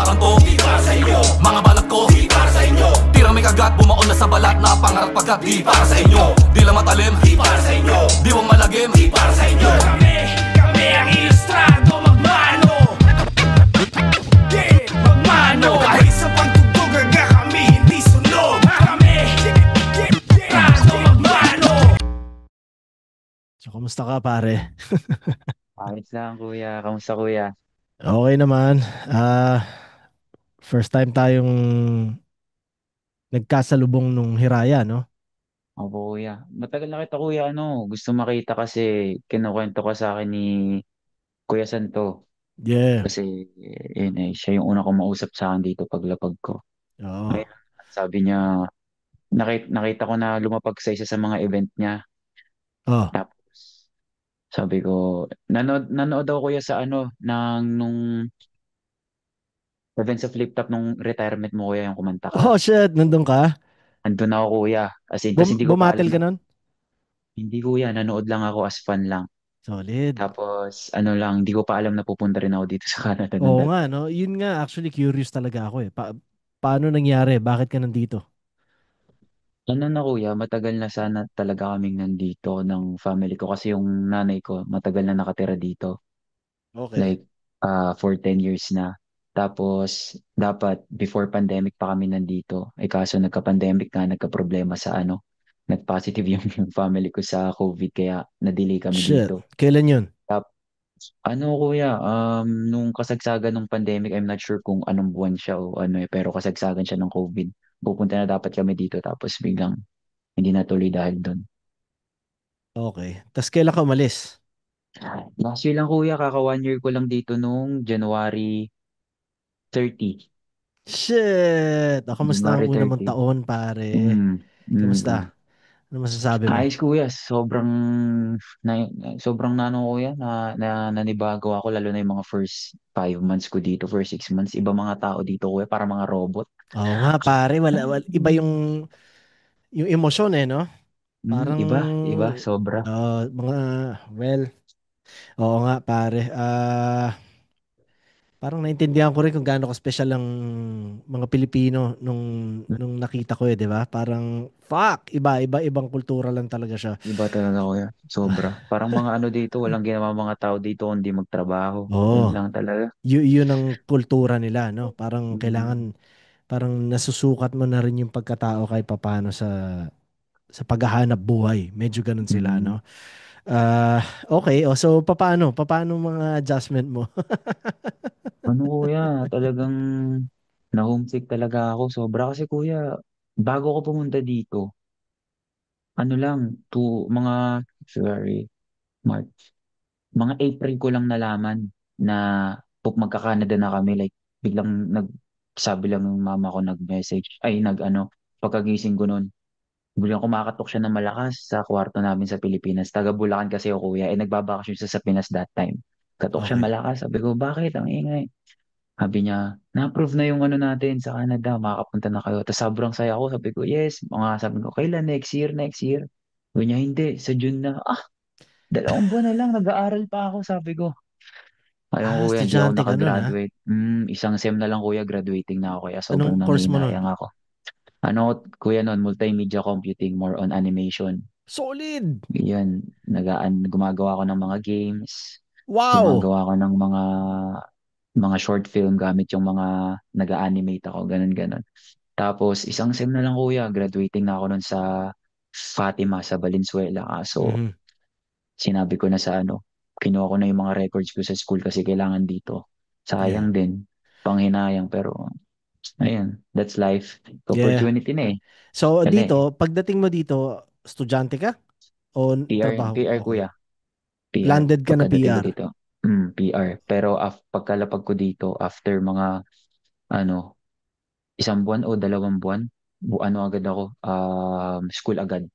kapalaran to, di para sa inyo. Mga balat ko, di para sa inyo. Tira may kagat, bumaon na sa balat na pangarap pagkat di para sa inyo. Di lang matalim, di para sa inyo. Di wang malagim, di para sa inyo. Kami ang ilustrado, magmano. Yeah, magmano. Kahit sa pagtugtog aga kami hindi sunog. Kami, ilustrado, magmano. So, kumusta ka, pare? Ayos lang, kuya. Kamusta, kuya? Okay naman. First time tayong nagkasalubong nung Hiraya, no? Opo, kuya. Matagal na kita, kuya. Gusto makita kasi kinukwento ka sa akin ni Kuya Santo. Yeah. Kasi, siya yung una kong mausap sa akin dito paglapag ko. Oo. Ngayon, sabi niya, nakita ko na lumapag sa isa sa mga event niya. Oh. Tapos, sabi ko, nanood daw kuya sa nung event sa Flip Top nung retirement mo, kuya, yung kumanta ka. Oh, shit. Nandun ka? Andun ako, kuya. As in, kasi hindi ko pa Bumatel alam. ka nun? Hindi, kuya, nanood lang ako as fan lang. Solid. Tapos, ano lang, hindi ko pa alam na pupunta rin ako dito sa Canada nung Oo nga, no? Yun nga, actually curious talaga ako eh. Paano nangyari? Bakit ka nandito? ano na, kuya, matagal na sana talaga kaming nandito ng family ko kasi yung nanay ko matagal na nakatira dito. Okay. Like, for 10 years na. Tapos, dapat before pandemic pa kami nandito. Kaso nagka-pandemic nga, nagka-problema sa nag-positive yung, yung family ko sa COVID kaya na-delay kami Shit. dito. Kailan yun? Kuya, nung kasagsagan ng pandemic, I'm not sure kung anong buwan siya o pero kasagsagan siya ng COVID. Pupunta na dapat kami dito tapos biglang hindi natuloy dahil doon. Okay. Tapos kailan ka umalis? Last year lang, kuya, kaka 1 year ko lang dito nung January 30. Shit! Kamusta ang January una mong 30. taon, pare? Mm, mm, mm. Kamusta? Ano masasabi mo? Ayos, kuya, sobrang kuya nanibago ako lalo na yung mga first 5 months ko dito, first 6 months, iba mga tao dito, kuya, para mga robot. Oo nga, pare. Iba yung emosyon eh, no? Parang, Iba, sobra. mga, well, oo nga, pare. Parang naintindihan ko rin kung gaano ka-special ang mga Pilipino nung nakita ko eh, di ba? Parang, fuck! Ibang kultura lang talaga siya. Iba talaga, kuya. Sobra. Parang mga dito, walang ginawa mga tao dito kundi magtrabaho. Yun Oo, lang talaga. yun ang kultura nila, no? Parang Mm, parang nasusukat mo na rin yung pagkatao kahit papaano sa paghahanap buhay. Medyo ganun sila, mm. no? Ah, okay. So papaano? Papaano mga adjustment mo? Kuya, talagang na-homesick talaga ako. Sobra kasi, kuya, bago ako pumunta dito, mga February, March, mga April ko lang nalaman na magka-Canada na kami. Like, biglang sabi lang ng mama ko nag-message, pagkagising ko nun, biglang kumakatok siya ng malakas sa kwarto namin sa Pilipinas. Taga Bulacan kasi ako, kuya. Nagbabakasyon siya sa Pinas that time. Katok siya Okay. malakas. Sabi ko, bakit? Ang ingay. Sabi niya, na-approve na yung natin sa Canada. Makakapunta na kayo. Tapos sobrang saya ko. Sabi ko, yes. Sabi ko, kailan? Next year, next year. Sabi niya, hindi. Sa June na. 2 buwan na lang. Nag-aaral pa ako. Sabi ko. Ayun, kuya, hindi ako Estudyante ka nun, ha? nakagraduate. Isang sem na lang, kuya, graduating na ako. Kaya Anong sobrang course mo nun? nangihinayang ako. Kuya, nun, multimedia computing, more on animation. Solid! Yan, gumagawa ko ng mga games, Wow! gumagawa ko ng mga short film gamit yung mga nag-animate ako, ganun ganun. Tapos isang sem na lang, kuya, graduating na ako nun sa Fatima sa Valenzuela. So Mhm. sinabi ko na kinuha ko na yung mga records ko sa school kasi kailangan dito. Yeah. Sayang din, panghinayang, pero ayun, that's life. Yeah. Opportunity na eh. So Yan eh. dito, pagdating mo dito, estudyante ka o trabaho? PR, Okay. kuya. PR. Landed ka na Pagkadating ko PR. dito. PR. Pero pagkalapag ko dito, after mga ano, 1 buwan o 2 buwan, agad ako, school agad.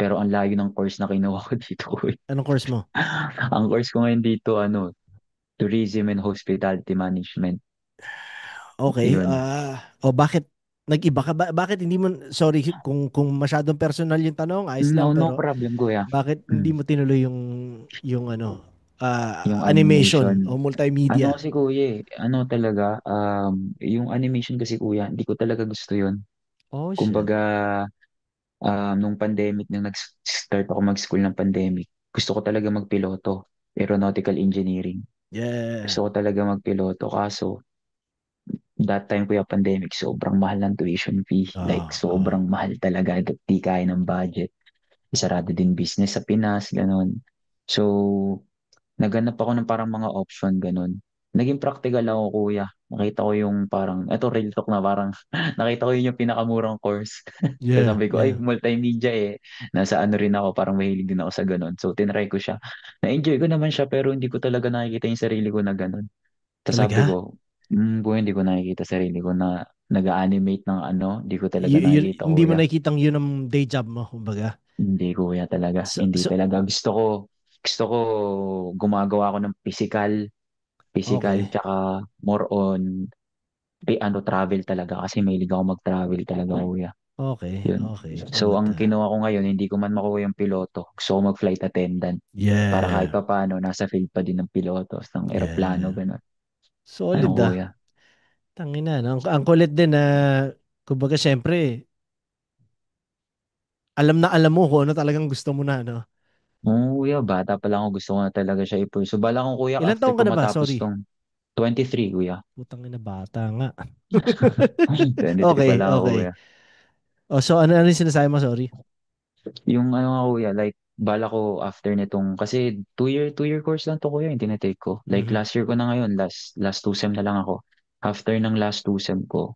Pero ang layo ng course na kinuha ko dito, kuya. Anong course mo? Ang course ko ngayon dito, Tourism and Hospitality Management. Okay. Yun. O bakit nag-iba ka? Bakit hindi mo, sorry kung masyadong personal yung tanong, ayos lang, No, no pero problem, kuya. bakit hindi Mm. mo tinuloy yung ano? Yung animation animation. o Ano multimedia. kasi kuya ano talaga, yung animation kasi kuya, hindi ko talaga gusto yun. Oh, shit. Kumbaga, nung pandemic, nung nag-start ako mag-school ng pandemic, gusto ko talaga magpiloto, aeronautical engineering. Yeah. Gusto ko talaga magpiloto, kaso that time kuya pandemic, sobrang mahal ng tuition fee. Like, Oh, oh. sobrang mahal talaga. Di kaya ng budget. Isarado din business sa Pinas, ganun. So, naghanap ako ng parang mga option, ganun. Naging practical ako, kuya. Nakita ko yung parang, eto real talk na parang, nakita ko yun yung pinakamurang course. So Yeah, sabi ko, ay, yeah. multimedia eh. Nasa ano rin ako, parang mahilig din ako sa ganun. So tinry ko siya. Na-enjoy ko naman siya, pero hindi ko talaga nakikita yung sarili ko na ganun. Tapos sabi Talaga? ko, buhay hindi ko nakikita sarili ko na nag-animate ng ano, hindi ko talaga Yun, nakikita, hindi mo kuya. nakikitang yun ang day job mo, kumbaga. Hindi, kuya, talaga. So, Hindi so, talaga. Gusto ko gumagawa ako ng physical, okay. tsaka more on travel talaga kasi mahilig ako mag-travel talaga, kuya. Okay, Yun. okay. So, ang Puta. kinuha ko ngayon, hindi ko man makuha yung piloto. Gusto ko mag-flight attendant para kahit Yeah. pa paano, nasa field pa din ng piloto ng eroplano, Yeah. gano'n. Ayun, Solid ah. kuya. Tangina, no? Ang kulit din na, kumbaga, syempre, alam na alam mo kung ano talagang gusto mo na, no? Oo, kuya, bata pa lang ako, gusto ko na talaga siya i-pursue. Bala ko, kuya, Ilan after taong ko ka na ba? matapos Sorry. tong 23, kuya. Putang ina, bata nga. 23 pa Okay, lang ako, okay. kuya. Oh, so ano yung sinasabi mo? Sorry. Yung ano nga, kuya, like, bala ko after nitong, kasi two year course lang to, kuya, yung tinitake ko. Like, Mhm. last year ko na ngayon, last two sem na lang ako. After ng last two sem ko,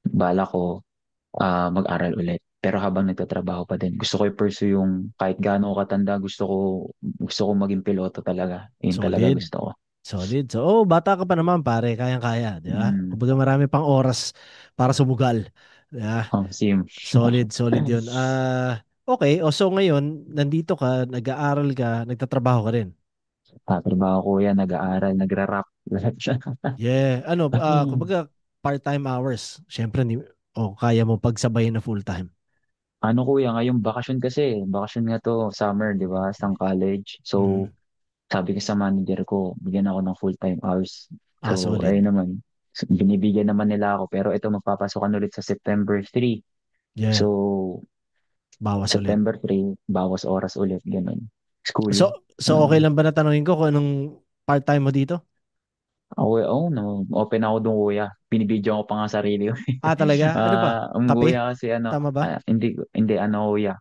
bala ko mag-aral ulit. Pero habang nagtatrabaho pa din, gusto ko i-pursue yung kahit gaano ko katanda, gusto ko maging piloto talaga. Yun talaga Solid. gusto ko. Solid. So, oh, bata ka pa naman, pare. Kayang-kaya, di ba? Mm. Kumbaga marami pang oras para sumugal. Di ba? Sim. Solid, solid yun. Okay. O, so ngayon, nandito ka, nag-aaral ka, nagtatrabaho ka rin. Tatrabaho ko yan, nag-aaral, nagra-rap. Lahat siya. Yeah. Ano, kumbaga, part-time hours. Siyempre, kaya mo pagsabayin na full-time. Ano kuya, ngayong bakasyon kasi, bakasyon nga to, summer, di ba, sa college. So, Mhm. sabi ko sa manager ko, bigyan ako ng full-time hours. So, Solid. ayun naman, binibigyan naman nila ako. Pero ito, magpapasokan ulit sa September 3. Yeah. So, Bawas ulit. September 3, bawas oras ulit, ganun. School. So okay lang ba na tanungin ko kung anong part-time mo dito? No, open ako dun, kuya. Binibidyo ko pa nga sarili ko. Talaga? Ano ba? Ang Kape? kuya kasi Tama ba? hindi ano, kuya.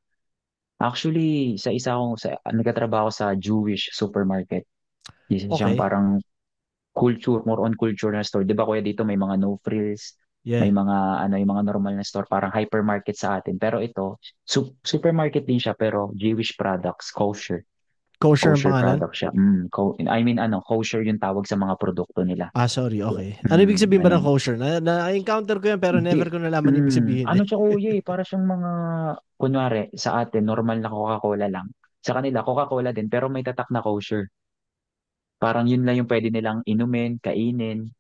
Actually, nagkatrabaho sa Jewish supermarket. Isa siyang Okay. parang more on culture na store. 'Di ba kuya, dito may mga no frills, may Yeah. mga yung mga normal na store, parang hypermarket sa atin. Pero ito, supermarket din siya pero Jewish products, kosher. Kosher ang Kosher pangalan? product siya. I mean kosher yung tawag sa mga produkto nila. Sorry. Okay. Ano ibig sabihin ba ng Ayun. kosher? Na-encounter ko yan pero never Di, ko nalaman ibig sabihin ano eh. siya, kuya, para siyang mga, kunwari, sa atin, normal na Coca-Cola lang. Sa kanila, Coca-Cola din, pero may tatak na kosher. Parang yun lang yung pwede nilang inumin, kainin.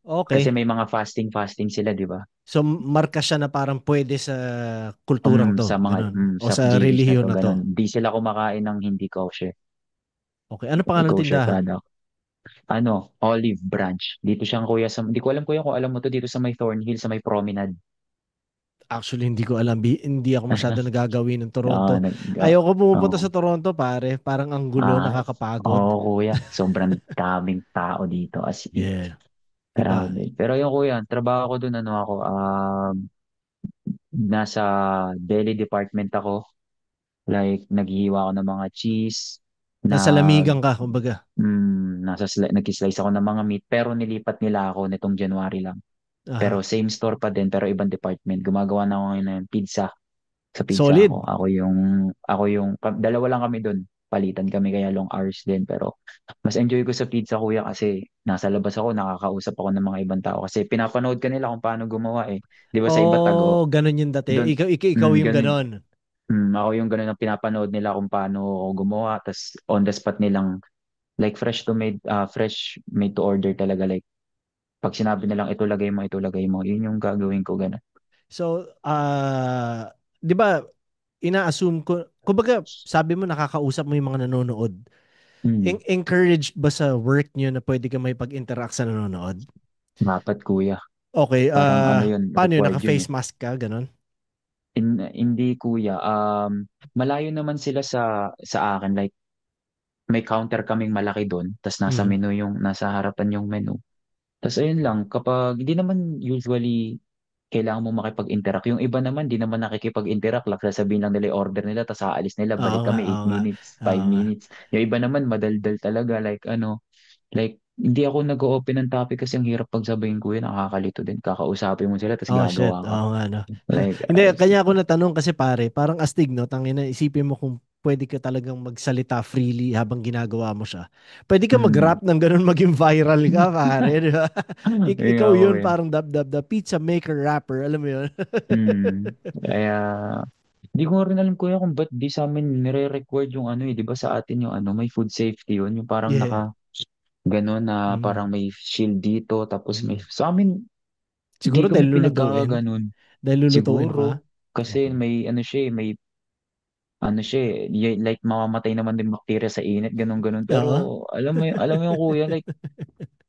Kasi Okay. may mga fasting sila, di ba? So marka siya na parang pwede sa kulturang to. Ganun. O Sa sa Jewish na relihiyon to, na to. ganun. Di sila kumakain ng hindi kosher. Okay. Ano pangalan ng Kosher tindahan? product. Olive Branch. Dito siyang, kuya, di ko alam, kuya, kung alam mo to, dito sa may Thornhill, sa may Promenade. Actually, hindi ko alam. Hindi ako masyado nagagawin ng Ah, Toronto. nag, Ayoko pumupunta oh. sa Toronto, pare. Parang ang gulo, Ah, nakakapagod. oo, kuya. Sobrang daming tao dito, as in. Yeah. 'Di ba? Grabe. Pero yung kuya, trabaho ko doon, nasa deli department ako. Like, naghihiwa ako ng mga cheese, Nasa nag, lamigan ka, kumbaga. nag-slice ako ng mga meat, pero nilipat nila ako nitong January lang. Pero Aha. same store pa din, pero ibang department. Gumagawa na ako ngayon ng pizza. Sa pizza Solid. ako. Dalawa lang kami doon. Palitan kami kaya long hours din. Pero mas enjoy ko sa pizza, kuya, kasi nasa labas ako, nakakausap ako ng mga ibang tao. Kasi pinapanood ka nila kung paano gumawa eh. Di ba sa iba tago? Oh, ganun yung dati. Doon, Ikaw yung ganun, ganon. ako yung ganun ang pinapanood nila kung paano ako gumawa. Tapos on the spot nilang, like fresh made to order talaga. Like, pag sinabi nilang ito lagay mo, yun yung gagawin ko, ganun. So, 'di ba, ina-assume ko, kumbaga, sabi mo nakakausap mo yung mga nanonood. Mm. Encouraged ba sa work nyo na pwede ka may pag-interact sa nanonood? Dapat kuya. Okay, Parang ano yun, paano yun? required yun Naka-face eh. mask ka, ganun? Hindi kuya. Malayo naman sila sa akin. Like, may counter kaming malaki doon. Tapos Mm. nasa harapan yung menu. Tapos ayun lang, kapag hindi naman usually kailangan mo makipag-interact. Yung iba naman, di naman nakikipag-interact. Like, sasabihin lang nila yung order nila, tapos aalis nila, Oo balik nga, kami, oo 8 nga. minutes, Oo 5 nga. minutes. Yung iba naman, madaldal talaga. Like, hindi ako nag-open ng topic kasi ang hirap pagsabihin ko yun, nakakalito din. Kakausapin mo sila, tapos Oh shit, gagawa ka. oo nga no. Like, Hindi, kanya ako natanong kasi pare, parang astig no, tangina, isipin mo kung pwede ka talagang magsalita freely habang ginagawa mo siya. Pwede ka hmm. mag-rap ng ganun maging viral ka, pare, di ba? Yun nga Ikaw po yun, eh. parang the pizza maker rapper, alam mo yun? Kaya, hindi ko rin alam kuya kung ba't di sa amin nire-record yung ano eh. Di ba sa atin yung ano, may food safety yun. Yung parang Yeah. gano'n na Mm. parang may shield dito. Tapos may, Mm. sa amin, hindi Siguro kami dahil lulutuin. pinagkakaganon. Dahil lulutuin pa. Siguro, kasi Okay. may ano siya eh, may ano siya eh, like mamamatay naman din bakterya sa init, ganun-ganun. Pero Oo. alam mo yung kuya, like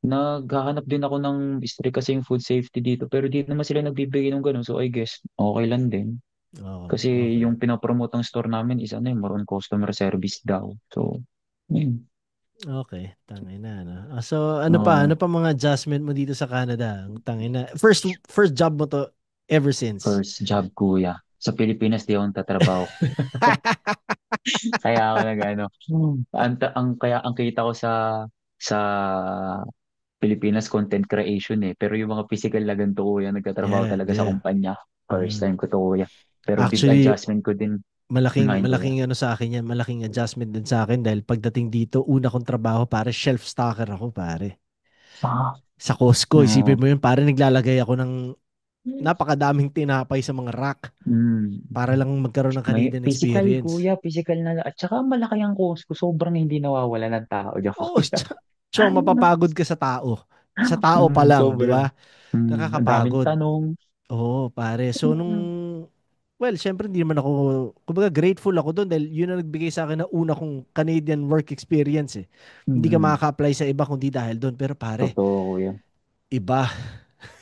naghahanap din ako ng strict kasi yung food safety dito. Pero di naman sila nagbibigay ng ganun. So I guess, okay lang din. Oo, Kasi okay. yung pinapromote ng store namin is ano eh, more on customer service daw. So, yun. Okay, tangina na. So ano Uh, pa mga adjustment mo dito sa Canada? Ang tangina. First job mo to ever since. first job kuya. Sa Pilipinas di ako tatrabaho. Kaya ako nag ano, ang kita ko sa Pilipinas content creation eh. Pero yung mga physical na ganito kuya, nagtatrabaho Yeah, talaga sa yeah. kumpanya. First Mm. time ko to kuya. Pero big Actually, adjustment ko din malaking ngayon kuya. malaking ano sa akin yan, malaking adjustment din sa akin dahil pagdating dito, una kong trabaho pare shelf stocker ako pare. Ah, Sa Costco, isipin no. mo yun, pare naglalagay ako ng napakadaming tinapay sa mga rack Mm. para lang magkaroon ng May Canadian physical experience. kuya, physical na. At saka malaki ang cost ko. Sobrang hindi nawawala ng tao diyan Oh, kuya. mapapagod ka sa tao. Sa tao pa lang, di Sobra. ba? Ang daming Nakakapagod. tanong. Oo, pare. So, well, syempre hindi naman ako, kumbaga grateful ako doon dahil yun ang nagbigay sa akin na una kong Canadian work experience eh. Hindi ka Mm. makaka-apply sa iba kundi dahil doon. Pero pare, Totoo kuya. iba.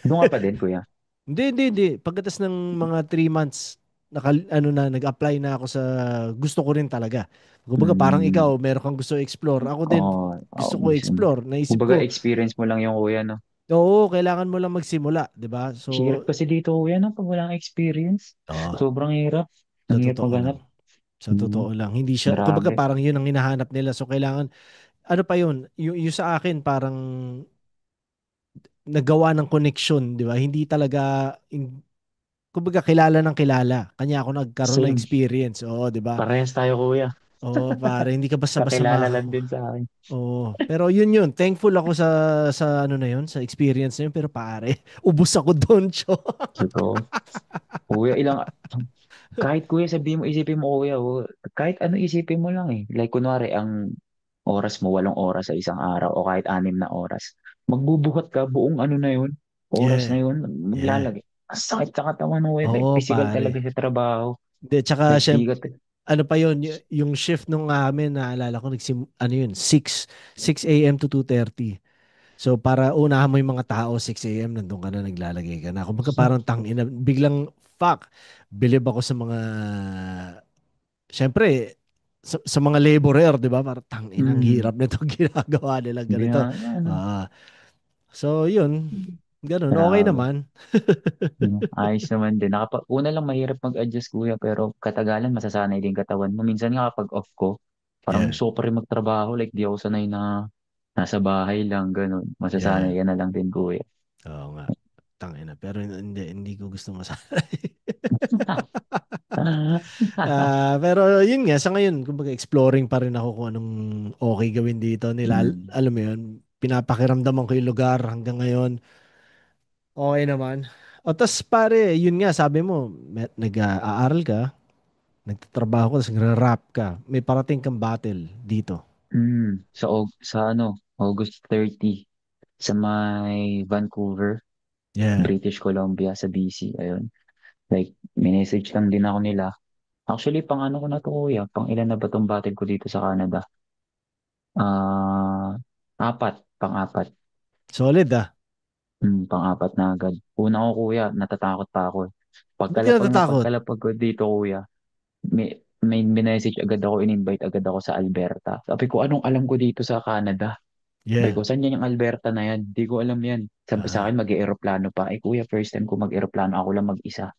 Doon nga pa din kuya. Hindi. Pagkatas ng mga 3 months, nag-apply na ako sa gusto ko rin talaga. Kumbaga parang Mm. ikaw, meron kang gusto explore. Ako din, Oo, oo, gusto ko minsan. explore. Naisip Kumbaga ko, experience mo lang yung kuya, no? oo, kailangan mo lang magsimula, 'di ba? Hirap So, kasi dito kuya, no? Pag walang experience. oh, Sobrang hirap. sa Ang hirap totoo lang. maghanap. Sa Mm. totoo lang, hindi siya, kumbaga Grabe. parang 'yun ang hinahanap nila. So, kailangan ano pa 'yun? Yung sa akin parang nagawa ng connection, 'di ba? Hindi talaga kumbaga kilala ng kilala. Kanya ako nagkaroon ng Same. experience. Oo, 'di ba? Parehas tayo kuya. Oo, pare, hindi ka basta-basta Kakilala lang din sa akin. Oo. Pero yun. Thankful ako sa ano na yun, sa experience na yun. Pero pare, ubus ako doon, Cho. Totoo. Kuya, kahit kuya sabihin mo, isipin mo kuya, kahit ano isipin mo lang eh. Like kunwari, ang oras mo, 8 oras sa isang araw o kahit 6 na oras. Magbubuhat ka, buong ano na yun, oras Yeah. na yun, Yeah. maglalagay. Ang sakit sa katawan mo, like Oo, physical pare. talaga sa trabaho. De, tsaka, Like di ka, ano pa yun, yung shift nung amin, naalala ko, ano yun, 6 a.m. to 2:30. So, para unahan mo yung mga tao, 6 a.m., nandun ka na, naglalagay ka na. Kumbaga parang tangina, biglang, fuck, bilib ako sa mga, syempre, sa mga laborer, di ba? Parang tangina, ang hmm, hirap nito ginagawa nila ganito. gina, ano, Ah, so, yun, ganun, okay grabe. naman. Ayos naman din. Una lang mahirap mag-adjust kuya, pero katagalan masasanay din katawan mo. Minsan nga kapag off ko, parang Yeah, gusto ko pa rin magtrabaho. Like di ako sanay na nasa bahay lang, ganun. yeah. Masasanay ka na lang din kuya. Oo nga. Tangina. Pero hindi ko gusto masanay. Pero yun nga, sa ngayon, kumbaga exploring pa rin ako kung anong okay gawin dito. Mm. Alam mo yun, pinapakiramdaman ko yung lugar hanggang ngayon. Okay naman. O tas pare, yun nga, sabi mo, nag-aaral ka, nagtatrabaho ka, tapos nag-rap ka. May parating kang battle dito. Sa ano, August 30 sa may Vancouver, Yeah. British Columbia, sa BC. Ayun. Like, minessage lang din ako nila. Actually, pang ano ko na to kuya, pang ilan na ba tong battle ko dito sa Canada? Ah, apat, pang-apat. Solid ah. Pang-apat na agad. Una ko kuya, natatakot pa ako. Ba't ka Pagkalapag na natatakot? pagkalapag ko dito kuya, may message agad ako, in-invite agad ako sa Alberta. Sabi ko, anong alam ko dito sa Canada? Sabi Yeah. ko, saan yan yung Alberta na yan? Di ko alam yan. Sabi sa akin, Ah. mag-eroplano pa. Eh kuya, first time ko mag-eroplano, ako lang mag-isa.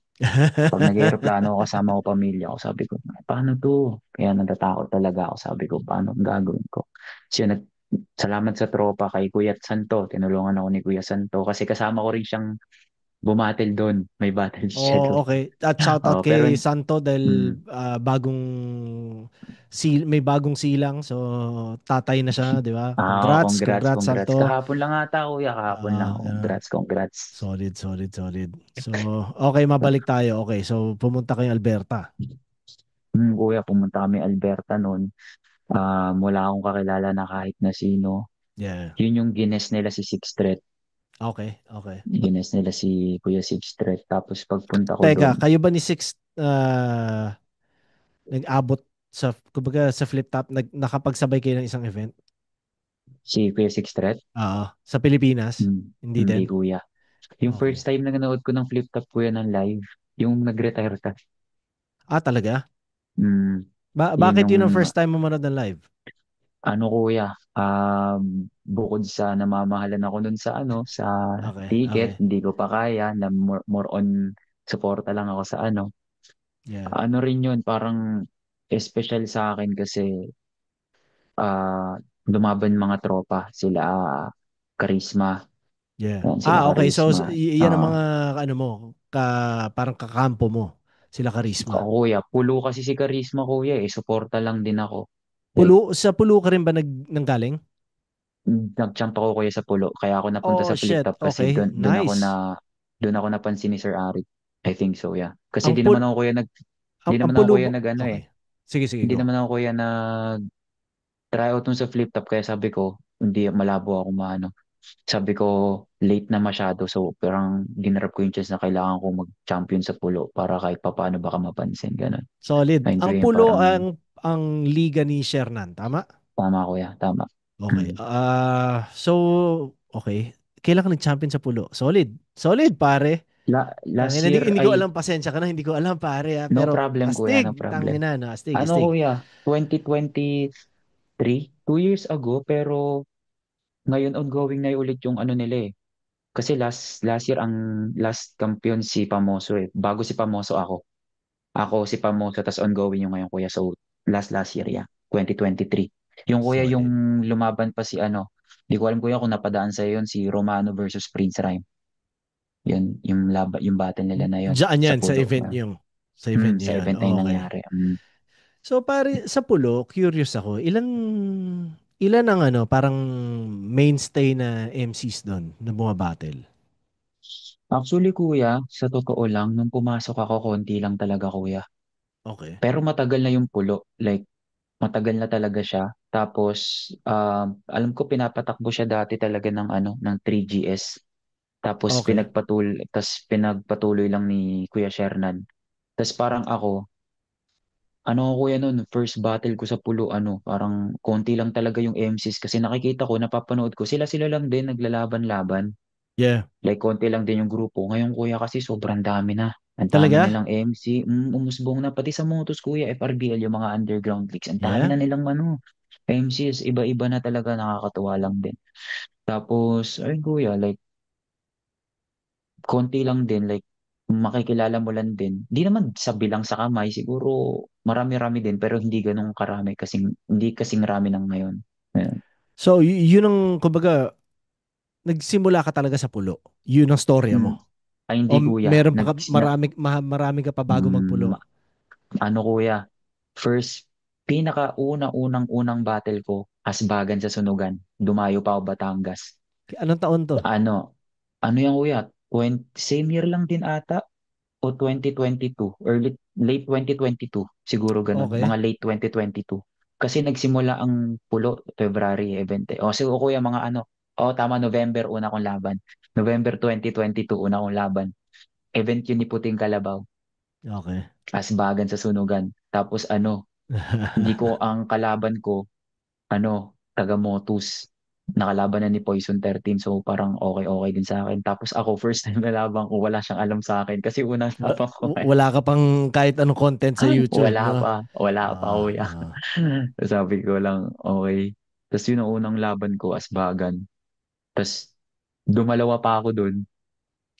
Pag nag-eroplano ako, kasama ko pamilya ko, sabi ko, paano to? Kaya natatakot talaga ako. Sabi ko, paano ang gagawin ko? So, salamat sa tropa kay Kuya Santo. Tinulungan ako ni Kuya Santo kasi kasama ko rin siyang bumatil doon. May battle siya doon. Oh, okay. At shout out Oh, pero kay Santo dahil mm, may bagong silang. So tatay na siya, 'di ba? Congrats, congrats, congrats congrats. Santo. Kahapon lang ata, Kuya. Kahapon lang. Yeah. Congrats, congrats. Solid, solid, solid. So, okay, mabalik tayo. Okay, so pumunta kayo Alberta. Kuya, pumunta kami Alberta noon. Wala akong kakilala na kahit na sino. Yeah. Yun yung Guinness nila si Six Street. Okay, okay. Guinness nila si Kuya Six Street. Tapos pagpunta ko Teka, doon, kayo ba ni Six nag-abot sa kumbaga sa flip top nakapagsabay kayo ng isang event? si Kuya Six Street, Oo, sa Pilipinas? Hindi hindi din. kuya. Yung Okay. first time na nanood ko ng flip top kuya ng live, yung nag-retire ka. Ah, talaga? Mm, yun Bakit yung yun ang first time mo manood ng live? ano kuya, bukod sa namamahalan ako nun sa sa Okay, ticket, okay. hindi ko pa kaya na more on suporta lang ako sa Yeah, ano rin yun, parang special sa akin kasi lumaban mga tropa, sila Karisma, yeah. yan sila Ah, okay. So, Karisma. yan ang mga ano mo, parang kakampo mo, sila Karisma. Ako kuya, pulo kasi si Karisma kuya suporta lang din ako. Like, Sa pulo ka rin ba nanggaling? nag-jump ako kuya sa pulo, kaya ako napunta Oh, sa flip shit. top kasi Okay, nice. doon ako napansin ni Sir Ari. I think so, yeah. Kasi Ang pul di ang naman ako pulo kuya mo. nag Okay. Sige, sige, hindi go. naman ako kuya nag try out nung sa flip top kaya sabi ko, hindi malabo ako maano. Sabi ko, late na masyado. So, parang ginarap ko yung chance na kailangan ko mag-champion sa pulo para kahit papaano baka mapansin. Ganun. Solid. Ang Na-enjoy yung pulo parang ang liga ni Shernan, tama? tama kuya, tama. Okay. So okay. Kailan ka nag-champion sa pulo? Solid. Solid, pare. Last Tangina, year hindi ko ay alam, pasensya ka na, hindi ko alam, pare. no Pero problem kuya, no astig, problem. tangina, no, astig, Ano astig. kuya, 2023, 2 years ago, pero ngayon ongoing na ulit yung ano nila eh. Kasi last year ang last champion si Pamoso eh. Bago si Pamoso ako. Ako si Pamoso tas ongoing yung ngayon kuya. So last year yeah, 2023. Yung kuya yung Solid. lumaban pa si di ko alam kuya kung napadaan sa yun si Romano versus Prince Rhyme. Yun yung battle nila na yun Diyan sa yan, pulo. sa event niyo Sa yan. event na yun Okay. nangyari. So, pare, sa pulo, curious ako, ilan ang ano, parang mainstay na MCs doon na bumabattle? Actually kuya, sa totoo lang, nung pumasok ako, konti lang talaga kuya. Okay. Pero matagal na yung pulo. Like, matagal na talaga siya. Tapos, alam ko pinapatakbo siya dati talaga ng ng 3GS. Okay. Tapos pinagpatuloy lang ni Kuya Shernan. Tapos parang ako, ako kuya nun, first battle ko sa pulo, parang konti lang talaga yung MCs kasi nakikita ko, napapanood ko, sila-sila lang din naglalaban-laban. Yeah. Like, konti lang din yung grupo. Ngayon, kuya, kasi sobrang dami na. Ang dami Talaga? nilang MC. Umusbong na. Pati sa Motos, kuya, FRBL, yung mga underground leagues. Ang dami Yeah. na nilang MCs. Iba-iba na talaga. Nakakatuwa lang din. Tapos, ayun, kuya, like, konti lang din. Like, makikilala mo lang din. Di naman sa bilang sa kamay. Siguro, marami-rami din. Pero hindi ganun karami. Hindi kasing rami ng ngayon. Ayun. So, yun ang, kumbaga, nagsimula ka talaga sa pulo. Yun ang storya Mm. mo. Ay, O hindi, kuya. meron pa marami ka pa bago Mm, magpulo. kuya, first, pinaka-unang-unang battle ko, Asbagan sa Sunugan. Dumayo pa ako Batangas. Anong taon to? Ano, ano yan kuya? Same year lang din ata o 2022, late 2022, siguro ganun. Okay. Mga late 2022. Kasi nagsimula ang pulo, February event eh. O siguro kuya, mga tama, November una kong laban. November 2022, una kong laban. Event yun ni Puting Kalabaw. Okay. Asbagan sa Sunugan. Tapos hindi ko ang kalaban ko, ano, taga Motus. Nakalaban na ni Poison 13, so parang okay-okay din sa akin. Tapos ako, first time na laban ko, wala siyang alam sa akin kasi unang laban ko eh. Wala ka pang kahit anong content sa YouTube, no? Wala pa Ah, kuya. ah. Sabi ko lang, okay. Tapos yun ang unang laban ko, Asbagan. Tapos dumalawa pa ako dun.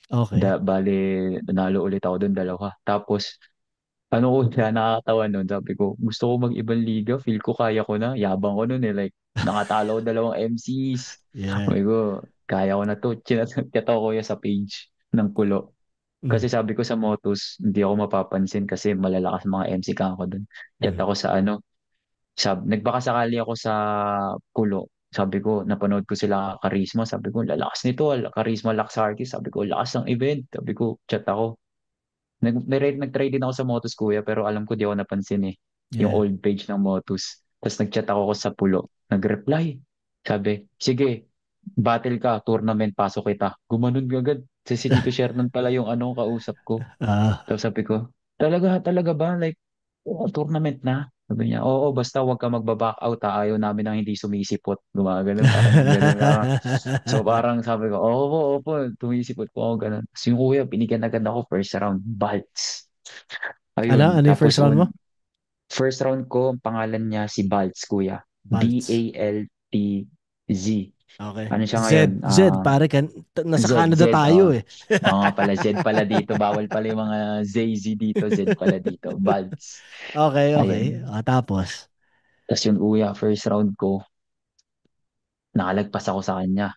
Okay. Bale, nanalo ulit ako dun, dalawa. Tapos, ano ko na nakakatawa nun, sabi ko, gusto ko mag-ibang liga, feel ko kaya ko na. Yabang ko nun eh, like, nakatalo ko dalawang MCs. Yeah. Sabi ko, kaya ko na to. Chinat ko kuya sa page ng Kulo. Mm. Kasi sabi ko sa Motus, hindi ako mapapansin kasi malalakas mga MC ka ako dun. Chat Mm. ako sa ano, nagbakasakali ako sa Kulo. Sabi ko, napanood ko sila Karisma. Sabi ko, lalakas nito. Karisma Laxarty. Sabi ko, lakas ng event. Sabi ko, chat ako. Nag-try din ako sa Motus kuya, pero alam ko di ako napansin eh. Yung Yeah. old page ng Motus. Tapos nag-chat ako sa Pulo. Nag-reply. Sabi, sige, battle ka, tournament, pasok kita. Gumanon agad. Si Tito Shernan pala yung ano, kausap ko. Ah. Tapos sabi ko, talaga ba? Like, tournament na? Sabi niya, oo, basta huwag ka magba-back out ha. Ayaw namin ang hindi sumisipot. Gumagano, parang gano'n na. So parang sabi ko, opo, opo, tumisipot po ako, gano'n. Tapos yung kuya, binigyan agad ako first round, Balts. Ayun, Ano yung first tapos round mo? first round ko, ang pangalan niya si Balts, kuya. Balts. Baltz. Okay. Ano siya ngayon? Z, pare, nasa Z, Canada tayo eh. Oo nga pala, Z pala dito. Bawal pala yung mga Z dito, Z pala dito. Balts. Okay, okay. Ayun. Tapos. Tapos yung kuya, first round ko, nakalagpas ako sa kanya.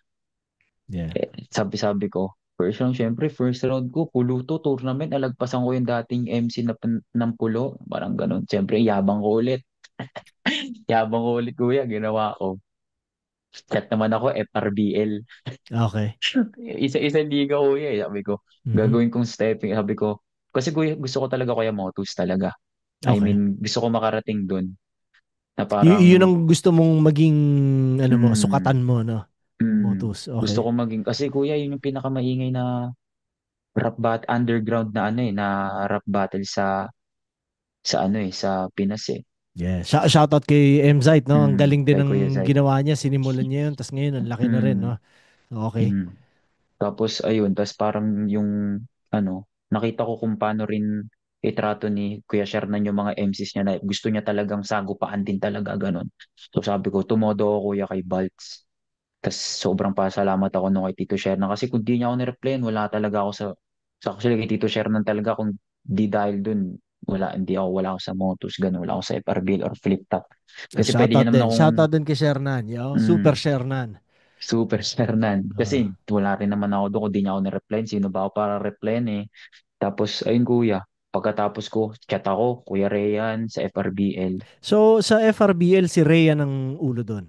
Yeah. Sabi-sabi ko, first round ko, pulo to, tournament, nalagpasan ko yung dating MC ng pulo. Parang ganun. Siyempre, yabang ko ulit. Yabang ko ulit, kuya, ginawa ko. Chat naman ako, FRBL. Okay. Isa-isa liga, kuya. Sabi ko, Mhm. gagawin kong stepping. Sabi ko, kasi kuya, gusto ko talaga kuya Motus talaga. I Okay. mean, gusto ko makarating dun na Yun parang, ang gusto mong maging ano mo, mm, sukatan mo, no? mm, Motus. gusto Okay. ko maging, kasi kuya, yun yung pinakamaingay na underground na ano eh, na rap battle sa ano eh, sa Pinas eh. Yeah. Shoutout kay MZite, no? Ang galing din Kay ng Kuya Zai. ginawa niya. Sinimulan niya yun. Tapos ngayon, ang laki na rin, Mm, no? Okay. mm. Tapos ayun, tapos parang yung ano, nakita ko kung paano rin itrato ni Kuya Shernan yung mga MCs niya na gusto niya talagang sagupaan din talaga ganun. So sabi ko, tumodo ako kuya kay Baltz. Tapos sobrang pasalamat ako nung kay Tito Shernan kasi kung di niya ako nireplyan, wala talaga ako sa actually kay Tito Shernan talaga kung di dahil dun, wala ako sa Motus, ganun, wala ako sa FRBL or Flip Top. Kasi pwede niya Shoutout naman din. akong Shoutout din kay Shernan. Yo, Super mm, Shernan. super Shernan. Kasi Ah. wala rin naman ako doon kung di niya ako nireplyan. Sino ba ako para replyan eh? Tapos ayun kuya, pagkatapos ko, chat ako, Kuya Rayan sa FRBL. So, sa FRBL, si Rhea ng ulo doon.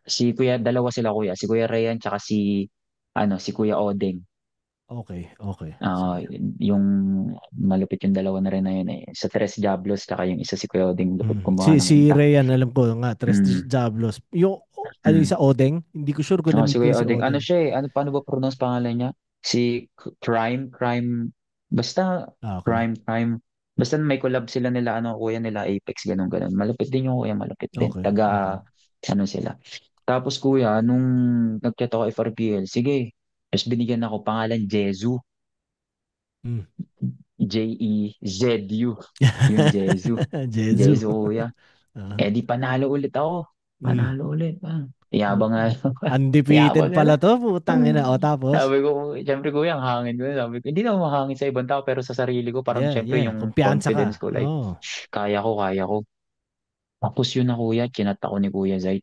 Si Kuya, dalawa sila kuya. Si Kuya Rayan tsaka si Kuya Odeng. Okay, okay. Ah, Sige. yung malupit yung dalawa na rin na yun eh. Sa Tres Diablos, tsaka yung isa si Kuya Odeng, lupit Si kumuha ng si impact. Rhean, alam ko nga, Tres Mm, Diablos. Yung, ano yung mm. sa Odeng? Hindi ko sure kung Si na-meet ko Kuya yung si Odeng, ano Odeng. siya eh, paano ba pronounce pangalan niya? Si Crime, basta Ah, okay. Crime. Basta may collab sila nila, ano, kuya nila Apex, ganun. Malupit din yung kuya, malupit din. Okay, okay. Ano sila. Tapos kuya, nung nag-chat ako FRPL, sige, tapos binigyan ako pangalan Jezu. Mm. Jezu. Yung Jezu. Jesu. Jezu kuya. Ah. Eh di panalo ulit ako. Mm. Panalo ulit. Ah. Yabang nga. Undefeated Yabang nga. pala to, putang ina. O, tapos? Sabi ko, siyempre kuya, ang hangin ko. Sabi ko, hindi na ako mahangin sa ibang tao, pero sa sarili ko, parang Yeah, siyempre yeah. yung Kumpiyansa ka. confidence ko, like, Oh. kaya ko. Tapos yun na kuya, chinat ako ni Kuya Zait.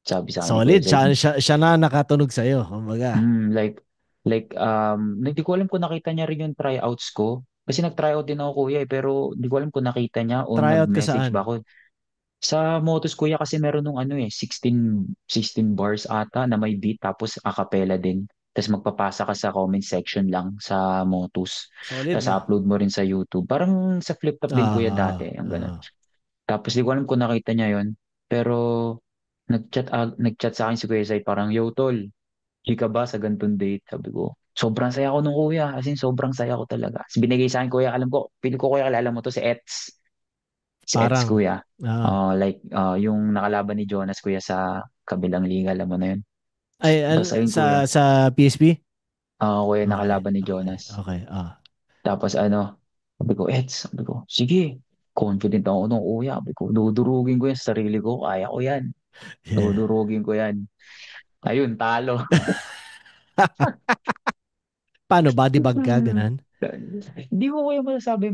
Sabi sa akin ni Kuya Solid. Zait, Siya na nakatunog sa'yo. Kumbaga. hindi ko alam kung nakita niya rin yung tryouts ko. Kasi nag-tryout din ako kuya pero hindi ko alam kung nakita niya o Tryout ka nag-message saan? ba ako. Sa Motus kuya kasi meron nung ano eh, 16 bars ata na may beat tapos a cappella din. Tapos magpapasa ka sa comment section lang sa Motus. Solid, Tapos no? upload mo rin sa YouTube. Parang sa flip top din kuya dati. Ang ganun. Ah. Tapos di ko alam kung nakita niya yon. Pero nag-chat sa akin si Kuya Zay parang, yo tol, di ka ba sa gantong date? Sabi ko, sobrang saya ko nung kuya. As in, sobrang saya ko talaga. Tapos binigay sa akin kuya, alam ko, pili ko kuya, alala mo to si Ets. Si Eds Parang, kuya. ah, Yung nakalaban ni Jonas kuya sa kabilang liga, alam mo na yun. Tapos ayun kuya. sa PSP? Kuya Okay, nakalaban ni okay, Jonas. okay. Tapos sabi ko, sige, confident ako nung kuya. Sabi ko, dudurugin ko yan sa sarili ko, kaya ko yan. Yeah. Dudurugin ko yan. Ayun, talo. Paano, body bag ka, ganun? Hindi ko kaya masasabi,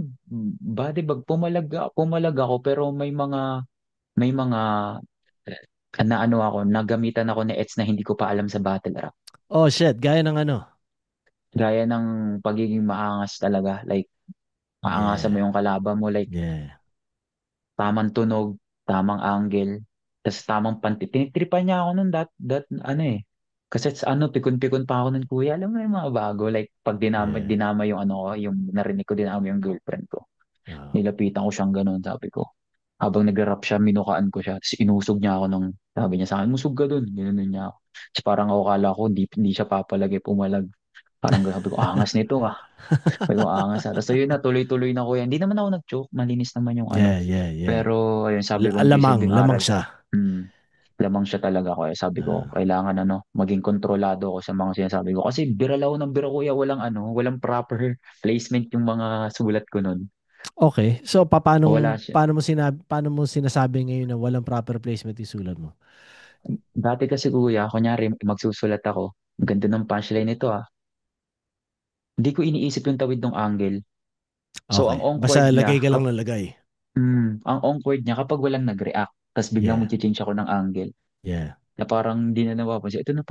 body bag, pumalag ako, pero may mga, na ano ako, nagamitan ako ni Eds na hindi ko pa alam sa battle rap. Oh shit, gaya ng ano? Gaya ng pagiging maangas talaga. Like, maangasan mo Yeah, yung kalaban mo. Like, yeah, tamang tunog, tamang angle, tapos tamang panti. Tinitripan niya ako nun ano eh. Kasi pikon-pikon pa ako nun, kuya. Alam mo yung mga bago. Like, pag dinama, yeah. dinama yung ano ko, yung narinig ko dinama yung girlfriend ko. Oh. Nilapitan ko siyang ganun, sabi ko. Habang nag-rap siya, minukaan ko siya. Tapos inusog niya ako sabi niya sa akin, musog ka dun. Ganoon niya ako. Tapos parang ako kala ko, hindi siya papalagay, pumalag. Parang sabi ko, angas nito ah. Sabi ko, angas ah. Tapos ayun na, tuloy-tuloy na ko yan. Hindi naman ako nag-choke, malinis naman yung ano. Yeah, yeah, yeah. Pero ayun, sabi ko, may Lamang, silbing lamang aral. siya. Lamang siya talaga ko. Sabi ko, Ah. kailangan maging kontrolado ako sa mga sinasabi ko. Kasi biralaw ng biro kuya, walang proper placement yung mga sulat ko nun. Okay. So Wala siya. paano mo sinasabi ngayon na walang proper placement yung sulat mo? Dati kasi kuya, kunyari magsusulat ako, ang ganda ng punchline nito ah. Hindi ko iniisip yung tawid ng angle. So Okay. Basta lagay ka lang ng lagay. ang awkward niya kapag walang nag-react, tapos biglang Yeah. mag-change ako ng angle. Yeah. Na parang hindi na napapansin. Ito na Ah,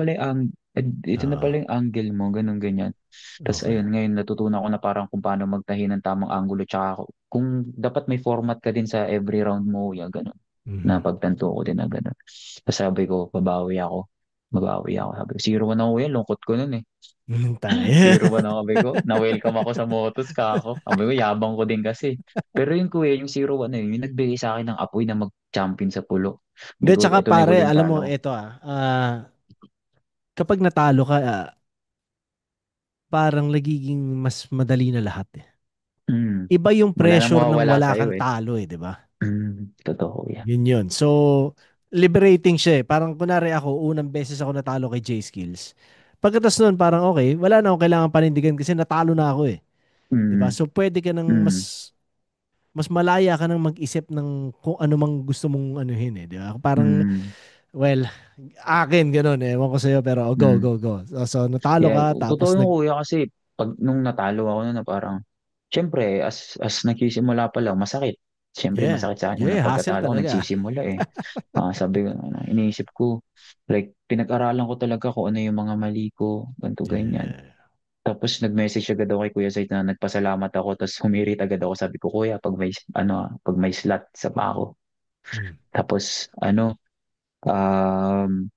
pala yung angle mo, ganun ganyan. Tapos okay. ayun, ngayon natutunan ko na parang kung paano magtahi ng tamang angulo, tsaka kung dapat may format ka din sa every round mo, ya ganun. Na Mhm. pagtanto ko din na ganun. Tapos sabi ko, babawi ako. Babawi ako. Sabi ko, 0-1 ako yan, lungkot ko nun eh. Tayo. 0-1 ako, sabi ko, na-welcome ako sa Motos ka ako. Sabi ko, yabang ko din kasi. Pero yung kuya, yung 0-1 na yun, yung nagbigay sa akin ng apoy na mag-champion sa pulo. Sabi Hindi, ko, tsaka ito na yung pare, huling alam mo, talo ko. ito kapag natalo ka, parang nagiging mas madali na lahat eh. Mm. Iba yung Wala nang pressure ng mawawala wala sa'yo kang eh. talo eh, di ba? Totoo yan. Yun yun. So, liberating siya eh. Parang kunwari ako, unang beses ako natalo kay J-Skills. Pagkatapos nun, parang okay, wala na akong kailangan panindigan kasi natalo na ako eh. 'Di ba? Mm. So pwede ka nang Mm. mas malaya ka nang mag-isip ng kung ano mang gusto mong anuhin eh, 'di ba? Parang Mm. well, akin ganoon eh. Ewan ko sa'yo pero go, Mm. go, go. So natalo Yeah, ka totoo tapos yung kuya kasi pag nung natalo ako na parang, syempre, as nagsisimula pa lang, masakit. Syempre, yeah. masakit sa akin Yeah, unang hassle pagkatalo ko, talaga. nagsisimula eh. Sabi ko, iniisip ko, like, pinag-aralan ko talaga kung ano yung mga mali ko, ganito, ganyan. Yeah. Tapos nag-message agad ako kay Kuya Zayt na nagpasalamat ako, tapos humirit agad ako. Sabi ko, Kuya, pag may slot sa pa ako. Mm. Tapos, um,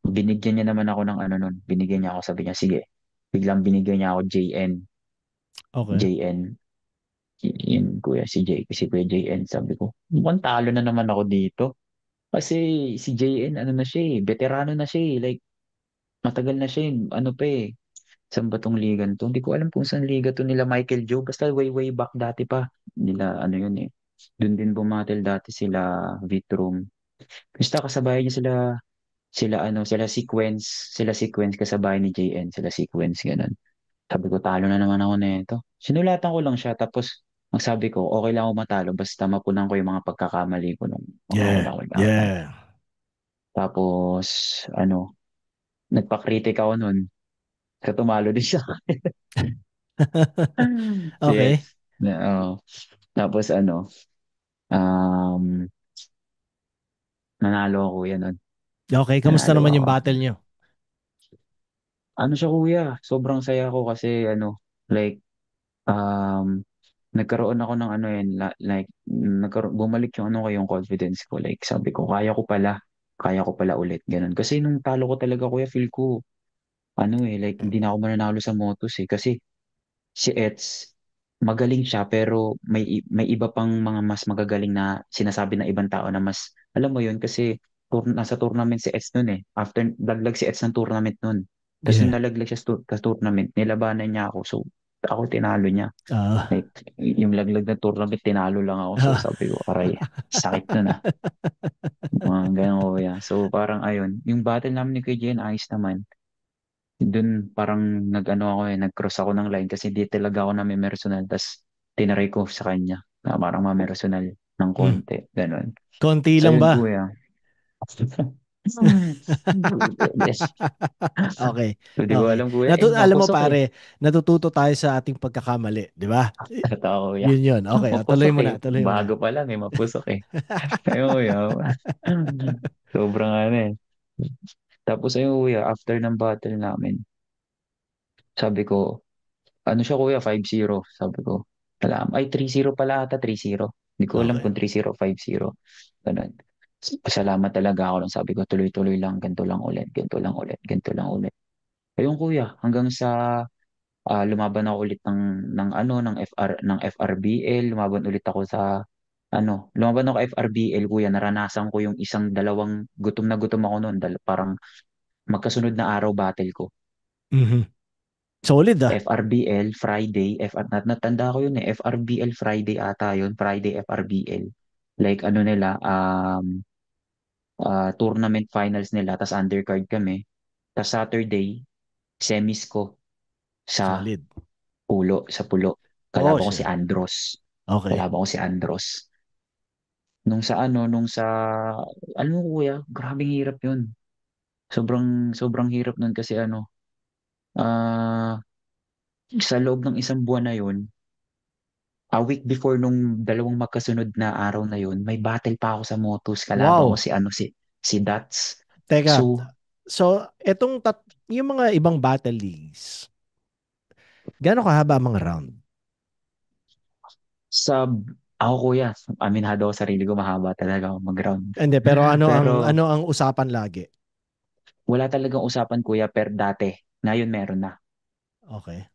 binigyan niya naman ako ng ano nun. Binigyan niya ako, sabi niya, sige. Biglang binigyan niya ako JN. Okay. JN. Yun, kuya, si Kuya JN. Sabi ko, mukhang talo na naman ako dito. Kasi si JN, ano na siya eh, veterano na siya eh. Like, matagal na siya eh. Ano pa eh. Saan ba tong liga to? Hindi ko alam kung saan liga to nila Michael Joe. Basta way way back dati pa. Nila ano yun eh. Doon din bumatel dati sila Vitrum. Basta kasabay niya sila sequence kasabay ni JN, sila sequence ganun. Sabi ko talo na naman ako nito. Sinulatan ko lang siya tapos ang sabi ko okay lang ako matalo basta mapunan ko yung mga pagkakamali ko nung mga Yeah. unang laban. Yeah. Tapos nagpa-critic ako nun. Sa tumalo din siya. Okay. Yes. Tapos um, nanalo ako yan nun. Okay, kamusta Nanalo naman yung ako. battle nyo? Ano siya kuya, sobrang saya ko kasi like, um, nagkaroon ako ng ano yan, bumalik yung yung confidence ko. Like, sabi ko, kaya ko pala ulit, ganun. Kasi nung talo ko talaga kuya, feel ko, like, hindi na ako mananalo sa motos eh. Kasi si Eds, magaling siya pero may iba pang mga mas magagaling na sinasabi ng ibang tao na mas alam mo yun kasi nasa tournament si Eds nun eh. After daglag si Eds ng tournament nun. Tapos nung Yeah. nalaglag siya sa tournament, nilabanan niya ako. So ako tinalo niya. Ah. Like, yung laglag na tournament, tinalo lang ako. So Ah. sabi ko, aray, sakit nun ah. Mga ganun ko ya. So parang ayun, yung battle namin ni Kuya Jen, ayos naman. Doon parang nag-ano ako nag-cross ako ng line kasi di talaga ako na-personal. Tapos tinaray ko sa kanya na parang ma-personal ng Mm. konti. Ganun. Konti So lang yun, ba? kuya. Yes. Okay. So, di ko Okay. alam, kuya. Alam mo Mapusok eh. pare, natututo tayo sa ating pagkakamali, di ba? Totoo, kuya. Yun yun. Okay, tuloy Mapusok mo eh. na, tuloy mo na. Bago pa lang eh, mapusok eh. Ayun, kuya. Sobrang ano eh. Tapos ayun, kuya, after ng battle namin, sabi ko, ano siya, kuya, 5-0. Sabi ko, alam, ay 3-0 pala ata, 3-0. Hindi ko alam Okay. kung 3-0 o 5-0. Ganun. Pasalamat talaga ako lang. Sabi ko, tuloy-tuloy lang, ganito lang ulit, ganito lang ulit, ganito lang ulit. Ayun, kuya, hanggang sa lumaban ako ulit ng ano ng FRBL, lumaban ulit ako sa lumaban ako FRBL, kuya, naranasan ko yung isang dalawang gutom na gutom ako noon, parang magkasunod na araw battle ko. Mhm. Solid ah. FRBL Friday, natanda ko yun eh, FRBL Friday ata yun, Friday FRBL. Like ano nila, tournament finals nila, tas undercard kami. Tas Saturday, semis ko sa Solid. pulo. Oh, Kalaban ko si shit. Andros. Okay. Kalaban ko si Andros. Alam mo kuya, grabing hirap yun. Sobrang hirap nun kasi ah, sa loob ng isang buwan na yun, a week before nung dalawang magkasunod na araw na yun, may battle pa ako sa Motus. Kalaban ko Wow. si Dats. Teka. So, So, yung mga ibang battle leagues, gaano kahaba ang mga round? sa ako kuya, aminado ako sa sarili ko, mahaba talaga ako mag-round. Hindi, pero Pero ano ang usapan lagi? wala talagang usapan kuya per dati. Ngayon meron na. Okay.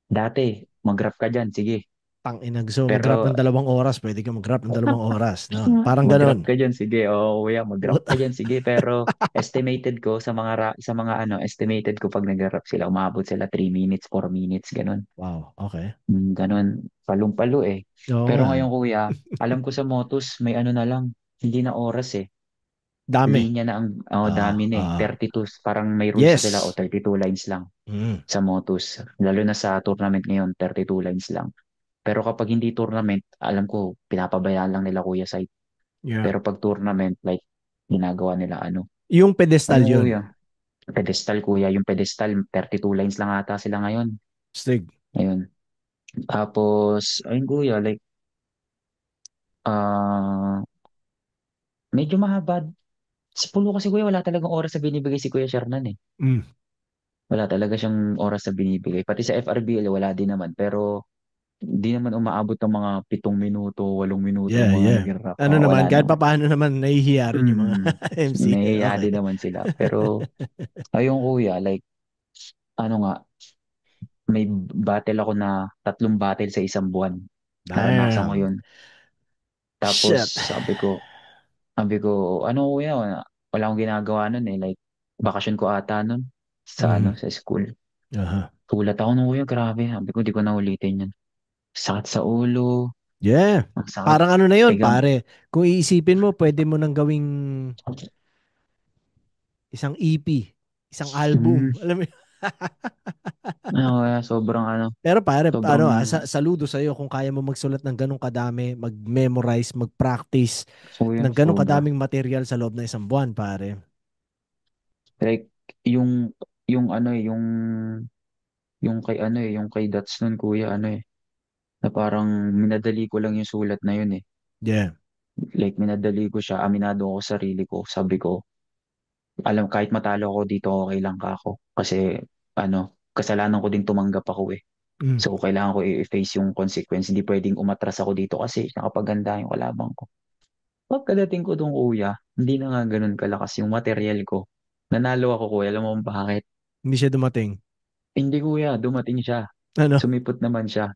Dati, mag-rap ka dyan, sige. Tang ina, gusto mo mag-grab Pero ng 2 oras, pwede ka mag-grab ng 2 oras, no? Parang mag-rap ganun. ka dyan, sige. Oo, kuya, mag-rap ka dyan, sige. Pero estimated ko estimated ko pag nag-rap sila, umabot sila 3 minutes, 4 minutes, ganun. Wow, okay. Ganun, palong-palo eh. Oo Pero nga. ngayon, kuya, alam ko sa Motus, may ano na lang, hindi na oras eh. Dami. Linya na dami na eh. 32, parang may rules na sila, o Yes. 32 lines lang Mm. sa Motus. Lalo na sa tournament ngayon, 32 lines lang. Pero kapag hindi tournament, alam ko, pinapabayaan lang nila kuya site. Yeah. Pero pag tournament, like, ginagawa nila Yung pedestal ano yun. kuya, pedestal kuya, yung pedestal, 32 lines lang ata sila ngayon. Stig. Ayun. Tapos, ayun kuya, like, ah medyo mahaba. Sa pulo kasi kuya, wala talagang oras sa binibigay si Kuya Shernan eh. Mm. Wala talaga siyang oras sa binibigay. Pati sa FRBL, wala din naman. Pero, di naman umaabot ng mga 7 minuto, 8 minuto Yeah, ang mga yeah. nag-rap. Ano naman, Wala kahit naman. papaano naman, nahihiya rin yung mga Mm. MC. Nahiya Okay. din naman sila. Pero, ayun kuya, like, ano nga, may battle ako na 3 battle sa isang buwan. Naranasan ko Damn. yun. Tapos, Shit. sabi ko, ano kuya, wala akong ginagawa nun eh. Like, bakasyon ko ata nun Mm. sa school. Aha. Sulat ako nung kuya, grabe. Sabi ko, di ko na ulitin yan. Sakit sa ulo, Yeah. ang sakit. Parang ano na yun, Tigang, pare. Kung iisipin mo, pwede mo nang gawing isang EP, isang mm, album. Alam mo yun? kaya sobrang Pero pare, sobrang, saludo sa'yo kung kaya mo magsulat ng ganong kadami, mag-memorize, mag-practice kuya, ng ganong sobra. kadaming material sa loob ng isang buwan, pare. Like, yung ano eh, yung kay Dats nun kuya, na parang minadali ko lang yung sulat na yun eh. Yeah. Like, minadali ko siya, aminado ako sa sarili ko. Sabi ko, alam, kahit matalo ako dito, okay lang ka ako. Kasi, kasalanan ko din tumanggap ako eh. Mm. So, kailangan ko i-face yung consequence. Hindi pwedeng umatras ako dito kasi nakapaganda yung kalabang ko. Pagkadating ko doon, kuya, hindi na nga ganun kalakas yung material ko. Nanalo ako, kuya. Alam mo kung bakit? Hindi siya dumating. Hindi, kuya. Dumating siya. Ano? Sumipot naman siya.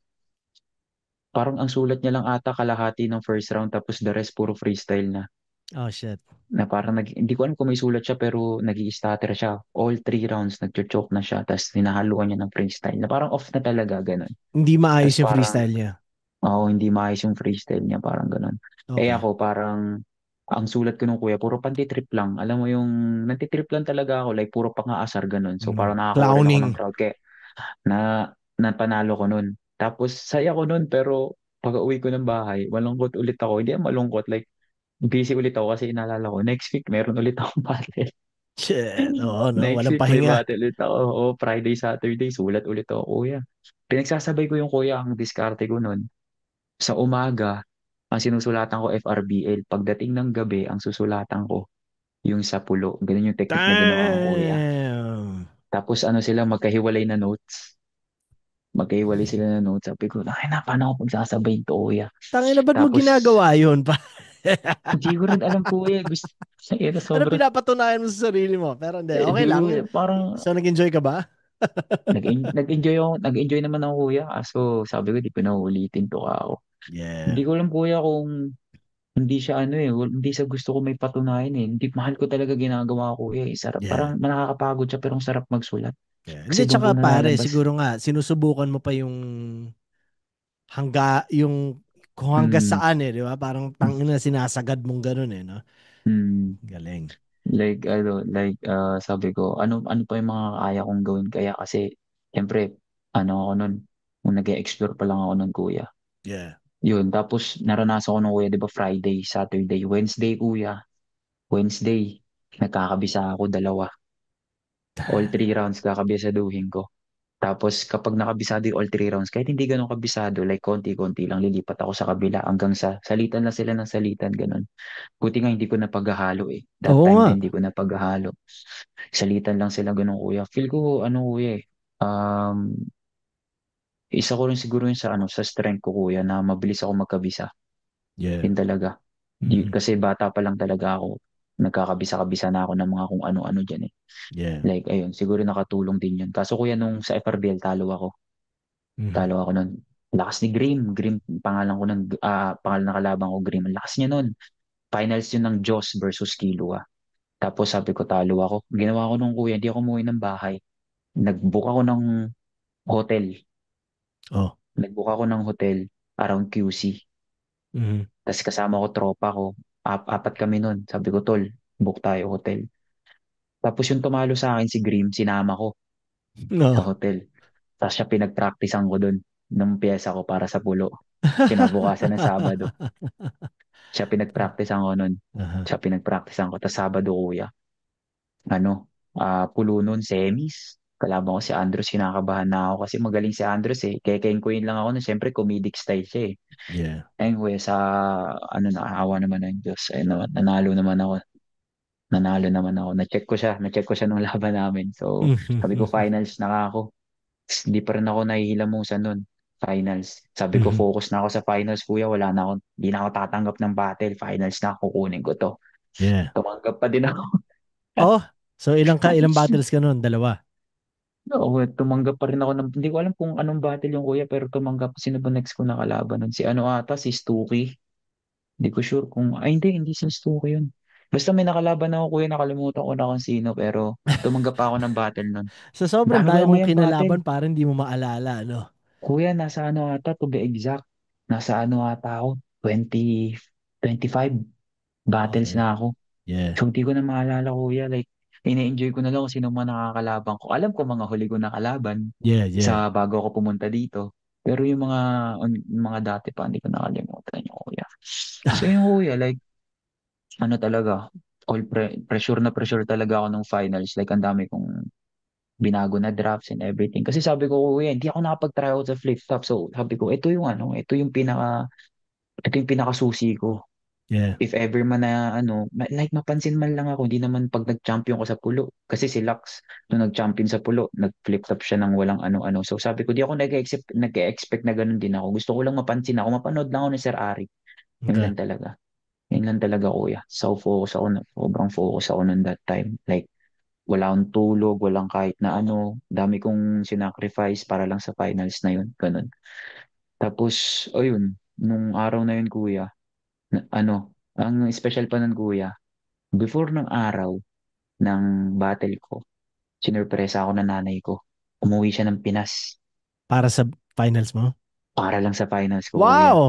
Parang ang sulat niya lang ata kalahati ng first round tapos the rest puro freestyle na. Oh, shit. Na parang hindi ko alam kung may sulat siya pero nag-i-stutter siya. All 3 rounds, nagcho-choke na siya. Tapos hinahaluan niya ng freestyle na parang off na talaga, ganun. Hindi maayos Tapos yung parang, freestyle niya. hindi maayos yung freestyle niya, parang ganun. Eh Okay. ako, parang, ang sulat ko nung kuya, puro pantitrip lang. Alam mo yung, nantitrip lang talaga ako, like puro pang-aasar, ganun. So parang nakaka ako ng Clowning. crowd. Kaya, na, napanalo ko nun. Tapos, saya ko nun, pero, pag uwi ko ng bahay, malungkot ulit ako. Hindi malungkot, like, busy ulit ako kasi inaalala ko, next week meron ulit akong battle. Shit. Oo, no? Next Walang week may pahinga. battle ulit ako. O Friday, Saturday, sulat ulit ako, kuya. Pinagsasabay ko yung kuya ang diskarte ko nun. Sa umaga, ang sinusulatan ko FRBL. Pagdating ng gabi, ang susulatan ko yung sa pulo. Ganun yung technique na ginawa ko, kuya. Damn. Tapos ano sila, magkahiwalay na notes. Magkahiwalay sila na notes. Sabi ko, ay na, paano ako pagsasabay ito, kuya? Tangina, ba't mo Tapos, ginagawa yun pa? hindi ko rin alam, kuya. Gusto, na Ano sobrang, pinapatunayan mo sa sarili mo? Pero hindi, okay hindi ko, lang. parang, So, nag-enjoy ka ba? nag-enjoy naman ako, kuya. Kaso, sabi ko, di ko na uulitin to ako. Hindi Yeah. ko alam, kuya, kung hindi siya ano hindi sa gusto ko may patunayan eh. Hindi, mahal ko talaga ginagawa ko eh. Sarap, Yeah. parang nakakapagod siya pero ang sarap magsulat. Yeah. Hindi, Kasi doon ko tsaka pare, nalalabas. siguro nga, sinusubukan mo pa yung yung kung hanggang Mm, saan eh, di ba? Parang tangin na sinasagad mong ganun eh, no? mm, Galing. sabi ko, ano pa yung mga kaya kong gawin kaya kasi, siyempre, ano ako nun, kung nag-explore pa lang ako nun, kuya. Yeah. Yun, tapos naranasan ko nung kuya, di ba, Friday, Saturday, Wednesday, kuya. Wednesday, nagkakabisa ako dalawa. All 3 rounds kakabisaduhin ko. Tapos kapag nakabisado yung all 3 rounds, kahit hindi ganun kabisado, like konti-konti lang, lilipat ako sa kabila hanggang sa salitan lang sila ng salitan, ganun. Buti nga hindi ko na paghahalo eh. That Oo time nga. din hindi ko na paghahalo. Salitan lang sila ganun, kuya. Feel ko, ano, kuya eh. Isa ko rin siguro yun sa strength ko, kuya, na mabilis ako magkabisa. Yeah. Yun talaga. Mhm. Kasi bata pa lang talaga ako. Nagkakabisa-kabisa na ako ng mga kung ano-ano dyan eh. Yeah. Like, ayun, siguro nakatulong din yun. Kaso kuya, nung sa FRBL, talo ako. Mhm. Talo ako nun. Lakas ni Grim. Grim, pangalan ko nun, pangalan ng kalaban ko, Grim. Ang lakas niya nun. Finals yun ng Joss versus Kilua. Tapos sabi ko, talo ako. Ginawa ko nung kuya, hindi ako umuwi ng bahay. Nag-book ako ng hotel. Oh. Nag-book ako ng hotel around QC. Mhm. Tapos kasama ko tropa ko. Apat kami nun. Sabi ko, tol, book tayo hotel. Tapos yung tumalo sa akin si Grim, sinama ko sa No. hotel. Tapos siya pinag-practicean ko dun ng pyesa ko para sa pulo. Kinabukasan ng Sabado. Siya pinag-practicean ko nun. Aha. Siya pinag-practicean ko. Tapos Sabado, kuya. Pulo nun, semis. Kalaban ko si Andres, kinakabahan na ako kasi magaling si Andres eh. Kaya lang ako na siyempre comedic style siya eh. Yeah. Anyway, naawa naman ng Diyos. Ayun naman, nanalo naman ako. Nanalo naman ako. Na-check ko siya nung laban namin. So, sabi ko Mhm. finals na ako. Hindi pa rin ako nahihilamusan nun. Finals. Sabi ko Mhm. focus na ako sa finals, kuya. Hindi na ako tatanggap ng battle. Finals na, kukunin ko to. Yeah. Tumanggap pa din ako. Oh, so ilang battles ka nun? Dalawa. Oo, tumanggap pa rin ako hindi ko alam kung anong battle yung kuya, pero tumanggap. Sino ba next ko na kalaban nun? Si ano ata, si Stuki. Hindi ko sure hindi si Stuki yun. Basta may nakalaban ako, kuya, nakalimutan ko na kung sino, pero tumanggap pa ako ng battle nun. So sobrang Dami ko dami yung mong kuya battle. kinalaban para hindi mo maalala, no? Kuya, nasa ano ata, to be exact, nasa ano ata ako, 25 battles Okay. na ako. Yeah. So, hindi ko na maalala, kuya. Like, ine-enjoy ko na lang kung sino man nakakalaban ko. Alam ko mga huli ko na kalaban Yeah, yeah. sa bago ako pumunta dito. Pero yung mga dati pa, hindi ko nakalimutan yung kuya. So, yung kuya, like, ano talaga, pressure na pressure talaga ako nung finals. Like, ang dami kong binago na drafts and everything. Kasi sabi ko, kuya, hindi ako nakapag-try out sa flip top. So, sabi ko, ito yung pinakasusi ko. Yeah. If ever man na like mapansin man lang ako, hindi naman pag nag-champion ko sa pulo. Kasi si Lux, nung nag-champion sa pulo, nag-flip top siya ng walang ano-ano. So sabi ko, di ako nag-expect na ganun din ako. Gusto ko lang mapansin ako, mapanood lang ako ni Sir Ari. Yun Okay. lang talaga. Yun lang talaga, kuya. So focus ako, sobrang focus ako nun that time. Like, wala akong tulog, walang kahit na ano. Dami kong sinacrifice para lang sa finals na yun. Ganun. Tapos, ayun, nung araw na yun, kuya, ano, Ang special pa nun, kuya, before ng araw ng battle ko, sinurpresa ako ng nanay ko. Umuwi siya ng Pinas Para sa finals mo? para lang sa finals ko, kuya. Wow!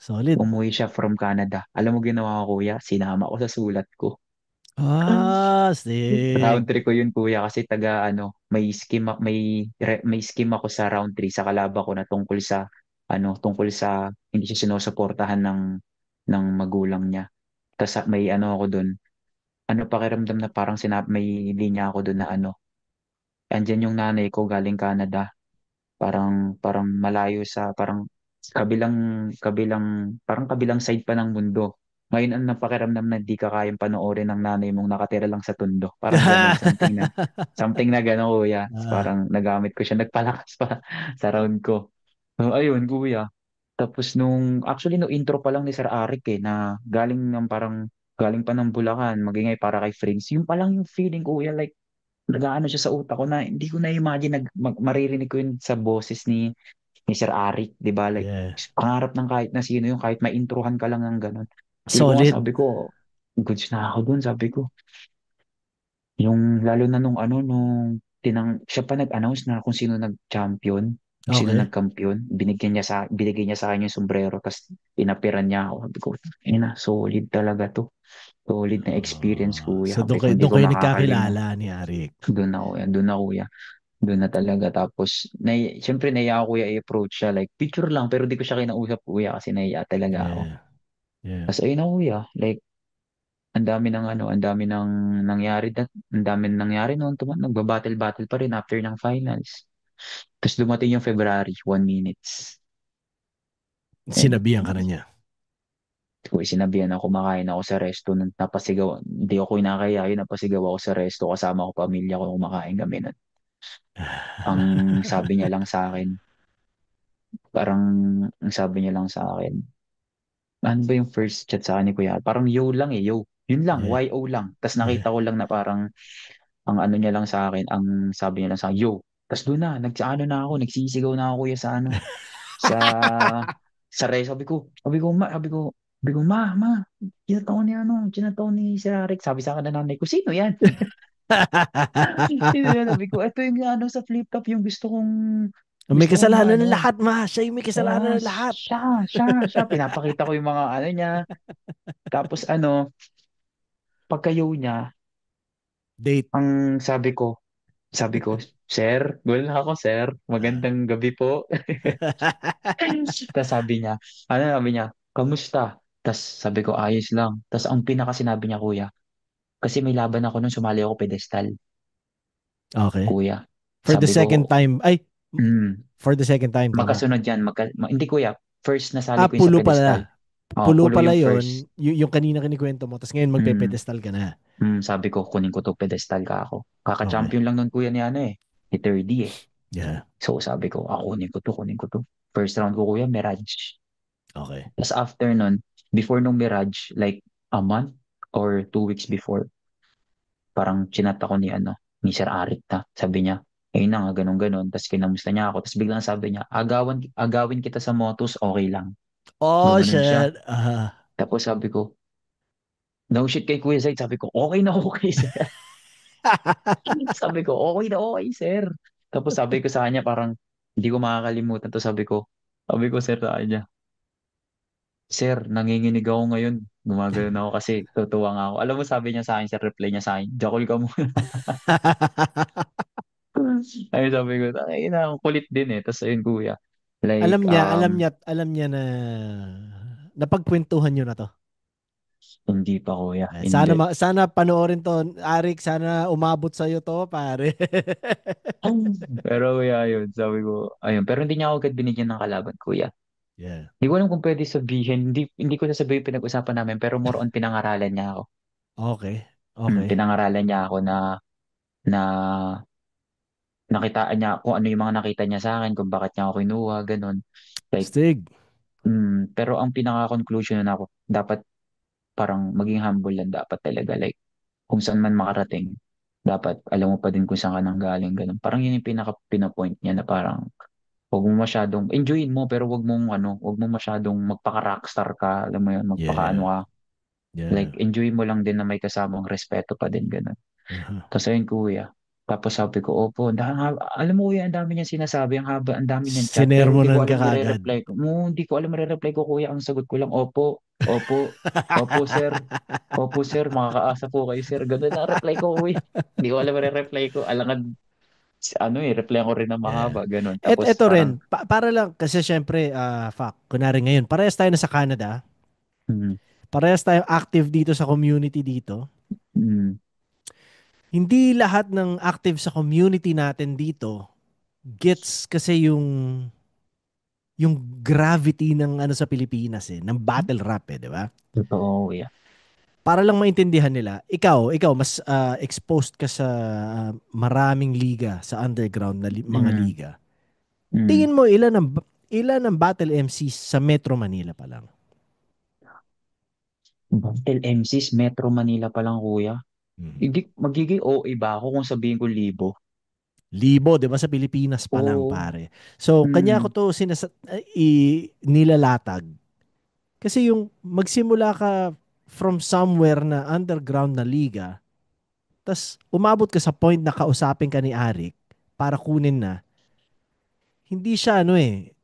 Solid. Umuwi siya from Canada. Alam mo ginawa ko, kuya? Sinama ko sa sulat ko. Ah, Round stig. 3 ko yun, kuya, kasi taga ano, may scheme ako sa round 3 sa kalaba ko na tungkol sa hindi siya sinusuportahan ng magulang niya. Tapos may ano ako doon. Ano pakiramdam na parang may linya ako doon na ano. Andyan yung nanay ko galing Canada. Parang malayo sa parang kabilang side pa ng mundo. Ngayon ang napakiramdam na di ka kayang panoorin ng nanay mong nakatira lang sa tundo. Parang ganun, something na gano'n, kuya. Ah, Parang nagamit ko siya, nagpalakas pa sa round ko. So, ayun, kuya. Tapos actually no intro pa lang ni Sir Arik na galing pa ng Bulacan, magingay para kay Frings. Yung pa lang yung feeling, kuya, like nag-aano siya sa utak ko na hindi ko na-imagine maririnig ko yun sa boses ni Sir Arik, 'di ba? Like yeah. pangarap ng kahit na sino yung kahit ma-introhan ka lang ng ganun. Di ko nga Solid. sabi ko, goods na ako dun, sabi ko. Yung lalo na siya pa nag-announce na kung sino nag-champion, kung sino Okay. nag-kampiyon, binigay niya sa akin yung sombrero, tapos pinapiran niya ako. Sabi ko, ina, solid talaga to. Solid na experience, kuya. So Sabi ko, hindi doon ko kayo makakalimot. nagkakilala ni Arik. Doon ako, yan, doon ako, kuya. Doon na talaga. Tapos, syempre, naiya ako, kuya, i-approach siya. Like, picture lang, pero di ko siya kinausap, kuya, kasi naiya talaga ako. Yeah. Yeah. Tapos, ayun na, kuya. Like, ang dami ng nangyari noon. Nagba-battle-battle pa rin after ng finals. Tapos dumating yung February, 1 minutes. And, Sinabihan ka na niya. kung sinabihan ako, kumakain ako sa resto, napasigaw, hindi ako inakaya, yun, napasigaw ako sa resto, kasama ko pamilya ko, kumakain kami nun. Ang sabi niya lang sa akin, parang, ang sabi niya lang sa akin, ano ba yung first chat sa akin ni Kuya? Parang yo lang eh, yo. Yun lang, Yeah. YO lang. Tapos Yeah. nakita ko lang na parang ang ano niya lang sa akin, ang sabi niya lang sa akin, yo. Tapos doon na, nagsaano na ako, nagsisigaw na ako, kuya, sa ano, sa sabi ko, ma, kinataon ni Sir Eric. Sabi sa akin ng nanay ko, sino yan? Sino yan? Sabi ko, eto yung ano sa flip top, yung May gusto kong kasalanan ng ano. lahat, ma. Siya yung may kasalanan ng lahat. Siya. Pinapakita ko yung mga ano niya. Tapos ano, pagkayo niya, Date. ang sabi ko, Sir, wala ako, sir. Magandang gabi po. Tapos sabi niya, kamusta? Tapos sabi ko, ayos lang. Tapos ang pinaka sinabi niya, kuya, kasi may laban ako nung sumali ako pedestal, Okay. kuya. For the Sabi second ko, time. Ay, mm, for the second time, tama. magkasunod yan. Hindi, kuya. First nasali ko yung sa Pulo pedestal. pala. Pulo Pulo pala yung yon first. yung kanina kinikwento mo. Tapos ngayon Mm, magpe-pedestal ka na. sabi ko, kunin ko to pedestal ka ako. Okay. Kaka-champion lang nun, kuya, ni ano eh. Ni 30 eh. Yeah. So sabi ko, kunin ko to. First round ko, kuya, Mirage. Okay. Tapos after nun, before nung Mirage, like a month or 2 weeks before, parang chinat ako ni Sir Arik na. Sabi niya, ayun na nga, ganun-ganun. Tapos kinamusta niya ako. Tapos biglang sabi niya, agawin kita sa motos, okay lang. Oh, Gumanon siya. shit. Tapos sabi ko, no shit kay Kuya Zaid. Sabi ko, okay na okay, sir. Sabi ko, okay, sir. Tapos sabi ko sa kanya, parang, hindi ko makakalimutan to. Sabi ko, sir, sa kanya, sir, nanginginig ako ngayon. Gumagano ako kasi tutuwa nga ako. Alam mo, sabi niya sa akin, sa reply niya sa akin, Jakol ka muna. Ay, sabi ko, ay na, ang kulit din eh. Tapos ayun, kuya. Like, alam niya na napagkwentuhan niyo na to. hindi pa, kuya. Sana Hindi. sana panoorin to, Arik, sana umabot sa iyo to, pare. Pero kuya, ayun, sabi ko, ayun. Pero hindi niya ako agad binigyan ng kalaban, kuya. Yeah. Hindi ko alam kung pwede sabihin. Hindi ko sasabihin pinag-usapan namin, pero more on pinangaralan niya ako. Okay. Okay. Pinangaralan niya ako na nakitaan niya kung ano yung mga nakita niya sa akin, kung bakit niya ako kinuha, ganun. Like, Stig. pero ang pinaka-conclusion na ako, dapat parang maging humble lang dapat talaga. Like, kung saan man makarating, dapat alam mo pa din kung saan ka nang galing, ganun. Parang yun yung pinaka-pinapoint niya na parang, huwag mo masyadong, enjoyin mo, pero huwag mong masyadong magpaka-rockstar ka, alam mo yun, magpaka-ano Yeah. ka. Yeah. Like, enjoy mo lang din na may kasamang respeto pa din, ganun. Uh-huh. Tapos ayun, kuya. Tapos sabi ko, opo, alam mo kuya, ang dami niyang sinasabi, ang haba, ang dami niyang chat, pero hindi ko Sinermonan ka alam kagad. i-reply ko. Hindi ko alam i-reply ko, kuya. Ang sagot ko lang, opo, opo, opo, sir. Opo, sir, makakaasa po kayo, sir. Ganun ang reply ko, kuya. Hindi ko alam i-reply ko. Alangan, reply ko rin ng Yeah. mahaba, ganun. Tapos Ito parang, rin, para lang, kasi syempre, kunwari ngayon, parehas tayo na sa Canada, mm, parehas tayo active dito sa community dito. mm, Hindi lahat ng active sa community natin dito gets kasi yung gravity ng ano sa Pilipinas ng battle rap di ba? totoo, kuya. Para lang maintindihan nila, ikaw mas exposed ka sa maraming liga, sa underground na mga Mm, liga. mm. Tingin mo ilan ang battle MCs sa Metro Manila pa lang? Battle MCs, Metro Manila pa lang, kuya. Mhm. Hindi, magiging OA ba ako kung sabihin ko libo? Libo, 'di ba sa Pilipinas pa lang, Oo. pare. So, kanya ko Mm, 'to nilalatag. Kasi yung magsimula ka from somewhere na underground na liga, tas umabot ka sa point na kausapin ka ni Arik para kunin na, hindi siya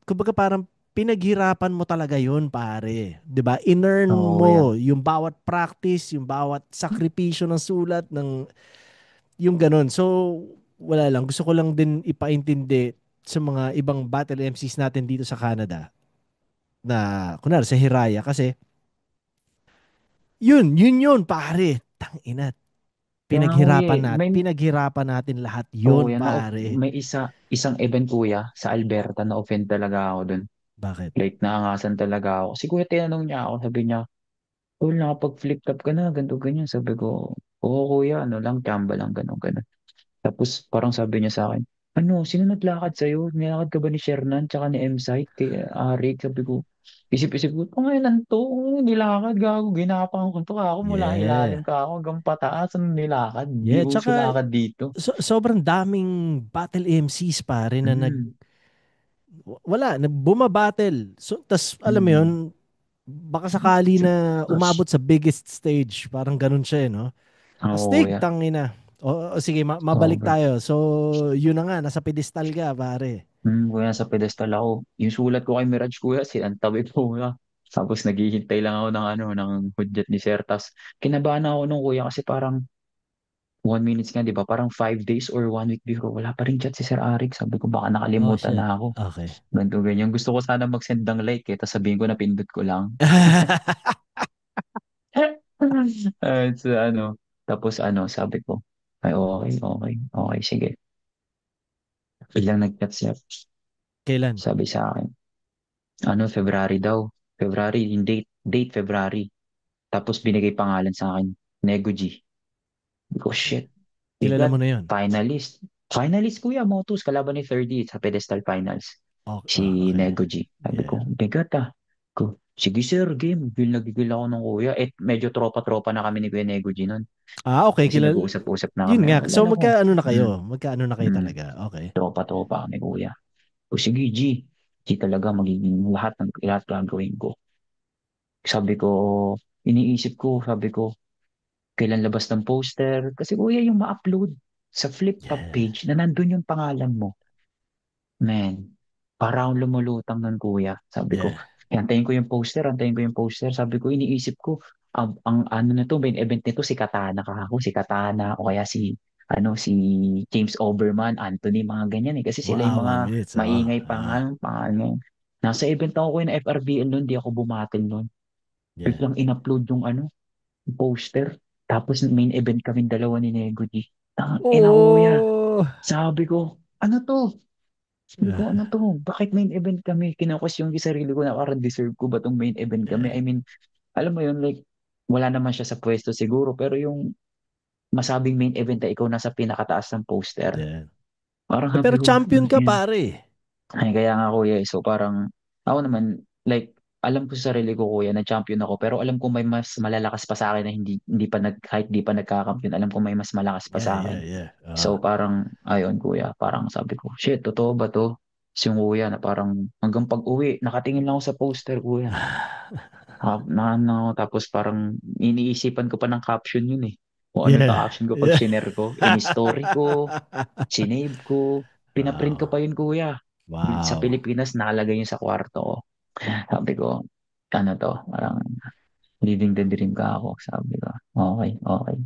kumbaga parang pinaghirapan mo talaga yun, pare. 'Di ba? Inearn oo, kuya. mo yung bawat practice, yung bawat sakripisyo ng sulat ng yung ganun. So, wala lang. Gusto ko lang din ipaintindi sa mga ibang battle MCs natin dito sa Canada na, kunwari, sa Hiraya. Kasi, yun, pare. Tangina. Kaya nga, kuya, Pinaghirapan natin lahat oo, yun, kuya, pare. may isang event, kuya, sa Alberta, na-offend talaga ako dun. Bakit? Like, naangasan talaga ako. Kasi kuya, tinanong niya ako, sabi niya, oh, nakapag-flip top ka na, ganito, ganyan. Sabi ko, oo, kuya, ano lang, chamba lang, gano'n, gano'n. Tapos, parang sabi niya sa akin, ano, sino naglakad sa'yo? Nilakad ka ba ni Shernan, tsaka ni M-Site, kay Arik? Sabi ko, isip-isip ko, pangalan to, nilakad, gago, ginapang ko to, ako mula ilalim Yeah. ka ako, hanggang pataas, ano nilakad? Di Yeah, uso tsaka lakad dito. sobrang daming battle MCs, pare, na Mm, bumabattle. So, tas, alam mo yun, mm. baka sakali na umabot sa biggest stage. Parang ganun siya, no? Oo, Astig, kuya. tangina. O sige, mabalik Sobra. tayo. So, yun na nga, nasa pedestal ka, pare. Kuya, sa pedestal ako. Yung sulat ko kay Mirage, kuya, sinantabi ko, kuya. Tapos naghihintay lang ako ng hudyat ni Sir. Tapos kinabahan ako nung kuya kasi parang 1 minutes nga, di ba? Parang 5 days or 1 week before, wala pa rin chat si Sir Arik. Sabi ko, baka Oh, nakalimutan shit. na ako. Okay. Ganito, ganyan. Gusto ko sana mag-send ng like, tapos sabihin ko na pindot ko lang. So, tapos sabi ko, ay, okay, okay, okay, sige. Biglang nag-chat siya. Kailan? Sabi sa akin, February daw. February, yung date February. Tapos binigay pangalan sa akin, Nego G. Sabi ko, shit, Kilala mo bigat, na yun? finalist. Finalist, kuya, Motus, kalaban ni 30 sa pedestal finals. Si Okay. Nego G. Sabi Yeah. ko, bigat ah. Ko, sige sir, game. Nagigil ako ng kuya. Medyo tropa-tropa na kami ni Kuya Nego G nun. Okay, Kasi nag-uusap-usap na Yun kami. nga. Wala So, na ko. Mm, magkaano na kayo mm, talaga? Okay. tropa-tropa kami, kuya. O sige, G. G talaga magiging lahat gagawin ko. Sabi ko, sabi ko, kailan labas ng poster? Kasi kuya, yung ma-upload sa flip top Yeah. page na nandun yung pangalan mo. Man, para akong lumulutang nun, kuya. Sabi ko, Yeah. antayin ko yung poster. Sabi ko, iniisip ko, ang ano na to, main event nito, si Katana ka ako, si Katana, o kaya si James Oberman, Anthony, mga ganyan eh. Kasi sila yung Wow, mga 1 minute. Oh. maingay pangalan. Nasa event ako kuya na FRBL nun, di ako bumatil nun. Yeah. Biglang in-upload yung poster. Tapos main event kami dalawa ni Nego G. Kuya. Oh! Sabi ko, ano to? Sabi ko, Yeah. ano to? Bakit main event kami? Kinakwestiyon yung sarili ko na parang deserve ko ba tong main event kami? I Yeah. mean, alam mo yun, like, wala naman siya sa pwesto siguro, pero yung masabing main event na ikaw nasa pinakataas ng poster, Yeah. parang Pero sabi ko, champion ka, pare. ay, kaya nga kuya, so parang, ako naman, like, alam ko sa sarili ko kuya na champion ako, pero alam ko may mas malalakas pa sa akin na kahit di pa nagkakampiyon, alam ko may mas malakas pa Yeah, sa yeah, akin. yeah. So parang, ayun kuya, parang sabi ko, shit, totoo ba to? Tapos yung kuya na parang hanggang pag-uwi, nakatingin lang ako sa poster kuya. Tapos parang iniisipan ko pa ng caption yun eh. Kung anong Yeah. caption ko pag Yeah. shinare ko. In-story ko, sinave ko, pinaprint ko Wow. pa yun kuya. Sa Wow. Pilipinas, nakalagay yun sa kwarto ko. Sabi ko, ano to, parang living the dream ka ako. Sabi ko, okay, okay.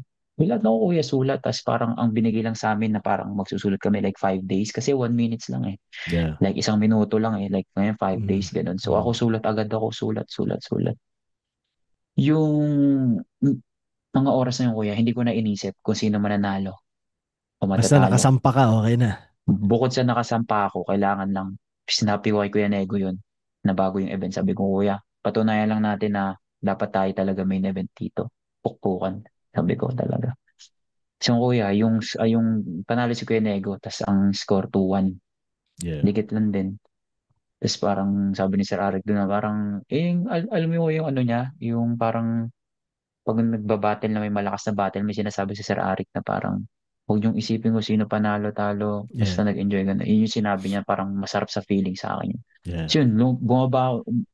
Wala na ako kuya sulat. Tapos parang ang binigay lang sa amin na parang magsusulat kami like 5 days. Kasi 1 minutes lang eh. Yeah. Like 1 minuto lang eh. Like ngayon 5 days Mm. ganun. So ako Mm. sulat agad ako. Sulat, sulat, sulat. Yung mga oras na yun kuya, hindi ko na inisip kung sino mananalo o Basta matatalo. nakasampa ka, okay na. Bukod sa nakasampa ako, kailangan lang, sinabi ko kay Kuya Nego yun, na bago yung event. Sabi ko, Kuya, patunayan lang natin na dapat tayo talaga main event dito. Pukpukan. Sabi ko talaga. So Kuya, yung panalo si Kuya Nego, tas ang score 2-1. Yeah. Dikit lang din. Tapos parang sabi ni Sir Alec doon na parang, alam mo yung ano niya, yung parang pag nagbabattle na may malakas na battle, may sinasabi si Sir Arik na parang huwag niyong isipin kung sino panalo, talo, Yeah. basta nag-enjoy ka na. Yun yung sinabi niya, parang masarap sa feeling sa akin yun. Yeah. So yun,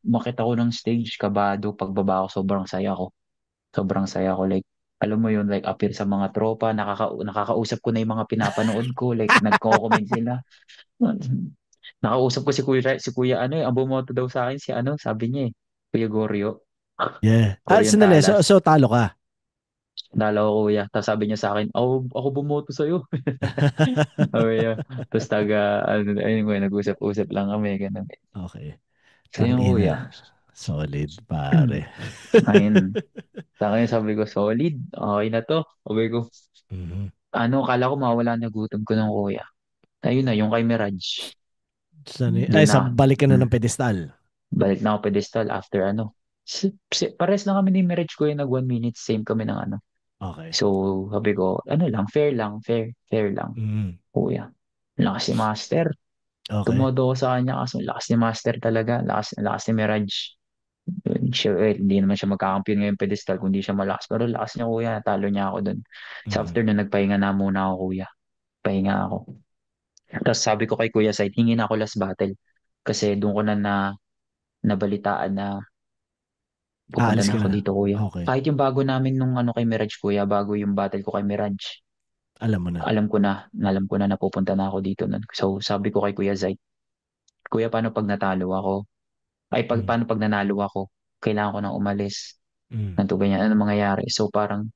makita ko ng stage, kabado, pagbaba ko, sobrang saya ko. Sobrang saya ko, like, alam mo yun, like, appear sa mga tropa, nakakausap ko na yung mga pinapanood ko, like, nagko-comment sila. Nakausap ko si Kuya, ano, ang bumoto daw sa akin, si ano, sabi niya eh, Kuya Goryo. Yeah. Goryo Sandali. So, Talas. so talo ka. Dalaw ko kuya. Tapos sabi niya sa akin, ako bumoto sa'yo. Sabi niya. Tapos ayun kuya, nag-usap-usap lang kami. Ganun. Okay. So yun kuya. Tangina. Solid, pare. Ayun. Sa akin sabi ko, solid. Okay na to. Sabi ko, Mhm. kala ko mawala na gutom ko ng kuya. Ayun na, yung kay Mirage. Ay, Doon sa na. balik ka na Hmm. ng pedestal. Balik na ako pedestal after ano. Pares na kami ni Mirage kuya, nag 1 minute. Same kami ng ano. Okay. So, sabi ko, ano lang, fair lang. Mm. Kuya. Lakas si Master. Okay. Tumodo ko sa kanya kasi lakas ni Master talaga. Lakas ni Mirage. Siya, hindi naman siya magkakampiyon ngayon pedestal kung di siya malakas. Pero lakas niya kuya, talo niya ako doon. Sa Mm. after na nagpahinga na muna ako kuya. Pahinga ako. Tapos sabi ko kay Kuya Said, hingin ako last battle. Kasi doon ko na nabalitaan na pupunta Aalis na ka ako na. dito kuya. Okay. Kahit yung bago namin nung ano kay Mirage kuya, bago yung battle ko kay Mirage, Alam mo na. alam ko na napupunta na ako dito nun. So sabi ko kay Kuya Zaid, Kuya, paano pag natalo ako? Mm. Paano pag nanalo ako? Kailangan ko nang umalis. Mm. Ganito ganyan, ano mangyayari? So parang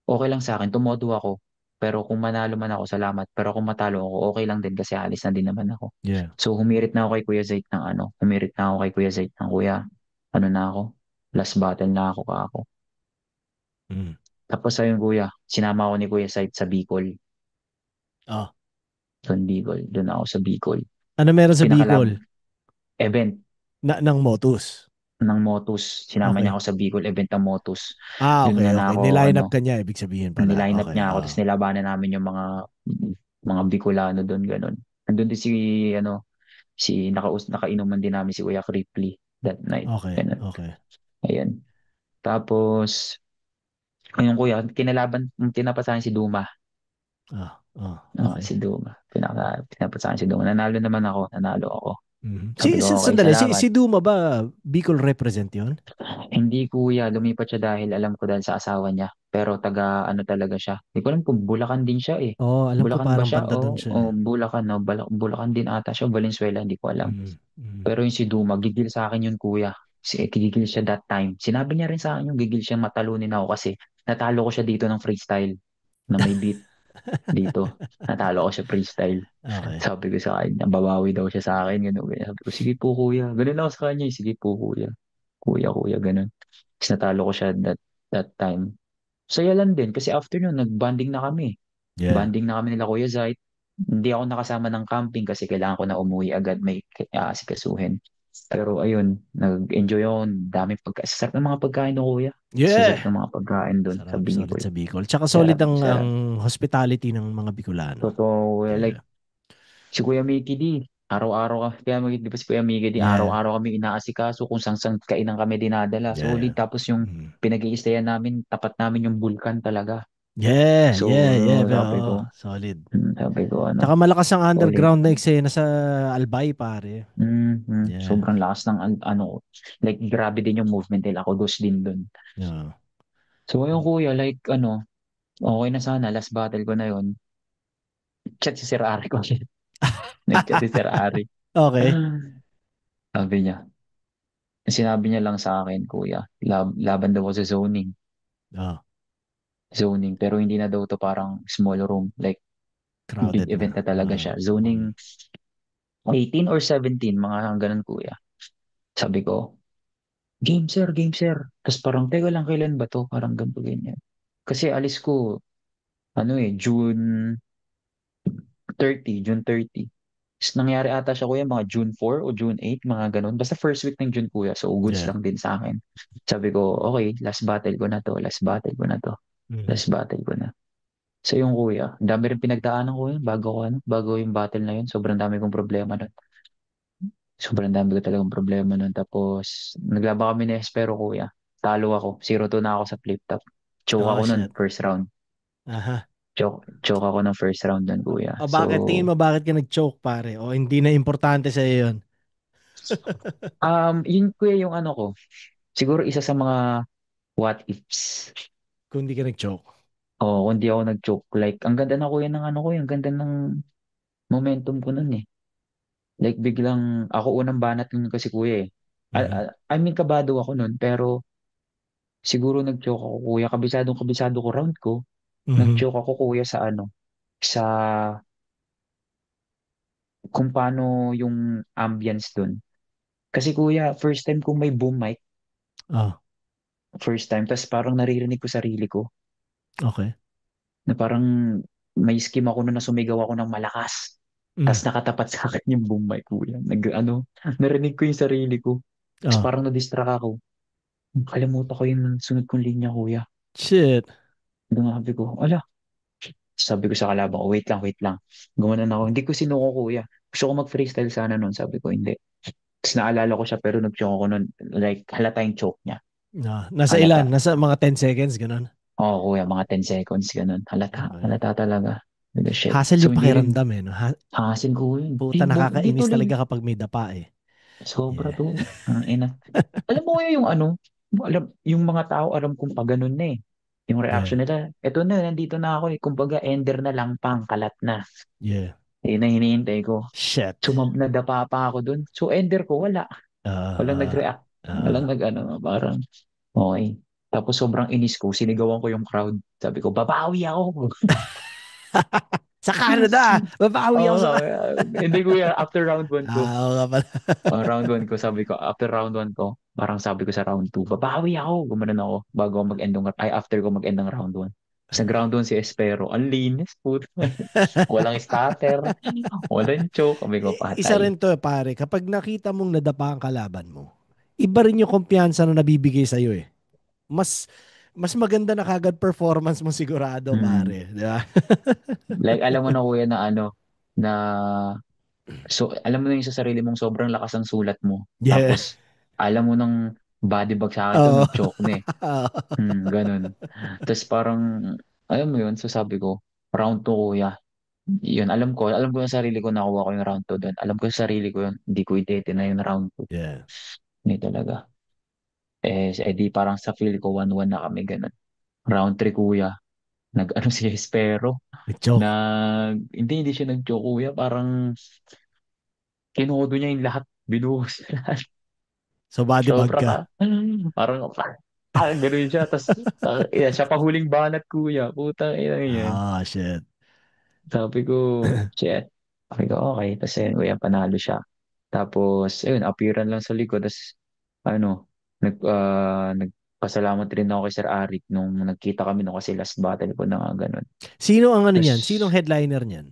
okay lang sa akin, tumodo ako. Pero kung manalo man ako, salamat. Pero kung matalo ako, okay lang din kasi alis na din naman ako. Yeah. So humirit na ako kay Kuya Zaid ng ano, humirit na ako kay Kuya Zaid ng Kuya, ano na ako, last battle na ako ka ako. Mm. Tapos ayun Kuya, sinama ako ni Kuya Zaid sa Bicol. Oh. Doon Bicol, doon ako sa Bicol. Ano meron sa Pinakalab Bicol? event Ng Motus. ng Motus. Sinama niya Okay. ako sa Bicol event ng Motus. Doon Okay, nga na okay. ako Niline ano, up ka niya, ibig sabihin pala. niline up Okay. niya ako tapos nilabanan namin yung mga Bicolano doon ganun. Nandun din si ano nakainuman din namin si Kuya Cripley that night. Okay. Ganun. Okay. Ayun. Tapos ayun kuya, tinapasahan si Duma. Okay. Si Duma. Tinapasahan si Duma. Nanalo ako. Mhm. Sabi ko, okay, Sandali, salamat. si Duma ba Bicol represent yun? Hindi kuya, lumipat siya dahil alam ko dahil sa asawa niya. Pero taga ano talaga siya. Hindi ko alam kung Bulacan din siya eh. Oh, alam ko Bulacan ba parang siya? banda doon siya. O Bulacan, no? Bulacan din ata siya. O Valenzuela, hindi ko alam. Mm. Mm. Pero yung si Duma, gigil sa akin yun kuya. Gigil siya that time. Sinabi niya rin sa akin yung gigil siya matalunin ako kasi natalo ko siya dito ng freestyle na may beat dito. Natalo ko siya freestyle. Okay. Sabi ko sa kanya, babawi daw siya sa akin. Ganun, ganun. Sabi ko, sige po kuya. Ganun ako sa kanya. Sige po kuya. Kuya, ganun. Tapos natalo ko siya that time. Saya lang din kasi after nun, nag-bonding na kami. Yeah. Banding na kami nila Kuya Zayt. Hindi ako nakasama ng camping kasi kailangan ko na umuwi agad may aasikasuhin. Pero ayun, nag-enjoy ako. Daming Sarap ng mga pagkain doon, Kuya. Sarap Yeah. ng mga pagkain doon sa Sarap, solid Bicol. sa Bicol. Tsaka solid Sarap, ang sarap. hospitality ng mga Bicolano. Totoo, Kuya. Like, Yeah. si Kuya Mickey D, araw-araw kaya di ba si Kuya Mickey D, Yeah. araw-araw kami inaasikaso kung saan kainan kami dinadala. Yeah. Solid. Tapos yung Mm. pinag-iistayan namin, tapat namin yung bulkan talaga. So, sabi Oo, ko, solid. sabi ko, Tsaka malakas ang solid. underground na eksena sa Albay, pare. Yeah. Sobrang lakas ng ano, like grabe din yung movement nila. Ako dos din dun. Yeah. So, ayun kuya, like ano, okay na sana, last battle ko na yun. Chat si Sir Ari ko. Nag-chat si Sir Ari. Okay. Sabi niya, sinabi niya lang sa akin, kuya, laban daw ako sa zoning. Oh, Zoning, pero hindi na daw to parang small room. Like, big crowded event na. na talaga siya. Zoning 18 or 17, mga ganun kuya. Sabi ko, game sir, game sir. Tapos parang, teka lang, kailan ba to? Parang ganito, ganyan. Kasi alis ko, ano June 30, June 30. Tapos nangyari ata siya kuya, mga June 4 o June 8, mga ganun. Basta first week ng June kuya, so goods Yeah. lang din sa akin. Sabi ko, okay, last battle ko na to, last battle ko na to, Mhm. last battle ko na. So yung kuya, dami rin pinagdaanan ko yun bago yung battle na yun. Sobrang dami kong problema nun. Sobrang dami ko talagang problema nun. Tapos, naglaba kami ni Espero, kuya. Talo ako. 0-2 na ako sa flip top. Choke Oh, ako nun, shit. first round. Aha. Choke ako ng first round nun, kuya. O So, bakit? Tingin mo bakit ka nag-choke, pare? O hindi na importante sa yun? yun kuya yung ano ko. Siguro isa sa mga what ifs. Kung hindi ka nag-choke. O, kung di ako nag-choke. Like, ang ganda na kuya ng ano ko, ang ganda ng momentum ko nun eh. Like, biglang, ako unang banat nun kasi kuya eh. Mhm. I mean, kabado ako nun, pero siguro nag-choke ako kuya. Kabisado ko round ko. Mhm. Nag-choke ako kuya sa ano, sa kung paano yung ambience dun. Kasi kuya, first time kong may boom mic, Oh, first time, tapos parang naririnig ko sarili ko, okay. na parang may skim ako na sumigaw ako ng malakas. Mm. Tapos nakatapat sa akin yung boom mic, kuya. Narinig ko yung sarili ko. Tapos Oh, parang na-distract ako. Kalimutan ko yung sunod kong linya, kuya. shit. Sabi ko, ala. Sabi ko sa kalaban ko, wait lang. Gumanon ako. Hindi ko sinuko, kuya. Gusto ko mag-freestyle sana nun. Sabi ko, hindi. Tapos naalala ko siya pero nag-choke ako nun. Like, halata yung choke niya. Nasa ilan? Halata. Nasa mga 10 seconds, ganun. Oo, kuya, mga 10 seconds, ganun. Halata. Okay. Halata talaga. Like, shit. Hassle So, yung hindi rin pakiramdam eh. No? hangasin ko yun. Puta, Hindi nakakainis tuloy. talaga kapag may dapa eh. Sobra Yeah. to. Ang ina. Alam mo kuya yung ano, yung mga tao, alam kong pa ganun na eh. Yung Yeah. reaction nila, eto na, nandito na ako eh. Kumbaga, ender na lang, pang kalat na. Yeah. Yun na hinihintay ko. Shit. Nadapa pa ako dun. So, ender ko, wala. Walang Uh, nag-react. uh, Walang nag-ano, parang, okay. Tapos sobrang inis ko, sinigawan ko yung crowd. Sabi ko, babawi ako. sa Canada! Babawi Oo, ako sa... hindi ko yan, after round 1 ko. Oo nga pala. Round 1 ko, sabi ko, after round 1 ko, parang sabi ko sa round 2, babawi ako. Gumanon ako, bago ako mag-end after ko mag-end ng round 1. Sa round 1 si Espero, ang linis, puto. Walang starter, walang choke. Sabi ko, Isa patay. rin to pare, kapag nakita mong nadapa ang kalaban mo, iba rin yung kumpiyansa na nabibigay sa'yo eh. Mas mas maganda na kagad performance mo sigurado Mm. pare, di ba? Like, alam mo na kuya na ano, na so, alam mo na yung sa sarili mong sobrang lakas ang sulat mo. Yeah. Tapos, alam mo ng body bag sa akin to, Oo. nag-choke na eh. Ganun. Tapos parang, alam mo yun, so sabi ko, round 2 kuya. Yun, alam ko yung sarili ko, nakuha ko yung round 2 doon. Alam ko yung sarili ko yun, hindi ko itete na yung round 2. Yeah. Hindi talaga. Di parang sa feel ko, 1-1 na kami, ganun. Round 3 kuya, nag-ano si Espero, Nag-choke. hindi siya nag-choke kuya, parang kinodo niya yung lahat, binuhos niya lahat. So body bag Sobra ka. ka. Parang, ganun siya. Tapos, siya pa huling banat, kuya. Putang ina yan. Ah, shit. Sabi ko, shit. Sabi ko, okay. Tapos, ayun, kuya, panalo siya. Tapos, ayun, appearan lang sa likod. Tapos, ano, nagpasalamat rin ako kay Sir Arik nung nagkita kami nung kasi last battle ko na nga ganun. Sino ang ano Tapos, niyan? Sinong headliner niyan?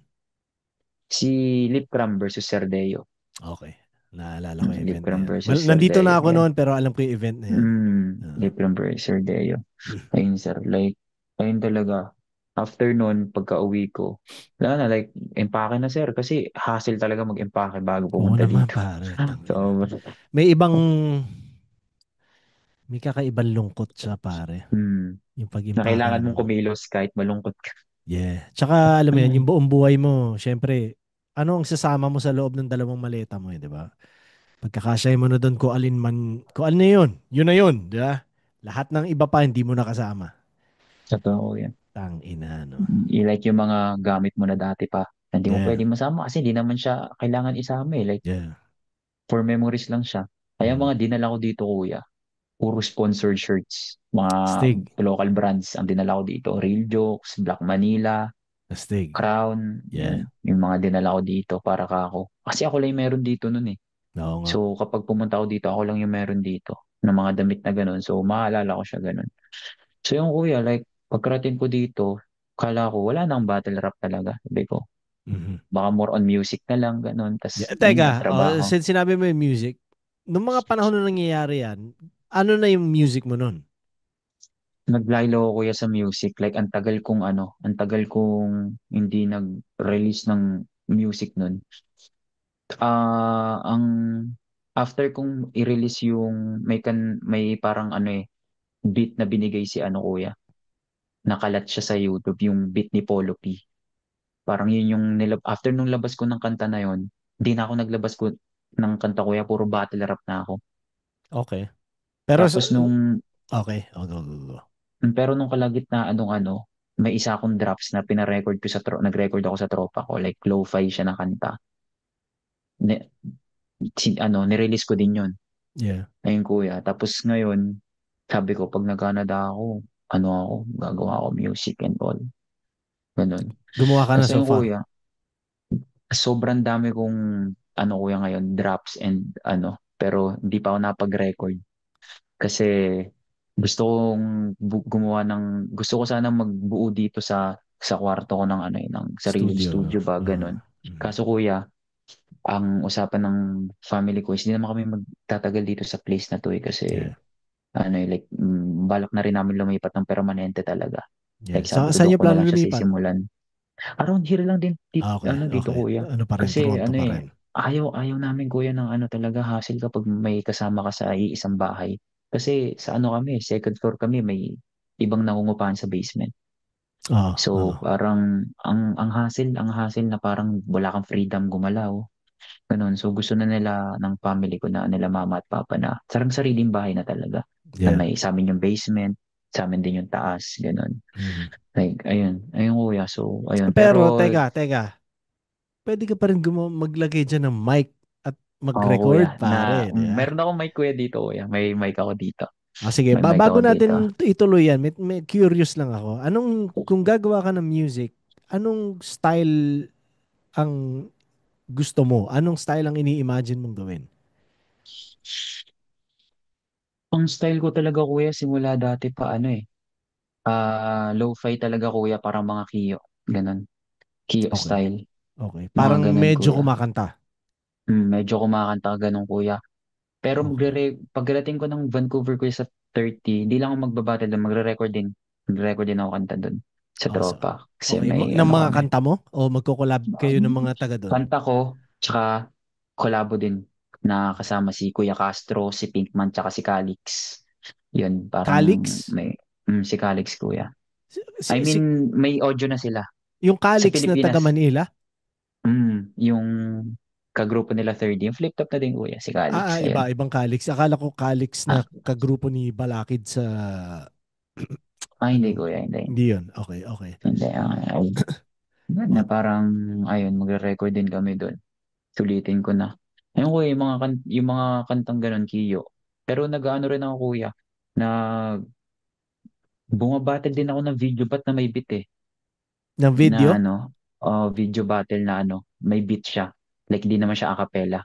si Lipcram versus Serdeo. Okay. Naalala ko yung event na Lipcram yan. versus Well, nandito na Serdeo. ako Yan. noon pero alam ko yung event na yan. Ah. Lipcram versus Serdeo. Ayun, sir. Like, ayun talaga. After nun, pagka-uwi ko, wala na, like, empake na, sir. Kasi hassle talaga mag-empake bago Oo pumunta naman dito. pare. Tangina. So, May ibang May kakaibang lungkot siya, pare. Hmm. Yung Na pag-impake kailangan ng mong kumilos kahit malungkot ka. yeah. Tsaka alam mo yan, yung buong buhay mo, syempre, ano ang sasama mo sa loob ng dalawang maleta mo, di ba? Pagkakasya mo na doon kung alin man, kung alin na yun na yun, di ba? Lahat ng iba pa hindi mo nakasama. Totoo yan. Tang ina, no? I-like yung mga gamit mo na dati pa. Hindi mo Yeah, pwedeng masama kasi hindi naman siya kailangan isama eh. Like, yeah. for memories lang siya. Kaya Mm. mga dinala ko dito, kuya, puro sponsored shirts. Mga Astig, local brands ang dinala ko dito. Real Jokes, Black Manila, astig. Crown, Yeah. yun. Yung mga dinala ko dito para ka ako. Kasi ako lang yung meron dito nun eh. Oo nga. So kapag pumunta ako dito, ako lang yung meron dito ng mga damit na ganun. So maalala ko siya ganun. So yung kuya, like, pagkarating ko dito, kala ko wala nang battle rap talaga. Sabi ko, Mhm. baka more on music na lang, ganun. Yeah. Tapos, yun nga, Teka, trabaho. since sinabi mo yung music, nung mga panahon na nangyayari yan, ano na yung music mo nun? Naglaylo ako kuya sa music. Like, ang tagal kong hindi nag-release ng music nun. Ang after kong i-release yung may parang beat na binigay si kuya. Nakalat siya sa YouTube yung beat ni Polo P. Parang yun yung after nung labas ko ng kanta na yun, hindi na ako naglabas ko ng kanta kuya, puro battle rap na ako. Okay. Pero, Tapos okay. Oh, go, go, go. pero nung kalagitnaan nung may isa akong drops na pina-record ko nag-record ako sa tropa ko, like lo-fi siya na kanta. Ni, Nirelease ko din yun. Yeah. Ayun kuya. Tapos ngayon, sabi ko, pag nag-Canada ako, gagawa ako music and all. Ganun. Gumawa ka na Tapos so ayun far. kuya, sobrang dami kong kuya ngayon, drops and pero hindi pa ako napag-record. Kasi gusto ko sana magbuo dito sa kwarto ko ng ng sariling Studio. studio ba, Mm. ganun. Mm. Kaso kuya, ang usapan ng family ko is hindi naman kami magtatagal dito sa place na to eh, kasi Yeah. like balak na rin namin lumipat ng permanente talaga. Yeah. Like sabi ko Saan doon niyo ko na plano lang siya lumipat? sisimulan. Around here lang din dito, Okay, dito okay. kuya. Ano pa rin, Kasi Toronto pa rin. ayaw namin kuya ng talaga hassle kapag may kasama ka sa iisang bahay. Kasi sa kami, second floor kami, may ibang nangungupahan sa basement. Oo, oo. So parang ang hassle na parang wala kang freedom gumalaw. Ganun. So gusto na nila ng family ko na nila mama at papa na sarang sariling bahay na talaga. Na Yeah. may sa amin yung basement, sa amin din yung taas, ganun. Mhm. Like, ayun kuya. So, ayun. Pero, Pero, teka. Pwede ka pa rin maglagay dyan ng mic at oo kuya, mag-record, pare, di ba? meron akong mic kuya dito kuya. May mic ako dito. Sige, May mic bago ako dito. natin ituloy yan, may curious lang ako. Kung gagawa ka ng music, anong style ang gusto mo? Anong style ang ini-imagine mong gawin? Ang style ko talaga kuya, simula dati pa lo-fi talaga kuya, parang mga Kiyo. Ganun. Kiyo Okay, style. okay. Mga Parang ganun medyo kuya. kumakanta. Medyo kumakanta ka ganun kuya. Pero Okay. pagdating ko ng Vancouver ko sa 30, hindi lang ako magbabattle doon, magre-record din. Magre-record din ako kanta doon sa Oh, tropa. Kasi okay. may Ng mga kami. kanta mo? O magko-collab kayo ng mga taga doon? Kanta ko, tsaka collabo din na kasama si Kuya Castro, si Pinkman, tsaka si Calix. Yun, parang Calix? si Calix kuya. Si, I si, si- mean, may audio na sila. yung Sa Calix na taga Pilipinas, Manila? yung kagrupo nila 30, yung flip top na din kuya, si Calix. Ayun. Ibang Calix. Akala ko Calix na Ah, kagrupo ni Balakid sa hindi ano? kuya, hindi. Hindi yun. Okay, okay. Hindi, na Oh, parang, ayun, magre-record din kami doon. Sulitin ko na. Ayun kuya, yung mga kantang ganun, Kiyo. Pero nag-ano rin ako kuya, na bumabattle din ako ng video ba't na may beat eh. ng Na video? video battle na may beat siya. Like, hindi naman siya a cappella.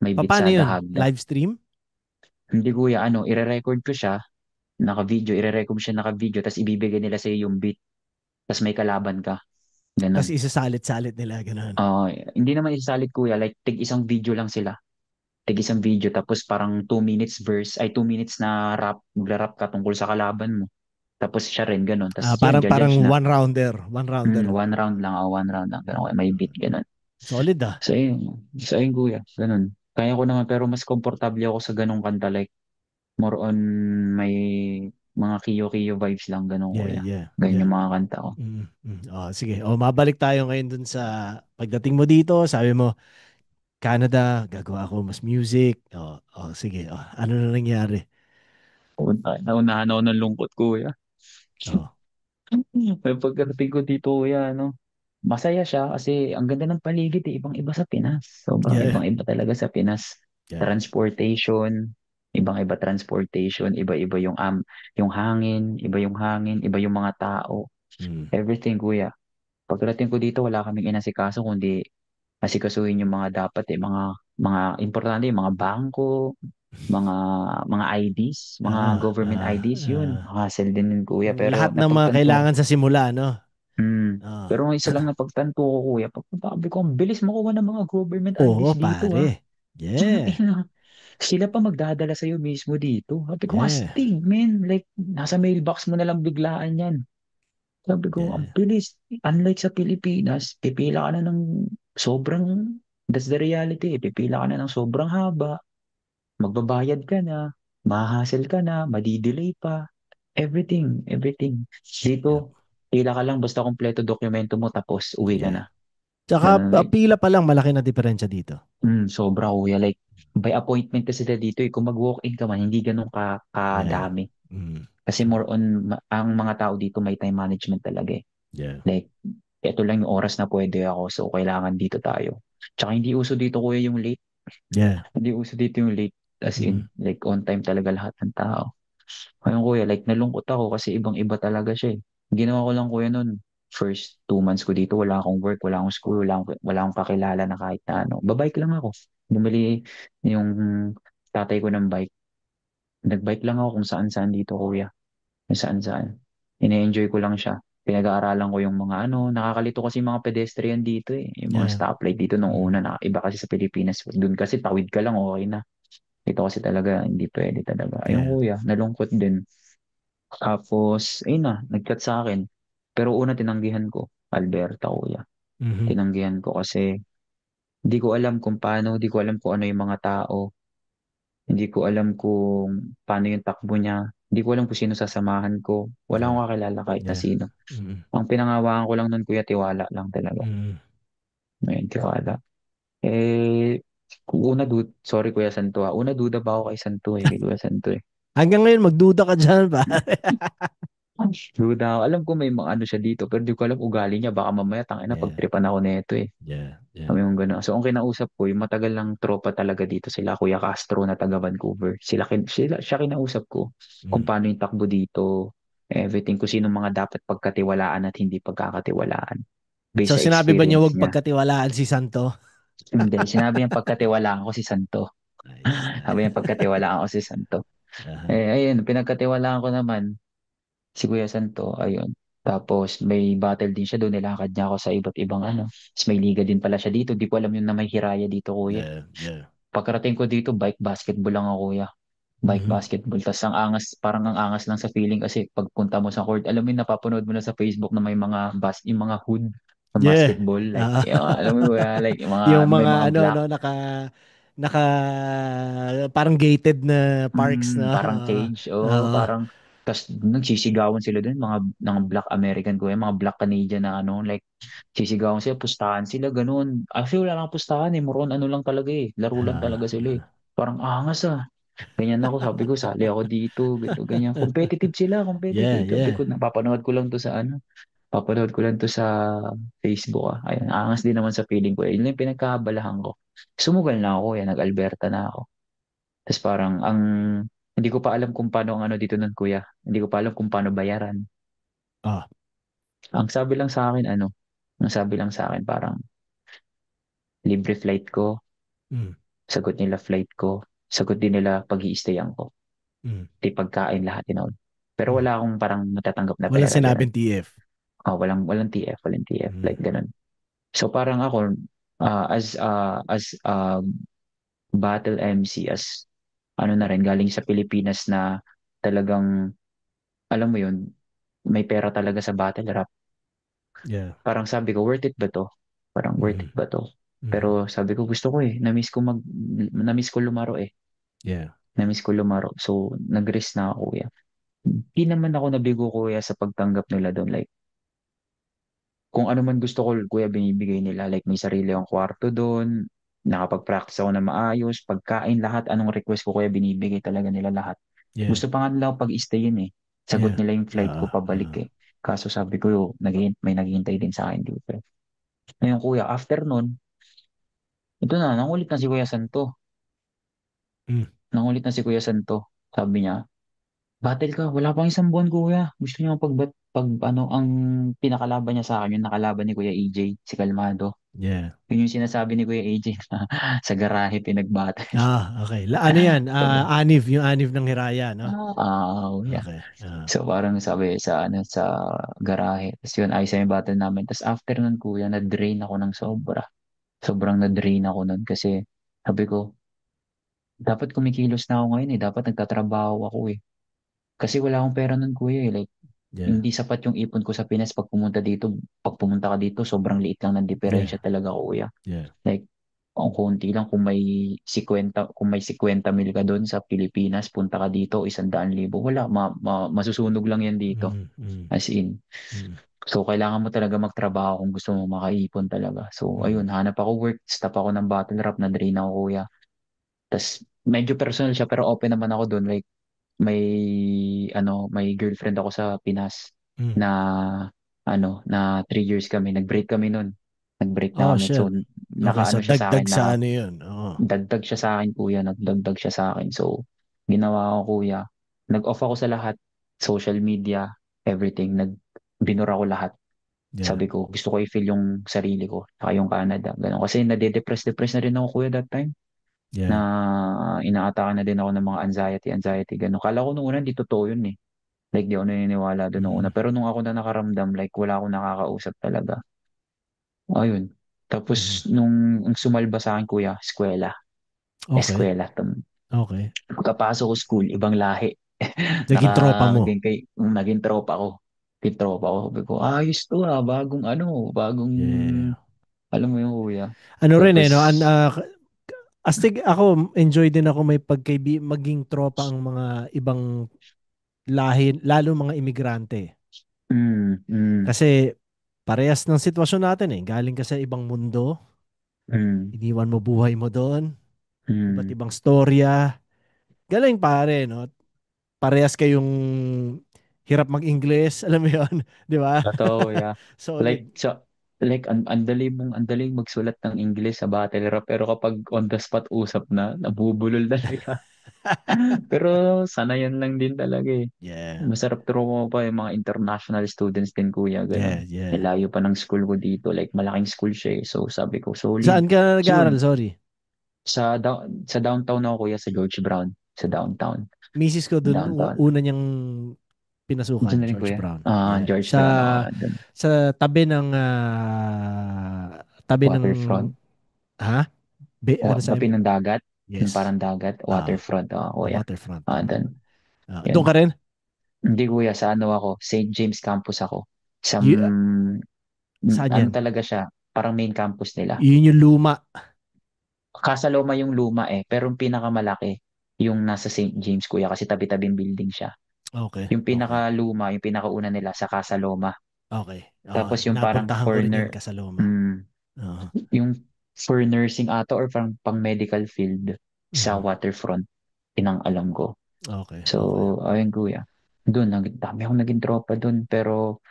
May beat Paano sa yun? hagda. Live stream? Hindi kuya, ire-record ko siya, ire-record ko siya naka-video, tapos ibibigay nila sa yung beat, tapos may kalaban ka. Tapos Ganun. isasalit-salit nila, ganun. Hindi naman isasalit kuya, like, tig isang video lang sila. Tig isang video, tapos parang 2 minutes verse, ay 2 minutes na rap, magra-rap ka tungkol sa kalaban mo. Tapos siya rin, ganun. Tapos yun, Parang judge na. one rounder. One rounder. One round lang. Ganun, may beat, ganun. Solid ah. Sa ayun kuya, ganun. Kaya ko naman, pero mas komportable ako sa ganung kanta, like, more on may mga Kiyo-Kiyo vibes lang, ganun Yeah, kuya. yeah, Ganyan yeah. yung mga kanta ko. Oh, sige. Oh, mabalik tayo ngayon dun sa pagdating mo dito, sabi mo, Canada, gagawa ako mas music. Oh, oh, sige. Oh, ano na nangyari? Naunahan ako ng lungkot kuya. Oh, May pagkarating ko dito kuya, ano, masaya siya kasi ang ganda ng paligid eh. Ibang-iba sa Pinas. Sobrang yeah, ibang-iba talaga sa Pinas. yeah. Transportation, ibang-iba transportation, iba-iba yung hangin, iba yung mga tao. Mm. Everything kuya. Pagdating ko dito, wala kaming inasikaso kundi asikasuhin yung mga dapat eh, mga importante, yung mga bangko, mga mga IDs, mga government IDs, yun. Hassle din yun, kuya. Pero Lahat ng mga napagtanto, kailangan sa simula, no? pero Oh. ang isa lang napagtanto ko, kuya, pagkabi ko, ang bilis makuha ng mga government Oo, IDs dito, ha. pare. Yeah, Sila pa magdadala sa'yo mismo dito. Sabi ko, yeah, astig, man. Like, nasa mailbox mo na lang biglaan yan. Sabi ko, ang yeah, bilis. Unlike sa Pilipinas, pipila ka na ng sobrang, that's the reality, eh. Pipila ka na ng sobrang haba, magbabayad ka na, mahahassle ka na, madidelay pa, everything, everything. yeah, Dito, pila ka lang, basta kompleto dokumento mo, tapos uwi ka yeah. na. Tsaka Ganun, like, pila pa lang malaki na diferensya dito. sobra kuya, like, by appointment kasi sila dito, eh. Kung mag-walk-in ka man, hindi ganun Yeah. kadami. Mm. Kasi more on, ang mga tao dito may time management talaga eh. Yeah. Like, ito lang yung oras na pwede ako, so kailangan dito tayo. Tsaka hindi uso dito kuya yung late. Yeah. Hindi uso dito yung late. As Mm. in, like on time talaga lahat ng tao. Ngayon kuya, like nalungkot ako kasi ibang-iba talaga siya eh. Ginawa ko lang kuya nun, first 2 months ko dito, wala akong work, wala akong school, wala akong kakilala na kahit na ano. Babike lang ako. Bumili yung tatay ko ng bike. Nagbike lang ako kung saan-saan dito kuya. Kung saan-saan. Ine-enjoy ko lang siya. Pinag-aaralan ko yung mga ano, nakakalito kasi yung mga pedestrian dito eh. Yung mga Yeah. stoplight dito nung una, Mm. iba kasi sa Pilipinas. Doon kasi tawid ka lang, okay na. Dito kasi talaga, hindi pwede talaga. Ayun Yeah. kuya, nalungkot din. Tapos, ayun na, nag-chat sa akin. Pero una tinanggihan ko, Alberta kuya. Mhm. Tinanggihan ko kasi hindi ko alam kung paano, hindi ko alam kung ano yung mga tao. Hindi ko alam kung paano yung takbo niya. Hindi ko alam kung sino sasamahan ko. Wala Yeah. akong kakilala kahit na Yeah. sino. Mm. Ang pinangawakan ko lang nun, kuya, tiwala lang talaga. Mm. Ngayon, tiwala. Eh, sorry Kuya Santo ha. Una duda ba ako kay Santo eh, kay Kuya Santo eh. Hanggang ngayon magduda ka diyan, pare. Duda ako. Alam ko may mga ano siya dito, pero di ko alam ugali niya. Baka mamaya tangina Yeah. pagtripan ako nito eh. Yeah. Yeah. Kami yung gano'n. So, ang kinausap ko, yung matagal lang tropa talaga dito sila, Kuya Castro na taga Vancouver. Siya kinausap ko kung Mm. paano yung takbo dito, everything, kung sino mga dapat pagkatiwalaan at hindi pagkakatiwalaan So based sa sinabi ba niya experience wag niya. pagkatiwalaan si Santo? Hindi, sinabi niya pagkatiwalaan ko si Santo. Nice. Sabi niya pagkatiwalaan ko si Santo. Uh-huh. Eh, ayun, pinagkatiwalaan ko naman si Kuya Santo, ayun. Tapos may battle din siya doon, nilakad niya ako sa iba't ibang ano. Tapos may liga din pala siya dito, di ko alam yun na may hiraya dito, kuya. Yeah. Yeah. Pagkarating ko dito, bike basketball lang ako, kuya. Bike Mhm. basketball. Tapos ang angas, parang ang angas lang sa feeling kasi pagpunta mo sa court, alam mo yun, napapanood mo na sa Facebook na may yung mga hood sa Yeah. basketball. Like, Ah. alam mo kuya, like, Yung may mga mga ano black, no naka parang gated na parks na. parang cage, oh, Oo. parang, tas nagsisigawan sila dun, mga Black American ko, mga Black Canadian na ano, like, sisigawan sila, pustahan sila, ganun. Actually, wala lang pustahan eh, moron, ano lang talaga eh, laro lang talaga sila eh. Parang angas ah. Ganyan ako, sabi ko, sali ako dito, ganito, ganyan. Competitive sila, Yeah, competitive. Sabi yeah. ko, napapanood ko lang to sa ano, papanood ko lang to sa Facebook ah. Ayun, angas din naman sa feeling ko. Yun lang yung pinagkabalahan ko. Sumugal na ako, yan, nag-Alberta na ako. Tapos parang hindi ko pa alam kung paano ang ano dito nun, kuya. Hindi ko pa alam kung paano bayaran. Ah. Ang sabi lang sa akin, ano, ang sabi lang sa akin, parang libre flight ko, Mm. sagot nila flight ko, sagot din nila pag-i-stayan ko. Mm. Di pagkain lahat yun. Pero Mm. wala akong parang matatanggap na Walang pera, ganun. sinabing TF. Walang TF, walang TF, Mm. like ganun. So parang ako, as battle MC, as ano na rin, galing sa Pilipinas na talagang, alam mo yun, may pera talaga sa battle rap. Yeah. Parang sabi ko, worth it ba to? Parang worth Mm. it ba to? Mm. Pero sabi ko, gusto ko eh. Na-miss ko lumaro eh. Yeah. Na-miss ko lumaro. So, nag-risk na ako, kuya. Hindi naman ako nabigo, kuya, sa pagtanggap nila doon. Like, kung ano man gusto ko, kuya, binibigay nila. Like, may sarili akong kwarto doon. Nakapag-practice ako na maayos. Pagkain, lahat. Anong request ko, kuya, binibigay talaga nila lahat. Yeah. Gusto pa nga nila ako pag-stayin eh. Sagot Yeah. nila yung flight ko Ah, pabalik ah. eh. Kaso sabi ko, may naghihintay din sa akin dito. Ngayon, kuya, after nun, ito na, nangulit na si Kuya Santo. Mm. Nangulit na si Kuya Santo. Sabi niya, battle ka, wala pang isang buwan, kuya. Gusto niya ano, ang pinakalaban niya sa akin, yung nakalaban ni Kuya AJ, si Kalmado. Yeah. Yun yung sinasabi ni Kuya AJ na sa garahe pinag-battle. Okay. Ano yan? So, Yung Anif ng Hiraya, no? yeah. Okay. So, parang sabi sa garahe. Tapos yun, ayos yung battle namin. Tapos after nun, kuya, na-drain ako ng sobra. Sobrang na-drain ako nun kasi sabi ko, dapat kumikilos na ako ngayon eh. Dapat nagtatrabaho ako eh. Kasi wala akong pera nun, kuya eh. Like, Yeah. hindi sapat yung ipon ko sa Pinas pag pumunta ka dito, sobrang liit lang ng Yeah. diferensya talaga, kuya. Yeah. Like, ang konti lang kung may 50 mil ka doon sa Pilipinas, punta ka dito, 100,000. Wala, masusunog lang yan dito. Mm, mm, As in. mm, So, kailangan mo talaga magtrabaho kung gusto mo makaipon talaga. So, ayun, mm. hanap ako work, stop ako ng battle rap, na-drain ako, kuya. Tapos, medyo personal siya, pero open naman ako doon. Like, may, may girlfriend ako sa Pinas Mm. na, na 3 years kami. Nag-break kami nun. Nag-break na Oh, kami. shit. So, Okay, so nakaano siya sa dagdag akin, sa ano yun. Oo. dagdag siya sa akin, kuya. Nagdagdag siya sa akin. So, ginawa ko, kuya. Nag-off ako sa lahat. Social media, everything. Binura ko lahat. Yeah. Sabi ko, gusto ko i-feel yung sarili ko, saka yung Canada. Ganun. Kasi nade-depress na rin ako, kuya, that time. Na Yeah. inaatake na din ako ng mga anxiety, ganun. Kala ko nung una, hindi totoo yun eh. Like, di ako naniniwala doon nung una. Mm, Pero nung ako na nakaramdam, like, wala akong nakakausap talaga. Ayun. mhm. Tapos, nung sumalba sa akin, kuya, eskwela. Okay. Eskwela. Okay. Pagkapasok ko school, ibang lahi. Naging tropa mo. Naging tropa ko. Naging tropa ko. Sabi ko, ayos to ah, bagong, Yeah. alam mo yung kuya. Ano rin Tapos, eh, no? Astig ako, enjoy din ako may maging tropa ang mga ibang lahi, lalo mga imigrante. mm, mm, Kasi parehas ng sitwasyon natin eh. Galing ka sa ibang mundo, mm, iniwan mo buhay mo doon, iba't mm. ibang storya. Galing pare, no? Parehas kayong hirap mag-Ingles, alam mo 'yon, 'di ba? Totoo, yeah. Solid. Ang dali magsulat ng English sa battle rap, pero kapag on the spot usap na, nabubulol talaga. Pero sanayan lang din talaga eh. Yeah. Masarap turo mo pa yung mga international students din, kuya, Yeah, ganun. yeah. Nilayo pa ng school ko dito, like malaking school siya eh. So sabi ko, solid. Saan ka nag-aaral? Yun, Sorry. sa downtown ako, kuya, sa George Brown. Sa downtown. Misis ko dun, Downtown. una niyang pinasukan, Diyan na rin, George kuya. Brown. Ah, Yeah. George Brown, doon. Sa tabi ng Waterfront. ha? Ano sabi Tabi mo? ng dagat. Yung Yes. parang dagat, Ah, waterfront. Kuya. waterfront. Doon. Doon ka Yun. rin? Hindi, kuya, sa ano ako, St. James Campus ako. Sa, Y- Saan ano yan? talaga siya, parang main campus nila. Yun yung luma. Kasaloma yung luma eh, pero yung pinakamalaki, yung nasa St. James, kuya, kasi tabi-tabing building siya. Okay, Yung okay. pinakaluma, yung pinakauna nila sa Casaloma. Okay. Tapos yung parang Napuntahan ko rin yun, corner, Casaloma. mm, Oo. yung for nursing ato or pang medical field sa Mhm. waterfront, pinang alam ko. Okay, So, okay. ayun, kuya. Doon, dami akong naging tropa doon, pero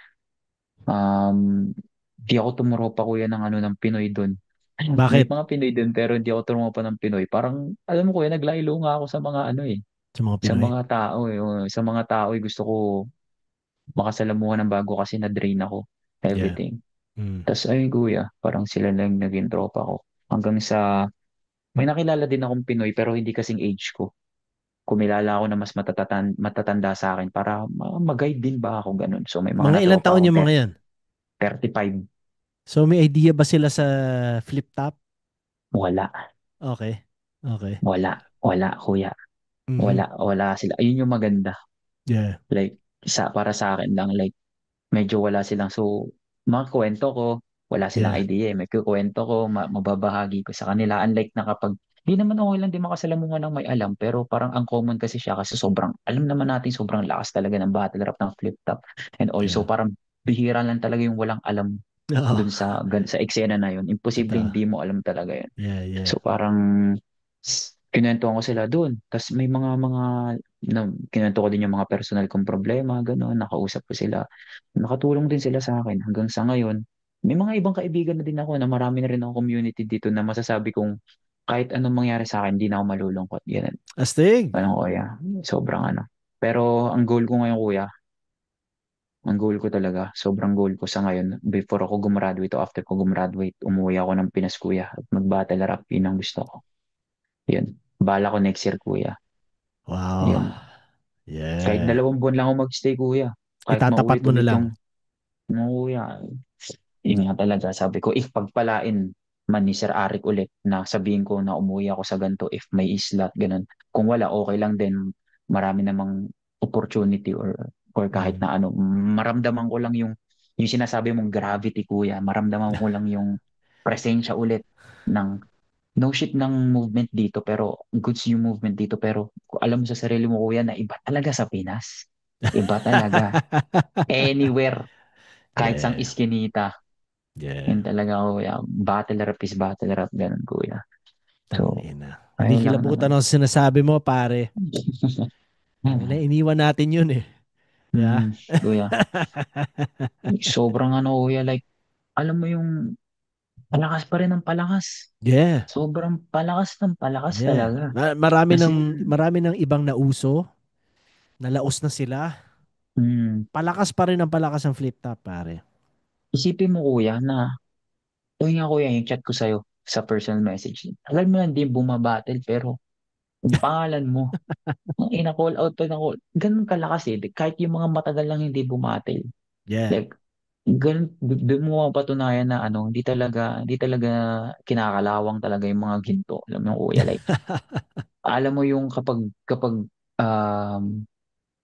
di ako tumuropa, kuya, ng ano ng Pinoy doon. May Bakit? mga Pinoy doon, pero hindi ako tumuropa ng Pinoy. Parang, alam mo, kuya, naglaylo nga ako sa mga ano eh. Sa mga Sa Pinoy? mga tao eh. Sa mga tao eh, gusto ko makasalamuhan ng bago kasi na-drain ako. Yeah. Everything. Mm. Tapos ayun, kuya, parang sila lang naging tropa ko. Hanggang sa, may nakilala din akong Pinoy pero hindi kasing age ko. Kumilala ako na mas matatanda sa akin para mag-guide din ba ako ganun. So may mga Mga ilang natropa taon akong yung mga yan? 35. So may idea ba sila sa flip top? Wala. Okay. Okay. Wala, kuya. Mhm. Wala sila. Ayun yung maganda. Yeah. Like, para sa akin lang, like, medyo wala silang, so, mga kwento ko, wala silang Yeah. idea eh. May kukwento ko, mababahagi ko sa kanila. Unlike na kapag Di naman okay lang din makasalamuhan ng may alam, pero parang ang common kasi siya kasi sobrang, alam naman natin sobrang lakas talaga ng battle rap ng flip top. And also Yeah. parang bihira lang talaga yung walang alam Oo. dun sa eksena na yun. Imposible Totoo. hindi mo alam talaga yun. Yeah, yeah. So parang kinuwentuhan ko sila doon. Tapos may mga kinuwento ko din yung mga personal kong problema, gano'n, nakausap ko sila. Nakatulong din sila sa akin hanggang sa ngayon. May mga ibang kaibigan na din ako na marami na rin akong community dito na masasabi kong kahit anong mangyari sa akin, hindi na ako malulungkot. Yan. Astig. Ano, kuya. Sobrang ano. Pero ang goal ko ngayon, kuya, ang goal ko talaga, sobrang goal ko sa ngayon, before ako gumraduate o after ko gumraduate, umuwi ako ng Pinas, kuya, at mag-battle rap. Yun ang gusto ko. Yun. Bala ko next year, kuya. Wow. Yun. Kahit Yeah. 2 buwan lang ako magstay, kuya. Kahit Itatapat mo na maulit-ulit lang. yung, no, kuya. Yun nga talaga, sabi ko, if pagpalain man ni Sir Arik ulit na sabihin ko na umuwi ako sa ganito, if may islat, ganun. Kung wala, okay lang din. Marami namang opportunity or kahit Mm. na ano, maramdaman ko lang yung sinasabi mong gravity, kuya. Maramdaman ko lang yung presensya ulit ng no shit ng movement dito, pero goods yung movement dito, pero alam mo sa sarili mo, kuya, na iba talaga sa Pinas. Iba talaga. Anywhere, kahit sang Yeah. iskinita, Yeah. yun talaga, kuya. Battle rap is battle rap, ganun, kuya. So, Tangina. Hindi ayun lang kilabutan naman. ang sinasabi mo, pare. Tangina, iniwan natin yun eh. Di ba? Hmm, kuya. Sobrang ano, kuya, like, alam mo yung palakas pa rin ng palakas. Yeah. Sobrang palakas ng palakas Yeah. talaga. Marami As ng in, marami ng ibang nauso, nalaos na sila. hmm, Palakas pa rin ang palakas ng flip top, pare. isipin mo, kuya, na yun nga, kuya, yung chat ko sa'yo sa personal message. Alam mo na, hindi bumabattle, pero yung pangalan mo, ang ina-call out pa na call. Ganun kalakas eh. Kahit yung mga matagal lang hindi bumattle. Yeah. Like, ganun, doon mo mapatunayan na ano, hindi talaga kinakalawang talaga yung mga ginto. Alam mo, kuya, like, alam mo yung kapag um,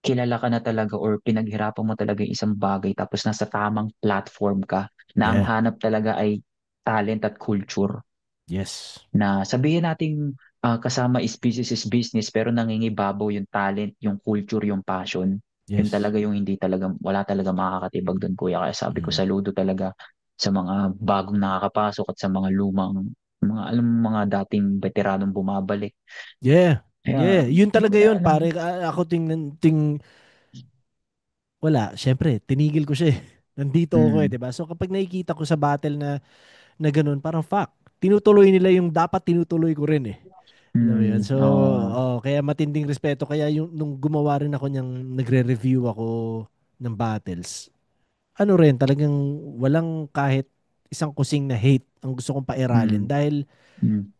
kilala ka na talaga or pinaghirapan mo talaga yung isang bagay tapos nasa tamang platform ka na ang Yeah. hanap talaga ay talent at culture Yes. na sabihin natin kasama is business pero nangingibabaw yung talent, yung culture, yung passion. Yun Yes. talaga yung hindi talaga, wala talaga makakatibag doon, kuya. Kaya sabi ko, Mm. saludo talaga sa mga bagong nakakapasok at sa mga lumang, alam mo, mga dating veteranong bumabalik. Yeah. Kaya, Yeah. Yun talaga kuya, yun, alam, pare. Ako wala, syempre, tinigil ko siya eh. Nandito ako eh, mm, 'di ba? So kapag nakikita ko sa battle na ganun, parang fuck. Tinutuloy nila yung dapat tinutuloy ko rin eh. Alam mo yun? So, oo, kaya matinding respeto. Kaya yung nung gumawa rin ako niyang nagre-review ako ng battles, ano rin, talagang walang kahit isang kusing na hate ang gusto kong pairalin mm, dahil mm,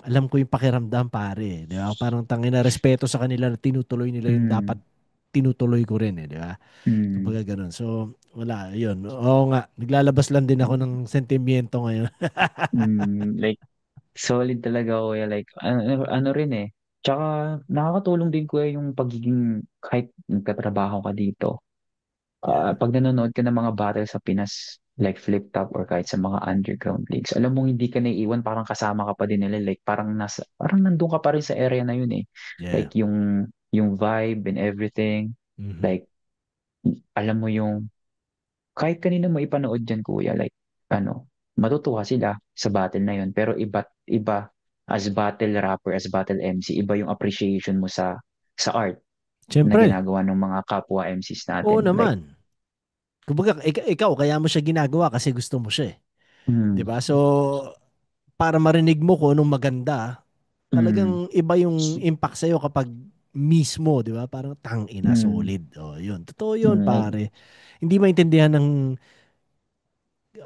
alam ko yung pakiramdam pare, 'di ba? Parang tangina respeto sa kanila na tinutuloy nila yung dapat mm, tinutuloy ko rin eh, 'di ba? mm, Kumbaga ganun. So, wala, yun. Oo nga, naglalabas lang din ako ng sentimiento ngayon. like, solid talaga, kuya. Like, ano rin eh. Tsaka, nakakatulong din, kuya, yung pagiging, kahit nagkatrabaho ka dito, Yeah. pag nanonood ka ng mga battle sa Pinas, like Flip Top or kahit sa mga underground leagues, alam mo hindi ka naiiwan, parang kasama ka pa din nila, like parang nandun ka pa rin sa area na yun eh. Yeah. Like yung vibe and everything, Mhm. like alam mo yung kahit kanina mo ipanood dyan, kuya, like ano, matutuwa sila sa battle na yun, pero iba as battle rapper, as battle MC, iba yung appreciation mo sa art na Siyempre. ginagawa ng mga kapwa MCs Oo natin. Like, naman. Kumbaga, ikaw, kaya mo siya ginagawa kasi gusto mo siya eh. 'Di mm, ba? So, para marinig mo kung anong maganda, mm, talagang iba yung impact sa'yo kapag mismo, 'di ba? Parang tang ina mm, solid. Oh, yun. Totoo yun, like, pare. Hindi maintindihan ng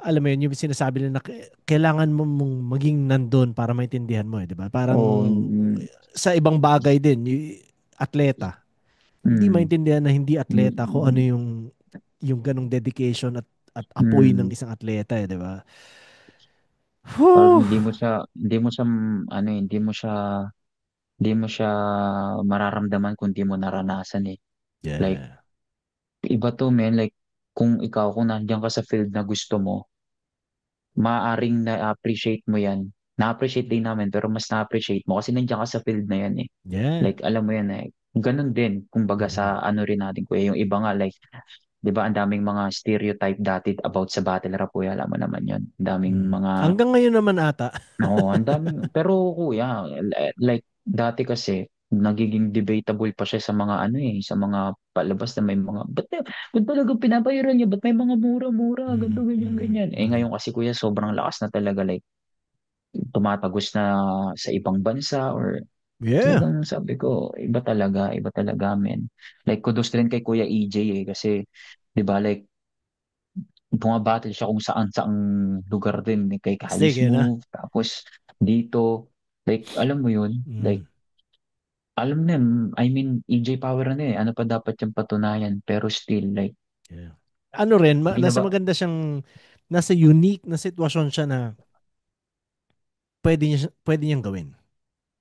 alam mo yun, yung sinasabi nila na kailangan mo mong maging nandun para maintindihan mo eh, 'di ba? Parang oh, sa ibang bagay din, atleta. Hindi mm, maintindihan na hindi atleta kung ano mm, yung ganong dedication at apoy ng mm, isang atleta eh, 'di ba? parang Whew! hindi mo siya, ano eh, hindi mo siya mararamdaman kung di mo naranasan eh. Like, Yeah. iba to, man. Like, kung nandiyan ka sa field na gusto mo, maaring na-appreciate mo yan na-appreciate din namin, pero mas na-appreciate mo kasi nandiyan ka sa field na yan eh. Yeah. Like, alam mo yan eh. Ganun din, kumbaga Mm. sa ano rin natin kuya, yung iba nga like, di ba, ang daming mga stereotype dati about sa battle rap kuya, alam mo naman yun. Ang daming Mm. mga, Hanggang ngayon naman ata. no, ang daming, pero kuya, like, dati kasi, nagiging debatable pa siya sa mga ano eh, sa mga palabas na may mga, ba't talaga pinapayaran niya, ba't may mga mura-mura, ganito, Mm. ganyan, Mm. ganyan. Eh Mm. ngayon kasi kuya, sobrang lakas na talaga, like, tumatagos na sa ibang bansa or Yeah. talagang sabi ko, iba talaga, men. Like, kudos rin kay Kuya EJ eh, kasi, di ba, like, bumabattle siya kung saan saang lugar din, eh, kay Kali Astig eh, na? Smooth, tapos dito, like, alam mo yun, like, Mm. alam na, I mean, EJ Power na eh, ano pa dapat yung patunayan, pero still, like, Yeah. Ano rin, may nasa naba, maganda siyang, nasa unique na sitwasyon siya na pwede niyang gawin.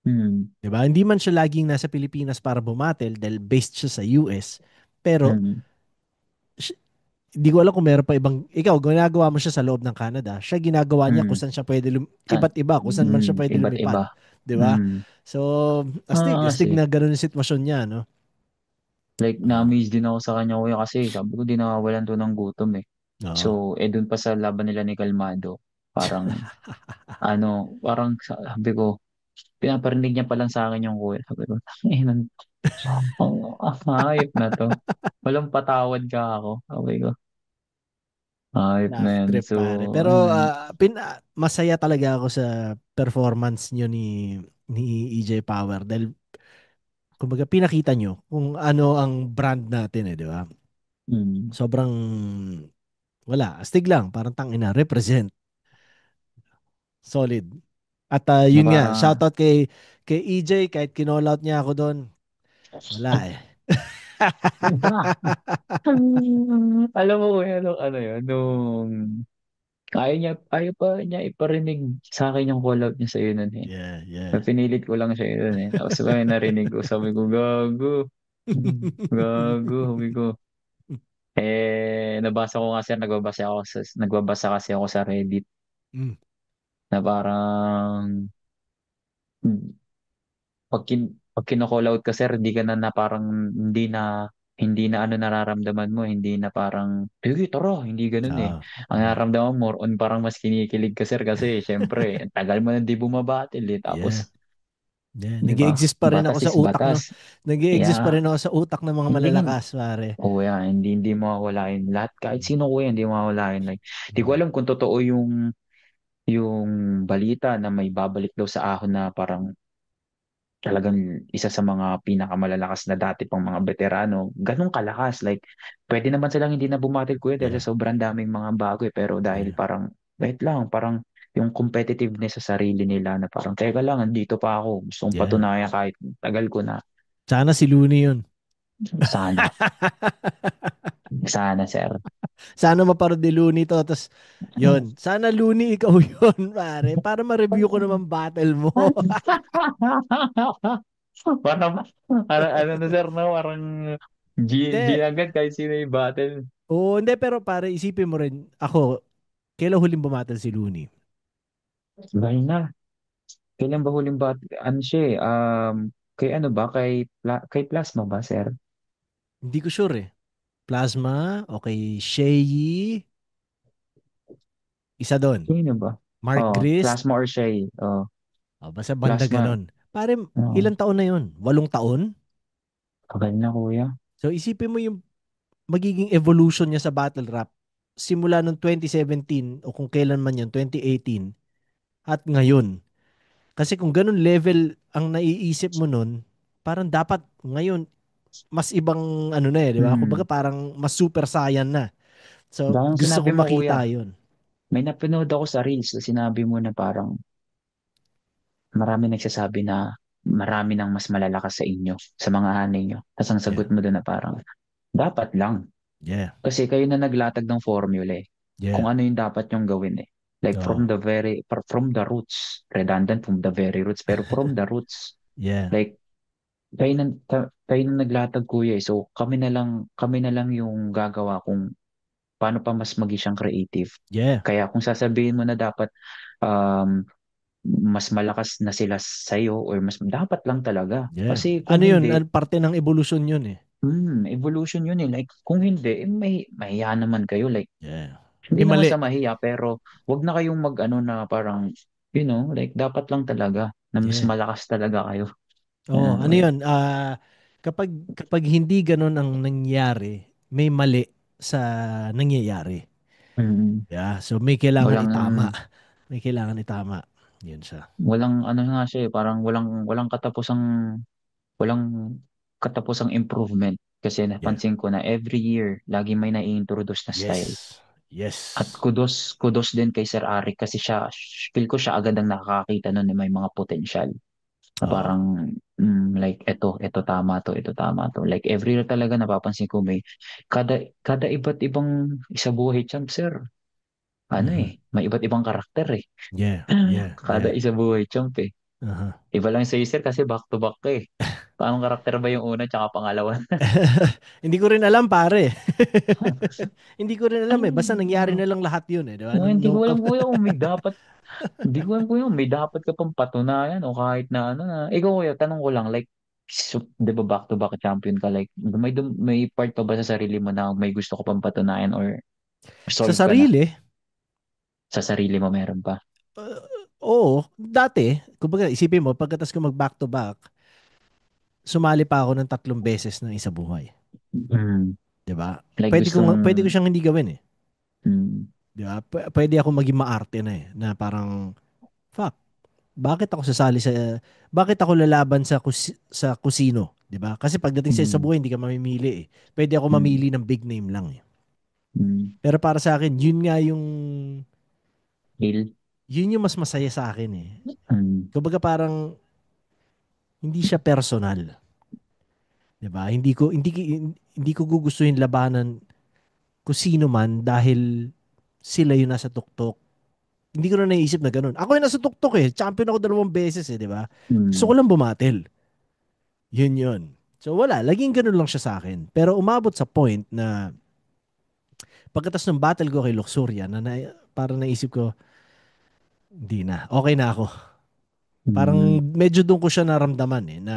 hmm, 'Di ba? Hindi man siya laging nasa Pilipinas para bumatel dahil based siya sa US. Pero hmm, sh- hindi ko alam kung meron pa ibang, ikaw, ginagawa mo siya sa loob ng Canada. Siya ginagawa niya kung hmm, saan siya pwede, san, iba't iba, kung saan man siya pwede iba't lumipad. iba, 'Di ba? hmm, So, astig, astig kasi, na gano'n yung sitwasyon niya, no? like, Oo. na-amaze din ako sa kanya kuya kasi sabi ko di nakawalan to ng gutom eh. Oo. So, dun pa sa laban nila ni Kalmado, parang, ano, parang sabi ko, pinaparinig niya pa lang sa akin yung kuya. Sabi ko, tangina, ang hayop na to. Walang patawad ka ako. Sabi ko, hayop na Laugh yan. trip, So, pare. Pero ayun. masaya talaga ako sa performance niyo ni EJ Power dahil kumbaga pinakita nyo kung ano ang brand natin eh, di ba? Mm, Sobrang wala, astig lang, parang tangina, represent, solid. At na yun nga, parang, shoutout kay EJ kahit kinall out niya ako doon. Wala eh. alam mo kuya, ano yun, nung, ayaw pa niya iparinig sa akin yung call out niya sa iyo nun eh. Yeah, yeah. Pinilit ko lang siya yun eh. Tapos may narinig ko, sabi ko, gago. Gago, sabi ko. Nabasa ko kasi, nagbabasa kasi ako sa Reddit Mm, na parang hmm, pag kino-call out ka sir, hindi ka na parang hindi na ano nararamdaman mo, hindi na parang, sige, tara, hindi ganun eh. Ang mm, nararamdaman mo, more on parang mas kinikilig ka sir kasi syempre, ang tagal mo na di bumabatil eh. yeah. Tapos, Yeah, di ba, nag-exist pa rin ako batas sa is utak batas. no. Nag-exist pa Yeah, rin ako sa utak ng mga hindi nga, malalakas, pare. oo yan, hindi mawawala yun. Lahat, kahit sino ko yan, hindi mawawala yun. Like, di ko Mm. alam kung totoo yung balita na may babalik daw sa ahon na parang talagang isa sa mga pinakamalalakas na dati pang mga veterano, ganun kalakas. Like, pwede naman silang hindi na bumatil kuya dahil Yeah, sa sobrang daming mga bago eh. Pero dahil yeah, parang, wait lang, parang yung competitiveness sa sarili nila na parang, teka lang, andito pa ako. Gusto kong yeah. patunayan kahit tagal ko na. Sana si Looney yun. Sana, sana, sir. Sana maparod ni Looney to. Tapos, yun. Sana Looney ikaw yun, pare. Para ma-review ko naman battle mo. Parang, parang ano na sir, no? Parang G Hindi. agad kahit sino yung battle. Oo, hindi. Pero pare, isipin mo rin, ako, kailan huling bumattle si Looney? Dahil na. Kailan ba huling ano siya eh, kay ano ba? Kay Plasma ba, sir? Hindi ko sure eh. Plasma, okay, Shay, isa doon. Sino ba? Mark Oh, Grist, Plasma or Shay. Oh, basta banda Plasma. ganon. Pare, Oh, ilang taon na yun? 8 taon? tagal na kuya. So isipin mo yung magiging evolution niya sa battle rap simula noong 2017 o kung kailan man yun, 2018 at ngayon. Kasi kung ganun level ang naiisip mo nun, parang dapat ngayon mas ibang ano na eh, di ba? Kumbaga Hmm. parang mas super saiyan na. So Dahil gusto sinabi ko mo kuya, makita yun. may napanood ako sa Reels na sinabi mo na parang marami nagsasabi na marami nang mas malalakas sa inyo, sa mga hanay nyo. Tapos ang Yeah. sagot mo doon na parang, dapat lang. Yeah. Kasi kayo na naglatag ng formula eh. Kung Yeah. ano yung dapat yung gawin eh. Like Oh. from the roots. Redundant from the very roots. Pero from the roots. Yeah. Like, kayo na naglatag kuya eh. So kami na lang yung gagawa kung paano pa mas maging siyang creative. Yeah. Kaya kung sasabihin mo na dapat um, mas malakas na sila sa'yo or mas dapat lang talaga. Yeah. Kasi kung Ano yun? hindi, Parte ng evolution yun eh. evolution yun eh. Like, kung hindi, may mahiya naman kayo. Like, Yeah. hindi Hindi naman mali. sa mahiya, pero wag na kayong mag-ano na parang, like, dapat lang talaga na mas Yeah. malakas talaga kayo. Oo, ano Like, yun? Kapag hindi ganun ang nangyari, may mali sa nangyayari. mm, Yeah. So may kailangan walang, itama. May kailangan itama. Yun siya. ano nga siya eh, parang walang katapusang improvement. Kasi Yeah. napansin ko na every year, lagi may na-introduce na style. Yes. At Yes. kudos din kay Sir Arik kasi feel ko siya agad ang nakakakita nun na may mga potential. Na Oo. parang, like, eto tama to, ito tama to. Like, every year talaga napapansin ko kada iba't ibang isabuhay champ, sir. Ano Mhm. may iba't ibang karakter eh. Yeah. Yeah. Kada Yeah. isabuhay champ eh. Uh-huh. Iba lang sa'yo, sir, kasi back to back ka eh. Paano karakter ba yung una tsaka pangalawa? Hindi ko rin alam, pare. Hindi ko rin alam eh. Basta nangyari na lang lahat yun eh. Di ba? Hindi ko alam kuya kung hindi ko alam kuya, may dapat ka pang patunayan o kahit na ano na. Ikaw kuya, tanong ko lang, like, di ba back to back champion ka, like, may part pa ba sa sarili mo na may gusto ko pang patunayan or Sa solve ka na? sarili, Sa sarili mo meron pa? uh, oo. Dati, kumbaga, isipin mo, pagkatas ko mag back to back, sumali pa ako ng 3 beses ng isa buhay. Mm, 'Di ba? like Pwede ko gustong, siyang hindi gawin eh. mm, 'Di ba? Pwede ako maging maarte na eh, na parang fuck, bakit ako sasali sa bakit ako lalaban sa kusino, 'di ba? Kasi pagdating sa mm, buhay hindi ka mamimili eh. Pwede ako mm, mamili ng big name lang eh. mm, Pero para sa akin, heal, yun yung mas masaya sa akin eh. mm, Kumbaga parang hindi siya personal, 'di ba? Hindi ko gugustuhin labanan kung sino man dahil sila yung nasa tuktok. Hindi ko na naisip na ganun. Ako yung nasa tuktok eh. Champion ako 2 beses eh, di ba? Gusto ko mm, lang bumatil. Yun yun. So wala, laging ganun lang siya sa akin. Pero umabot sa point na pagkatas ng battle ko kay Luxuria, parang naisip ko, hindi na. Okay na ako. Parang mm, medyo doon ko siya naramdaman eh, na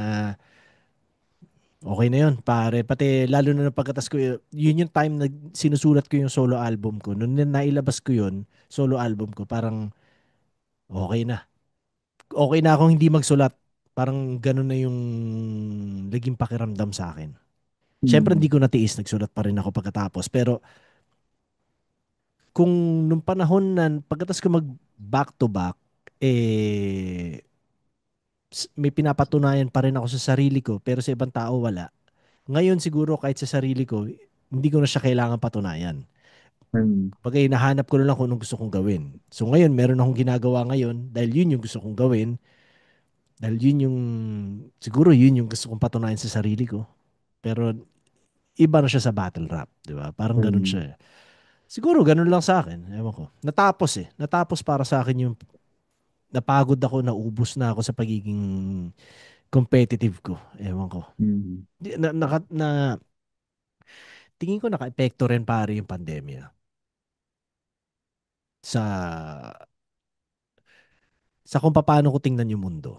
okay na yun, pare. Pati lalo na pagkatas ko, yun yung time na sinusulat ko yung solo album ko. Noon na nailabas ko yun, solo album ko, parang okay na. Okay na akong hindi magsulat. Parang ganun na yung naging pakiramdam sa akin. Siyempre hindi mm, ko natiis, nagsulat pa rin ako pagkatapos. Pero kung nung panahon na pagkatapos ko mag back to back, may pinapatunayan pa rin ako sa sarili ko, pero sa ibang tao wala. Ngayon siguro kahit sa sarili ko, hindi ko na siya kailangan patunayan. mm, Pag hinahanap ko na lang kung anong gusto kong gawin. So ngayon, meron akong ginagawa ngayon dahil yun yung gusto kong gawin. Dahil siguro yun yung gusto kong patunayan sa sarili ko. Pero iba na siya sa battle rap, di ba? Parang ganun mm, siya eh. Siguro ganun lang sa akin. Ewan ko. Natapos eh. Natapos para sa akin yung napagod ako, naubos na ako sa pagiging competitive ko. Ewan ko. mm, Tingin ko naka-epekto rin pare yung pandemya sa kung paano ko tingnan yung mundo.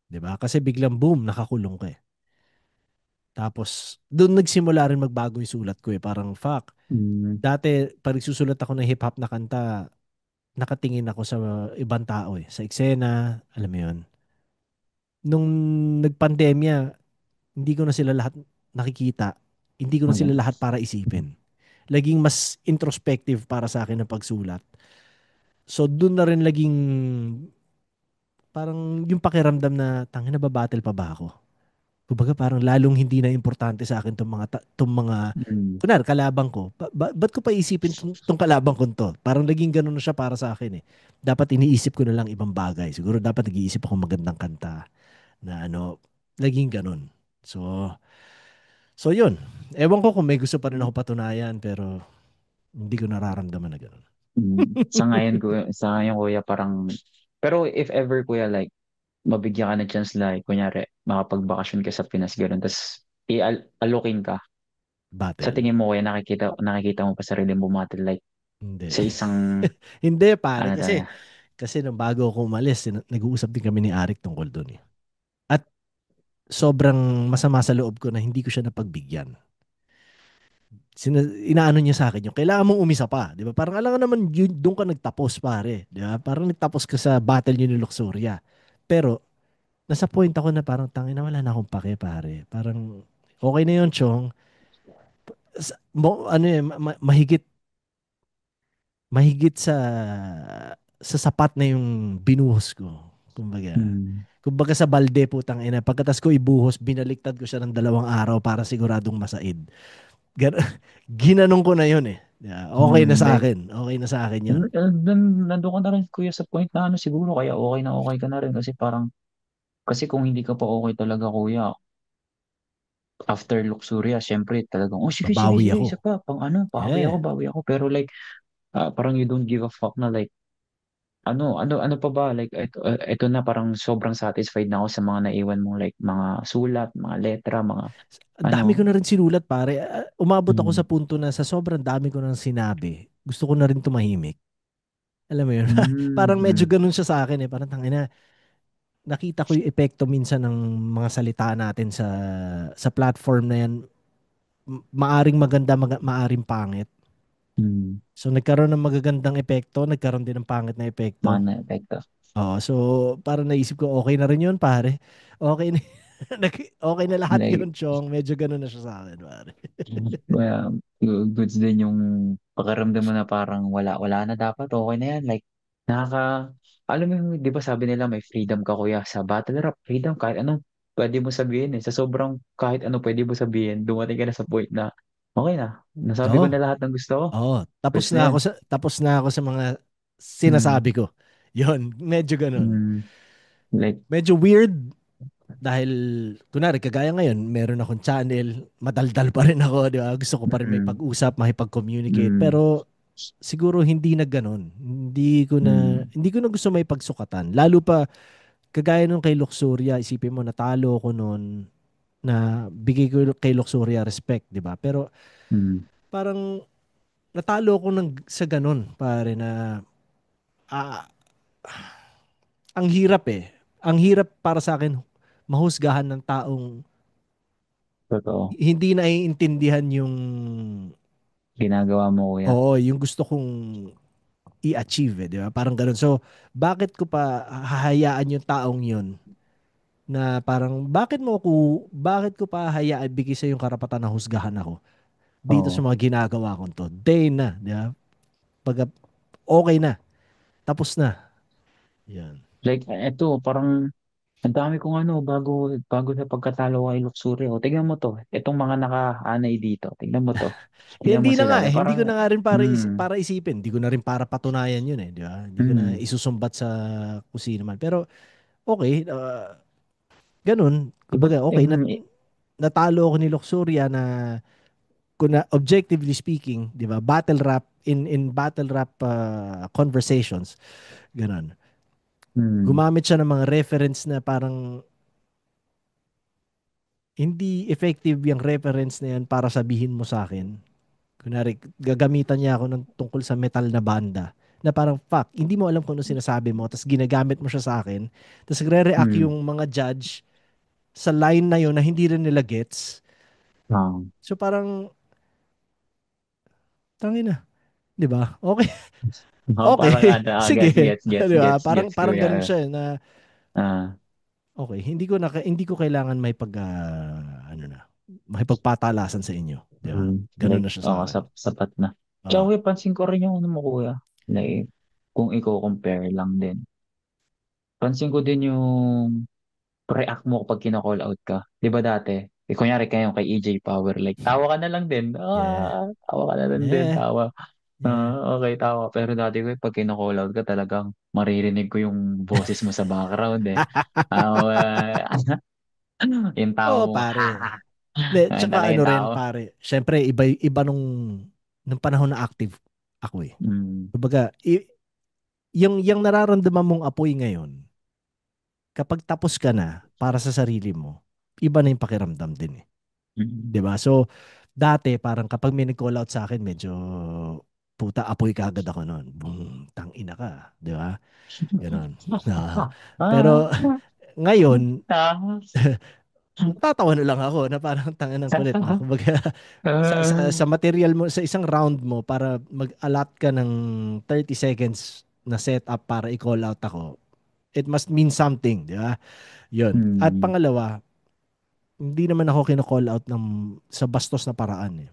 'Di ba? Kasi biglang boom, nakakulong ka eh. Tapos doon nagsimula rin magbago yung sulat ko eh. Parang fuck. mm, Dati pag nagsusulat ako ng hip-hop na kanta, nakatingin ako sa ibang tao eh. Sa eksena, alam mo yun. Nung nagpandemya, hindi ko na sila lahat nakikita. Hindi ko na wala. sila lahat para isipin. Laging mas introspective para sa akin ang pagsulat. So doon na rin laging parang yung pakiramdam na tangin na ba battle pa ba ako? Kumbaga parang lalong hindi na importante sa akin tong mga Mm, kunwari kalabang ko. Ba't ko pa isipin tong kalabang ko to? Parang naging ganun na siya para sa akin eh. Dapat iniisip ko na lang ibang bagay. Siguro dapat nag-iisip ako magandang kanta na ano, naging ganun. So, yun. Ewan ko kung may gusto pa rin ako patunayan pero hindi ko nararamdaman na ganun. Sa ngayon kuya parang, pero if ever kuya, like, mabigyan ka ng chance, like, kunyari, makapagbakasyon ka sa Pinas, gano'n, tapos i-allokin ka. Sa Battle. tingin mo, kuya, nakikita mo pa sarili mo bumatil, like, Hindi. sa isang, Hindi pare ano kasi tayo? Kasi nung bago ako umalis, nag-uusap din kami ni Arik tungkol doon eh. At sobrang masama sa loob ko na hindi ko siya napagbigyan. Inaano niya sa akin yung kailangan mong umisa pa, 'di ba? Parang alam nga naman yun, doon ka nagtapos pare, 'di ba? Parang nagtapos ka sa battle niyo ni Luxuria. Pero nasa point ako na parang tangina wala na akong pake pare. Parang okay na yun, Chong. Ano eh, mahigit sa sapat na yung binuhos ko. Kumbaga. Mm. Kumbaga sa balde putang ina. Pagkatas ko ibuhos, binaliktad ko siya ng 2 araw para siguradong masaid. Gan ginanong ko na yun eh. Yeah, okay na sa Like, akin. Okay na sa akin yun. nandun ka na rin kuya sa point na ano siguro kaya okay na okay ka na rin kasi parang kasi kung hindi ka pa okay talaga kuya after Luxuria syempre talagang oh sige sige Babawi sige ako. isa pa pang ano Yeah. bawi ako pero like parang you don't give a fuck na like ano pa ba like ito na parang sobrang satisfied na ako sa mga naiwan mong like mga sulat mga letra mga Ang ano dami ko na rin sinulat pare. Umabot ako sa mm, punto na sa sobrang dami ko nang sinabi, gusto ko na rin tumahimik. Alam mo yun? Parang medyo mm, ganun siya sa akin eh. Parang tangina, nakita ko yung epekto minsan ng mga salita natin sa platform na yan. Maaring maganda, maaring pangit. mm, So nagkaroon ng magagandang epekto, nagkaroon din ng pangit na mga epekto. na-epekto. Oo, so parang naisip ko okay na rin yun pare. Okay na, okay na lahat Like yun, Chong. Medyo ganun na siya sa akin, pare. Kaya goods din yung pakiramdam mo na parang wala na dapat, okay na yan. Like, alam mo yung, di ba sabi nila may freedom ka kuya sa battle rap, freedom kahit anong pwede mo sabihin eh. Sa sobrang kahit ano pwede mo sabihin, dumating ka na sa point na, okay na, nasabi ko Oo, na lahat ng gusto ko. oo. Goods na yan. Tapos na ako sa mga Mm, sinasabi ko. Yun, medyo ganun. mm, like, Medyo weird dahil kunwari kagaya ngayon, meron akong channel, madaldal pa rin ako, di ba? Gusto ko pa rin may mm, pag-usap, makipag-communicate, mm, pero siguro hindi na ganun. mm, Hindi ko na gusto may pagsukatan. Lalo pa kagaya nung kay Luxuria, isipin mo natalo ko noon na bigay ko kay Luxuria respect, di ba? Pero mm, parang natalo ko sa ganun, pare na ah, ang hirap eh. Ang hirap para sa akin mahusgahan ng taong totoo. hindi naiintindihan yung Ginagawa mo kuya. yung gusto kong i-achieve, eh, di ba? Parang ganun. So, bakit ko pa hahayaan yung taong yun na parang bakit ko pa hahayaan bigay sa yung karapatan na husgahan ako dito sa Oo. mga ginagawa kong to. Day na, di ba? Pag okay na, tapos na. Yan. Like, eto, parang ang dami kong bago sa pagkatalo kay Luxury. O, tignan mo to. Itong mga naka-anay dito. Tignan mo to. Tignan mo Hindi na nga sila. eh. Like, Hindi ko parang, na nga rin hmm, para isipin. Hindi ko na rin para patunayan yun eh. Di ba? Hindi ko na hmm, isusumbat sa kung sino man. Pero okay. Ganun. diba, Kumbaga, okay. Natalo ako ni Luxuria na objectively speaking, di ba? Battle rap, in battle rap conversations. Ganun. hmm, Gumamit siya ng mga reference na parang hindi effective yung reference na yan para sabihin mo sa akin. Kunwari, gagamitan niya ako ng tungkol sa metal na banda na parang, fuck, hindi mo alam kung ano sinasabi mo, tapos ginagamit mo siya sa akin, tapos nagre-react hmm, yung mga judge sa line na yun na hindi rin nila gets. ah. So parang, tangin na, di ba? Okay, Oh, okay, parang, sige. Di ba? gets, Parang ganun kuya. siya na, Ah, okay, hindi ko kailangan may ano na, makipagpatalasan sa inyo. Di ba? Ganun like, na siya sa akin. sapat na. Tsaka, Oo. kuya, pansin ko rin yung ano mo, kuya. Like, kung i-compare lang din. Pansin ko din yung react mo kapag kina-call out ka. Di ba dati? Kunyari kayo kay EJ Power, like, tawa ka na lang din. Yeah. Tawa ka na lang din, Yeah. tawa. Yeah. Okay, tawa. Pero dati ko, pag kina-call out ka, talagang maririnig ko yung boses mo sa background eh. Ah, yung tawa Oo, mo, pare. Tsaka talaga ano yung rin, tawa. pare. Syempre, iba nung panahon na active ako eh. Mm, Kumbaga, yung nararamdaman mong apoy ngayon, kapag tapos ka na para sa sarili mo, iba na yung pakiramdam din eh. mm, 'Di ba? So, dati parang kapag may nag-call out sa akin, medyo puta apoy ka agad ako noon. Boom, tang ina ka, di ba? Ganon. Ah, Ah, pero ngayon, ah, natatawa na lang ako na parang tanga ng kulit mo. Kumbaga, sa material mo, sa isang round mo, para mag-allot ka ng 30 seconds na setup para i-call out ako, it must mean something, di ba? Yun. At hmm, pangalawa, hindi naman ako kino-call out sa bastos na paraan eh.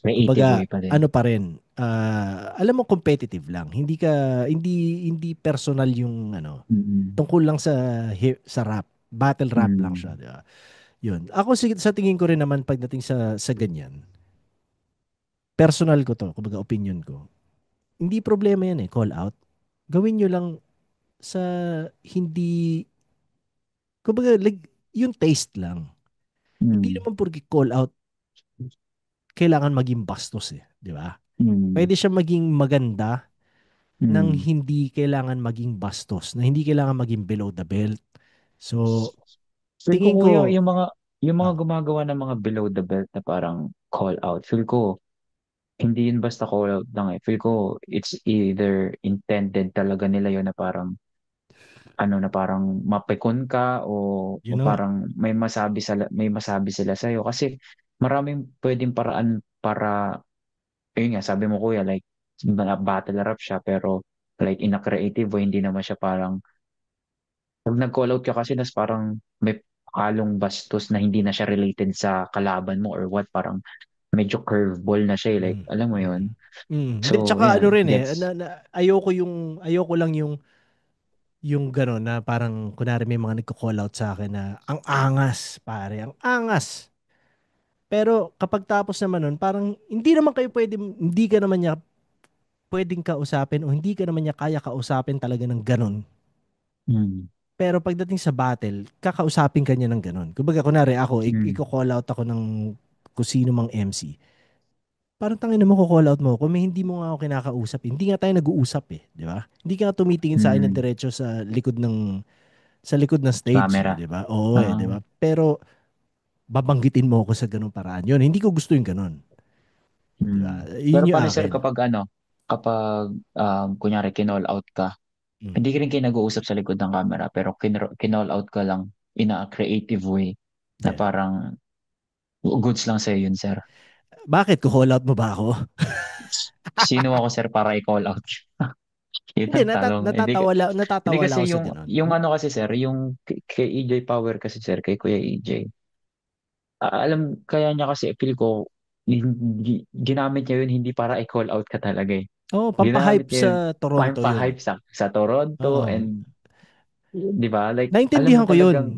creative Kumbaga, way pa din. ano pa rin, alam mo competitive lang. Hindi personal yung ano, Mm, tungkol lang sa rap. Battle rap lang siya, mm, di ba? Yun. Ako sa tingin ko rin naman pagdating sa ganyan, personal ko to, kumbaga opinion ko. Hindi problema yan eh, call out. Gawin nyo lang sa hindi, kumbaga like, yung taste lang. Hindi mm, naman porque call out kailangan maging bastos eh, di ba? mm, Pwede siya maging maganda nang mm. hindi kailangan maging bastos, na hindi kailangan maging below the belt. So, Feel ko tingin kuya, ko, yung mga ah, gumagawa ng mga below the belt na parang call out, feel ko hindi yun basta call out lang eh. Feel ko it's either intended talaga nila yun na parang ano na parang mapikon ka o yun na nga. parang may masabi sila sa kasi maraming pwedeng paraan para ayun nga sabi mo kuya like battle rap siya pero like in a creative way hindi naman siya parang pag nag-call out ka kasi nas parang may halong bastos na hindi na siya related sa kalaban mo or what parang medyo curveball na siya like Mm, alam mo mm. yun. Hindi, So tsaka ano yan, rin eh, gets. ayoko lang yung gano'n na parang kunwari may mga nagko-call out sa akin na ang angas, pare, ang angas. Pero kapag tapos naman nun, parang hindi ka naman niya pwedeng kausapin o hindi ka naman niya kaya kausapin talaga ng gano'n. Mm. Pero pagdating sa battle, kakausapin ka niya ng gano'n. Kumbaga, kunwari ako, Mm. iko-call out ako ng kung sino mang MC. Parang tangin mo ko call out mo kung may hindi mo nga ako kinakausap. Hindi nga tayo nag-uusap eh, di ba? Hindi ka nga tumitingin sa akin ng Mm. diretso sa likod ng stage eh, Camera. di ba? Oo eh, di Ah, ba? Pero babanggitin mo ako sa ganung paraan. Yun, hindi ko gusto yung ganun. Di ba? Pero Yun yung paano sir akin. kapag kapag kunyari kinall out ka, Mm. hindi ka rin kayo nag-uusap sa likod ng camera, pero kinall out ka lang in a creative way na Yeah. parang goods lang sa'yo yun, sir. Bakit? Ko-call out mo ba ako? Sino ako, sir, para i-call out? Yun Hindi, ang tanong. Hindi natatawa lang kasi ako sa ganun. yung ano kasi, sir, yung kay EJ Power kasi, sir, kay Kuya EJ. Kaya niya kasi feel ko, ginamit niya yun hindi para i-call out ka talaga eh. Oh, Ginamit pampahype niya yun sa Toronto yun. pampahype sa Toronto Oo. and di ba? Like, alam mo Naintindihan ko yun. talagang,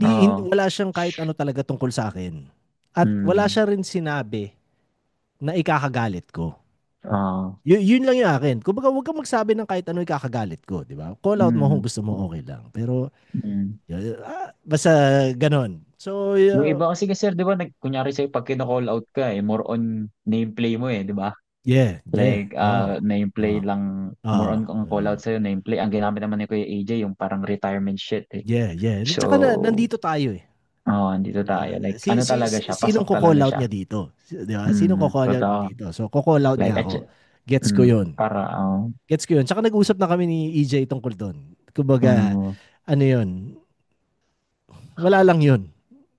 oo, Wala siyang kahit ano talaga tungkol sa akin. At wala mm, siya rin sinabi na ikakagalit ko. ah, Yun lang yung akin. Kumbaga, huwag kang magsabi ng kahit ano ikakagalit ko, di ba? Call out mo kung mm, gusto mo, okay lang. Pero, mm. basta ganon. So, Yung iba kasi sir, di ba, kunyari sa'yo, pag kina-call out ka more on nameplay mo di ba? yeah, yeah. Like, Oo. nameplay Oo. lang, more Oo. on ang call out sa'yo, nameplay. Ang ginamit naman ni Kuya AJ, yung parang retirement shit eh. Yeah, yeah. So, Tsaka nandito tayo eh. andito tayo. Like, Si, ano si, talaga si, siya, sinong pasok ko-call talaga out siya. niya dito? Di ba? Sinong ko-call out niya Totoo. dito? So, ko-call out Like, niya ako. Gets ko yun. para, Gets ko yun. Tsaka nag-usap na kami ni EJ tungkol doon. Kumbaga, um, ano yun? Wala lang yun.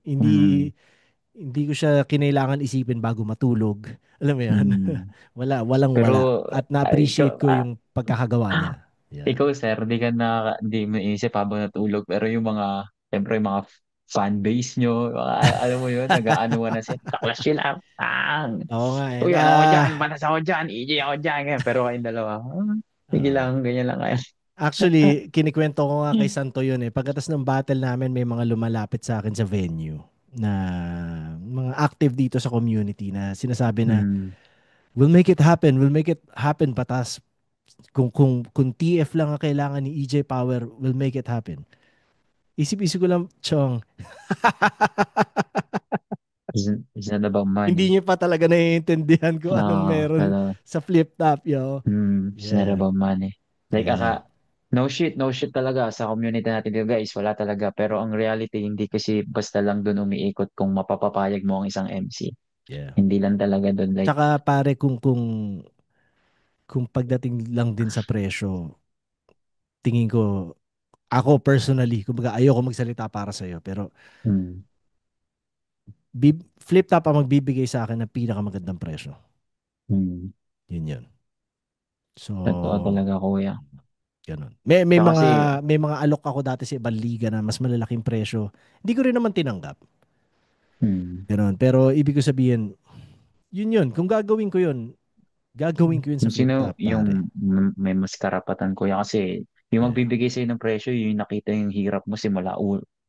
Hindi, mm, hindi ko siya kinailangan isipin bago matulog. Alam mo yan? mm. Walang Pero, wala. At ikaw, na-appreciate ko yung pagkakagawa niya. Yan. ikaw, sir, di mo iisip habang natulog. Pero yung mga, siyempre, yung mga fan base nyo, alam mo yun, nag-aano na siya, kaklas sila, Oo nga eh. uy, ano ako dyan, panas ako dyan, EJ ako dyan, ganyan. Pero kayong dalawa, sige Ah. lang, ganyan lang kayo. Actually, kinikwento ko nga kay Santo yun eh. Pagkatas ng battle namin, may mga lumalapit sa akin sa venue na mga active dito sa community na sinasabi na, Mm. we'll make it happen, patas. Kung TF lang ang kailangan ni EJ Power, we'll make it happen. Isip-isip ko lang, Chong, It's not about hindi money. niya pa talaga naiintindihan kung anong No, meron sa flip top, yo. it's not Yeah, about money. Like, yeah, no shit talaga sa community natin dito, guys. Wala talaga. Pero ang reality, hindi kasi basta lang doon umiikot kung mapapapayag mo ang isang MC. yeah. Hindi lang talaga doon. Like, Tsaka pare, kung kung pagdating lang din sa presyo, tingin ko, ako personally, kumbaga ayoko magsalita para sa'yo, pero Mm. flip top ang magbibigay sa akin ng pinakamagandang presyo. Mm. Yun yun. Totoo So, talaga, kuya. ganun. May Tsaka mga kasi, may mga alok ako dati sa ibang liga na mas malalaking presyo. Hindi ko rin naman tinanggap. mm, Ganun. Pero ibig ko sabihin, yun yun. Kung gagawin ko yun sa kung flip sino top, pare. yung may mas karapatan, kuya, kasi yung Yeah. magbibigay sa'yo ng presyo, yung nakita yung hirap mo simula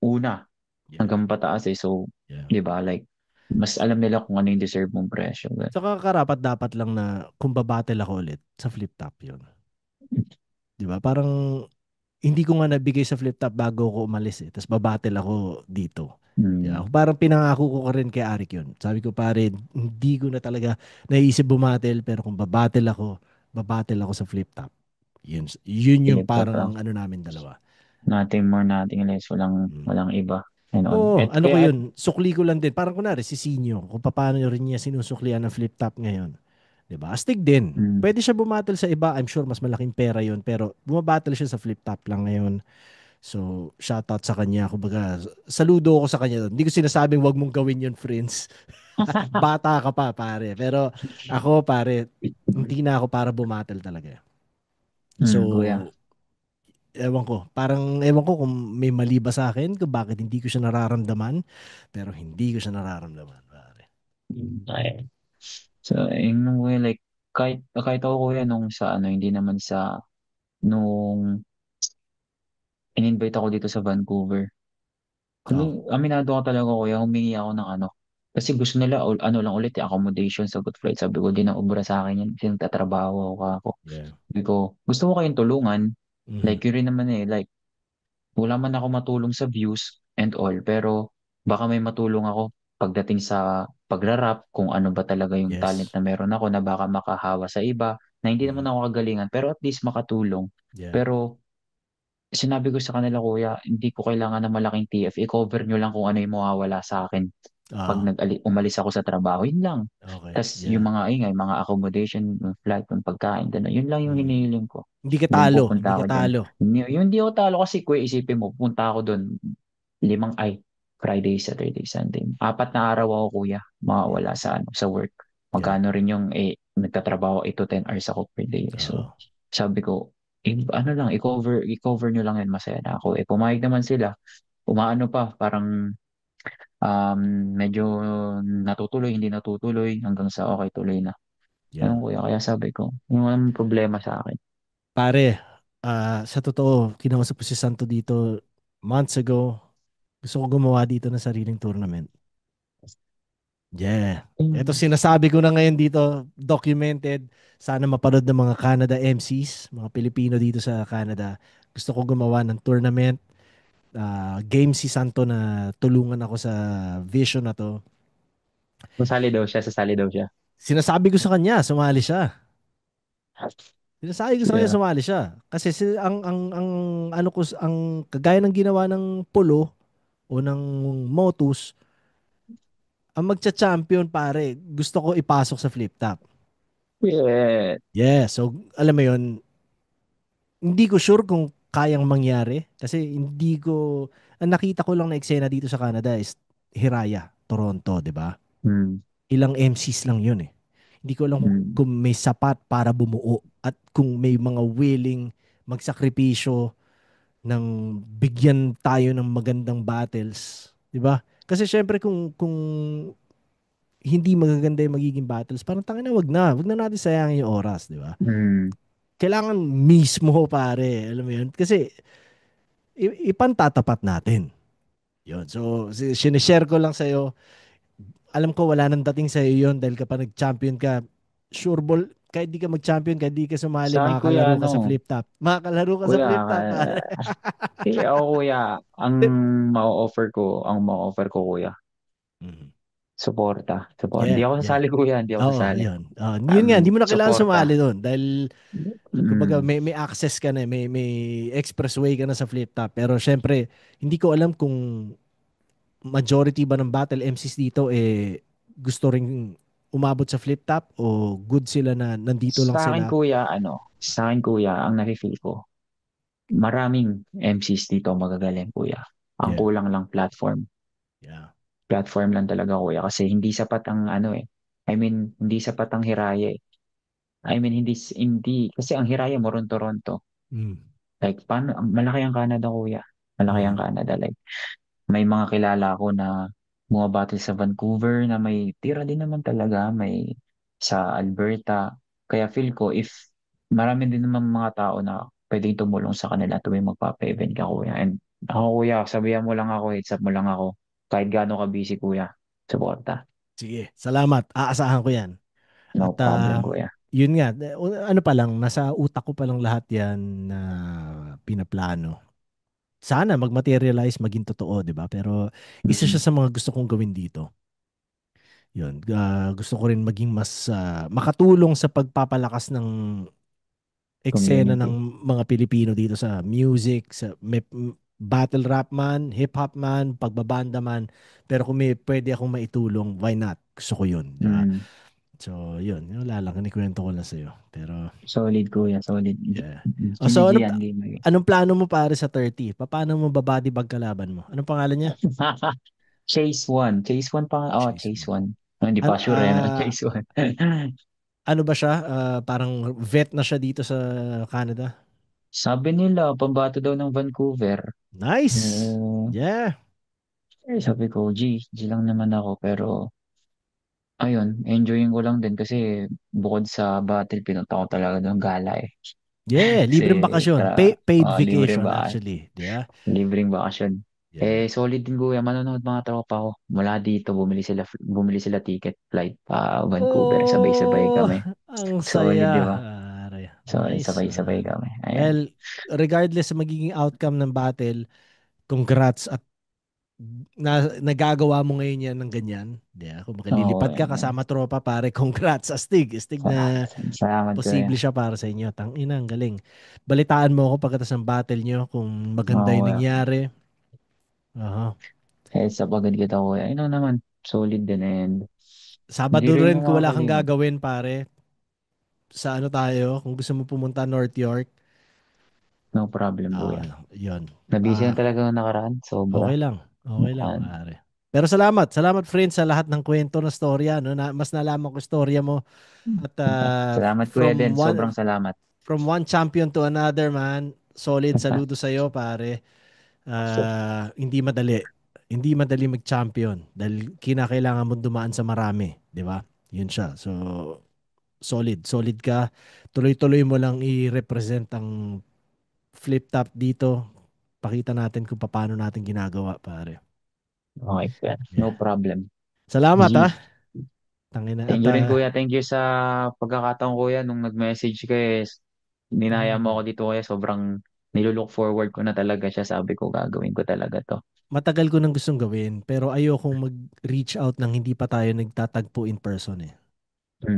una Yeah. hanggang pataas eh. So, Yeah. di ba, like, mas alam nila kung ano yung deserve mong presyo. Saka karapat dapat lang na kung babattle ako ulit sa flip top yun. 'Di ba? Parang hindi ko nga nabigay sa flip top bago ako umalis eh. Tapos babattle ako dito. Yeah, Mm. parang pinangako ko rin kay Arik yun. Sabi ko pare, hindi ko na talaga naisip bumattle pero kung babattle ako sa flip top. Yun yung Sige pa, bro. parang ano namin dalawa. Nothing more, nothing less. Walang, Mm. walang iba. And on. Oo, At ano ko kaya, yun, sukli ko lang din. Parang kunwari, si Sinyo, kung paano rin niya sinusuklian ng flip top ngayon. 'Di ba? Astig din. mm, Pwede siya bumattle sa iba. I'm sure mas malaking pera yun. Pero bumabattle siya sa flip top lang ngayon. So, shoutout sa kanya. Kumbaga, saludo ako sa kanya doon. Hindi ko sinasabing wag mong gawin yun, friends. Bata ka pa, pare. Pero ako, pare, hindi na ako para bumattle talaga. kuya. So, ewan ko. Parang, ewan ko kung may mali ba sa akin, kung bakit hindi ko siya nararamdaman. Pero hindi ko siya nararamdaman, pare. Okay. So, yung way, like, kahit ako, kuya, nung sa, ano, hindi naman sa, nung in-invite ako dito sa Vancouver. Oh, Aminado ko talaga, kuya, humingi ako ng ano. Kasi gusto nila, ano lang ulit, accommodation sa good flight. Sabi ko, di na ubra sa akin yan. Kasi nagtatrabaho ako. yeah. Sabi ko, gusto ko kayong tulungan. Mhm. Like, yun rin naman eh. Like, wala man ako matulong sa views and all, pero baka may matulong ako pagdating sa pagrarap, kung ano ba talaga yung talent Yes. na meron ako na baka makahawa sa iba, na hindi naman Mhm. ako kagalingan, pero at least makatulong. Yeah. Pero sinabi ko sa kanila, kuya, hindi ko kailangan ng malaking TF. I-cover nyo lang kung ano yung mawawala sa akin pag Ah, umalis ako sa trabaho. Yun lang. okay. Tas yung Yeah. mga ingay, mga accommodation, yung flight, yung pagkain, gano'n. Yun lang yung Mhm. hinihiling ko. Hindi ka Then talo. Hindi pupunta ka ako dyan. talo. Yung hindi ako talo kasi, kuya, isipin mo, pupunta ako doon Friday, Saturday, Sunday. 4 na araw ako, kuya, Yeah. mawawala sa ano, sa work. Yeah. Magkano rin yung nagtatrabaho 8 to 10 hours ako per day. So, Oo. sabi ko, ano lang, i-cover nyo lang yan, masaya na ako. Pumayag naman sila. Umaano pa, parang um, medyo natutuloy, hindi natutuloy, hanggang sa okay, tuloy na. Yeah. Ayun, kuya, kaya sabi ko, yung walang problema sa akin. Pare, sa totoo, kinausap ko si Santo dito months ago. Gusto ko gumawa dito ng sariling tournament. Yeah. Ito Mm. sinasabi ko na ngayon dito, documented. Sana mapanood ng mga Canada MCs, mga Pilipino dito sa Canada. Gusto ko gumawa ng tournament. Game si Santo na tulungan ako sa vision na to. Sasali daw siya. Sinasabi ko sa kanya, sumali siya. Sinasabi ko sa kanya Yeah. sumali siya. Kasi ang ano ko ang kagaya ng ginawa ng polo o ng Motus, ang magcha-champion pare, gusto ko ipasok sa flip top. Yeah. Yeah, so alam mo 'yon, hindi ko sure kung kayang mangyari kasi hindi ko ang nakita ko lang na eksena dito sa Canada is Hiraya, Toronto, 'di ba? Mm. Ilang MCs lang 'yun eh. Hindi ko alam Mm. kung may sapat para bumuo at kung may mga willing magsakripisyo ng bigyan tayo ng magandang battles, 'di ba? Kasi syempre kung hindi magaganda yung magiging battles, parang tangina wag na natin sayangin yung oras, 'di ba? Mm. Kailangan mismo pare, alam mo 'yun? Kasi ipantatapat natin. 'Yun. So sinishare ko lang sa alam ko wala nang dating sa 'yon dahil kapag nag-champion ka, sure ball kahit di ka mag-champion, kahit di ka sumali, Sa akin, kuya, makakalaro ka sa ano, flip top. Makakalaro ka sa kuya, flip top, pare. ako, kuya, ang ma-offer ko, kuya, Mhm. suporta. Suporta. Hindi Yeah, ako yeah. sasali, kuya, hindi ako Oo, sasali. yun. Yun nga, hindi mo na kailangan sumali Suporta. doon dahil kumbaga Mm. may access ka na, may expressway ka na sa flip top. Pero syempre, hindi ko alam kung majority ba ng battle MCs dito gusto ring umabot sa flip top o good sila na nandito lang sila? Sa akin kuya, ang nafe-feel ko, maraming MCs dito magagaling kuya. Ang Yeah. kulang lang platform. Yeah. Platform lang talaga kuya kasi hindi sapat ang ano eh. I mean, hindi sapat ang Hiraya eh. I mean, hindi kasi ang Hiraya mo ron Toronto. Mm. Like paano malaki ang Canada kuya. Malaki ang Mm. Canada like may mga kilala ako na bumabattle sa Vancouver na may tira din naman talaga, may sa Alberta. Kaya feel ko if marami din naman mga tao na pwedeng tumulong sa kanila tuwing magpapa-event ka kuya. And ako kuya, sabihan mo lang ako, heads up mo lang ako. Kahit gaano ka busy kuya, suporta. Sige, salamat. Aasahan ko yan. No At problem kuya. yun nga, ano pa lang, nasa utak ko pa lang lahat yan na pinaplano. Sana mag-materialize, maging totoo, di ba? Pero isa siya Mm, sa mga gusto kong gawin dito. Yun, gusto ko rin maging mas makatulong sa pagpapalakas ng eksena community. ng mga Pilipino dito sa music, sa battle rap man, hip hop man, pagbabanda man. Pero kung may pwede akong maitulong, why not? Gusto ko yun, di ba? Mm, So, yun. Yun wala lang. Kinikwento ko lang sa'yo. Pero, solid kuya, solid. yeah. O, so, Kinigi yan, game. anong plano mo pare sa 30? Paano mo babody bag kalaban mo? Anong pangalan niya? Chase one. Chase one pa. Oh, Chase Chase mo. one. Oh, hindi An pa sure yan. Chase one. ano ba siya? Parang vet na siya dito sa Canada. Sabi nila, pambato daw ng Vancouver. Nice! Eh, Yeah. sabi ko, G lang naman ako. Pero, ayun, enjoying ko lang din kasi bukod sa battle, pinunta ko talaga ng gala eh. Yeah, Kasi, libreng bakasyon. Paid libre vacation ba? actually. Di ba? Libreng bakasyon. Yeah. Solid din kuya, manonood mga tropa ko. Mula dito, bumili sila ticket flight pa Vancouver. Sabay-sabay Oh, kami. ang Solid, di saya. ba? Pare. So, Nice, sabay-sabay man. kami. Ayan. Well, regardless sa magiging outcome ng battle, congrats at nagagawa mo ngayon yan ng ganyan. Yeah, kung Oo, makalilipad ka ayan. kasama tropa, pare, congrats. Astig. Astig na Salamat kuya. posible siya para sa inyo. Tangina, ang galing. Balitaan mo ako pagkatapos ng battle nyo kung maganda Oo, yung kuya. nangyari. Aha. Heads up agad kita kuya. Ayun naman, solid din and hindi Sabado rin rin mo kung wala kang makakalimot. gagawin, pare. Sa ano tayo, kung gusto mo pumunta North York, No problem kuya. yun. Nabisi na talaga ng nakaraan. Sobra. Okay lang. Okay lang, Ayan. pare. Pero salamat. Salamat, friend, sa lahat ng kwento na storya. No? Mas nalaman ko storya mo. At Salamat kuya din. Sobrang salamat. from one champion to another, man. Solid. Saludo sa'yo, pare. Hindi madali. Hindi madali mag-champion. Dahil kinakailangan mo dumaan sa marami. Di ba? Yun siya. So, solid. Solid ka. Tuloy-tuloy mo lang i-represent ang flip top dito. Pakita natin kung paano natin ginagawa, pare. Okay kuya. No Yeah. problem. Salamat, ha. G. Tangina. At Thank you rin kuya. Thank you sa pagkakataon kuya nung nag-message ka eh. Ninaya mo ako dito kuya. Sobrang nilulook forward ko na talaga siya. Sabi ko gagawin ko talaga to. matagal ko nang gustong gawin, pero ayokong mag-reach out nang hindi pa tayo nagtatagpo in person eh.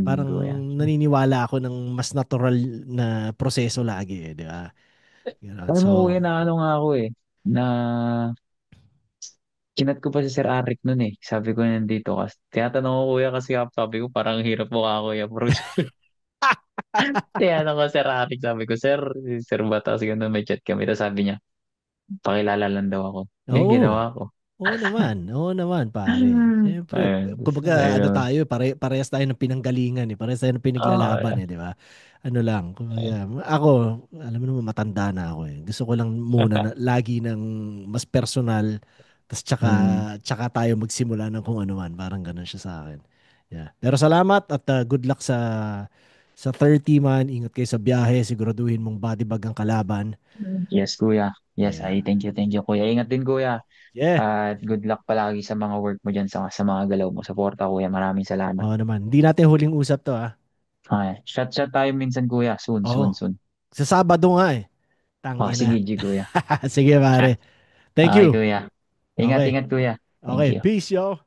Parang Kuya. naniniwala ako ng mas natural na proseso lagi eh, di ba? Ganun. Alam So, mo kuya na ano nga ako eh. Na Chinat ko pa si Sir Arik nun eh. Sabi ko nandito ka. Tinatanong ko kuya kasi sabi ko parang hirap mo ka kuya. Pero tinatanong ko Sir Arik. Sabi ko, Sir, si Sir Bata. Kasi ganun may chat kami. Tapos sabi niya, pakilala lang daw ako. oo. Ginawa ko. Oo naman, pare. Siyempre, Ayun. kumbaga ano Ayun. tayo, parehas tayo ng pinanggalingan eh. Parehas tayo ng pinaglalaban Oo. eh, di ba? Ano lang, kumbaga, ako, alam mo naman matanda na ako eh. Gusto ko lang muna na, lagi ng mas personal, tas Mm. tsaka tayo magsimula ng kung ano man. Parang ganun siya sa akin. Yeah. Pero salamat at good luck sa 30 man. Ingat kayo sa biyahe. Siguraduhin mong body bag ang kalaban. Yes, kuya. Yes, Yeah. ay thank you, kuya. Ingat din, kuya. Yeah. At good luck palagi sa mga work mo dyan sa mga galaw mo. Suporta, kuya. Maraming salamat. Oo naman. Hindi natin huling usap to ah. Okay. Shot tayo minsan, kuya. Soon, Oo. soon, soon. Sa Sabado nga eh. Oh, sige, Tangina. G, kuya. Sige pare. Thank Okay, you. kuya. Okay. Ingat, kuya. Thank Okay. you. Peace yo.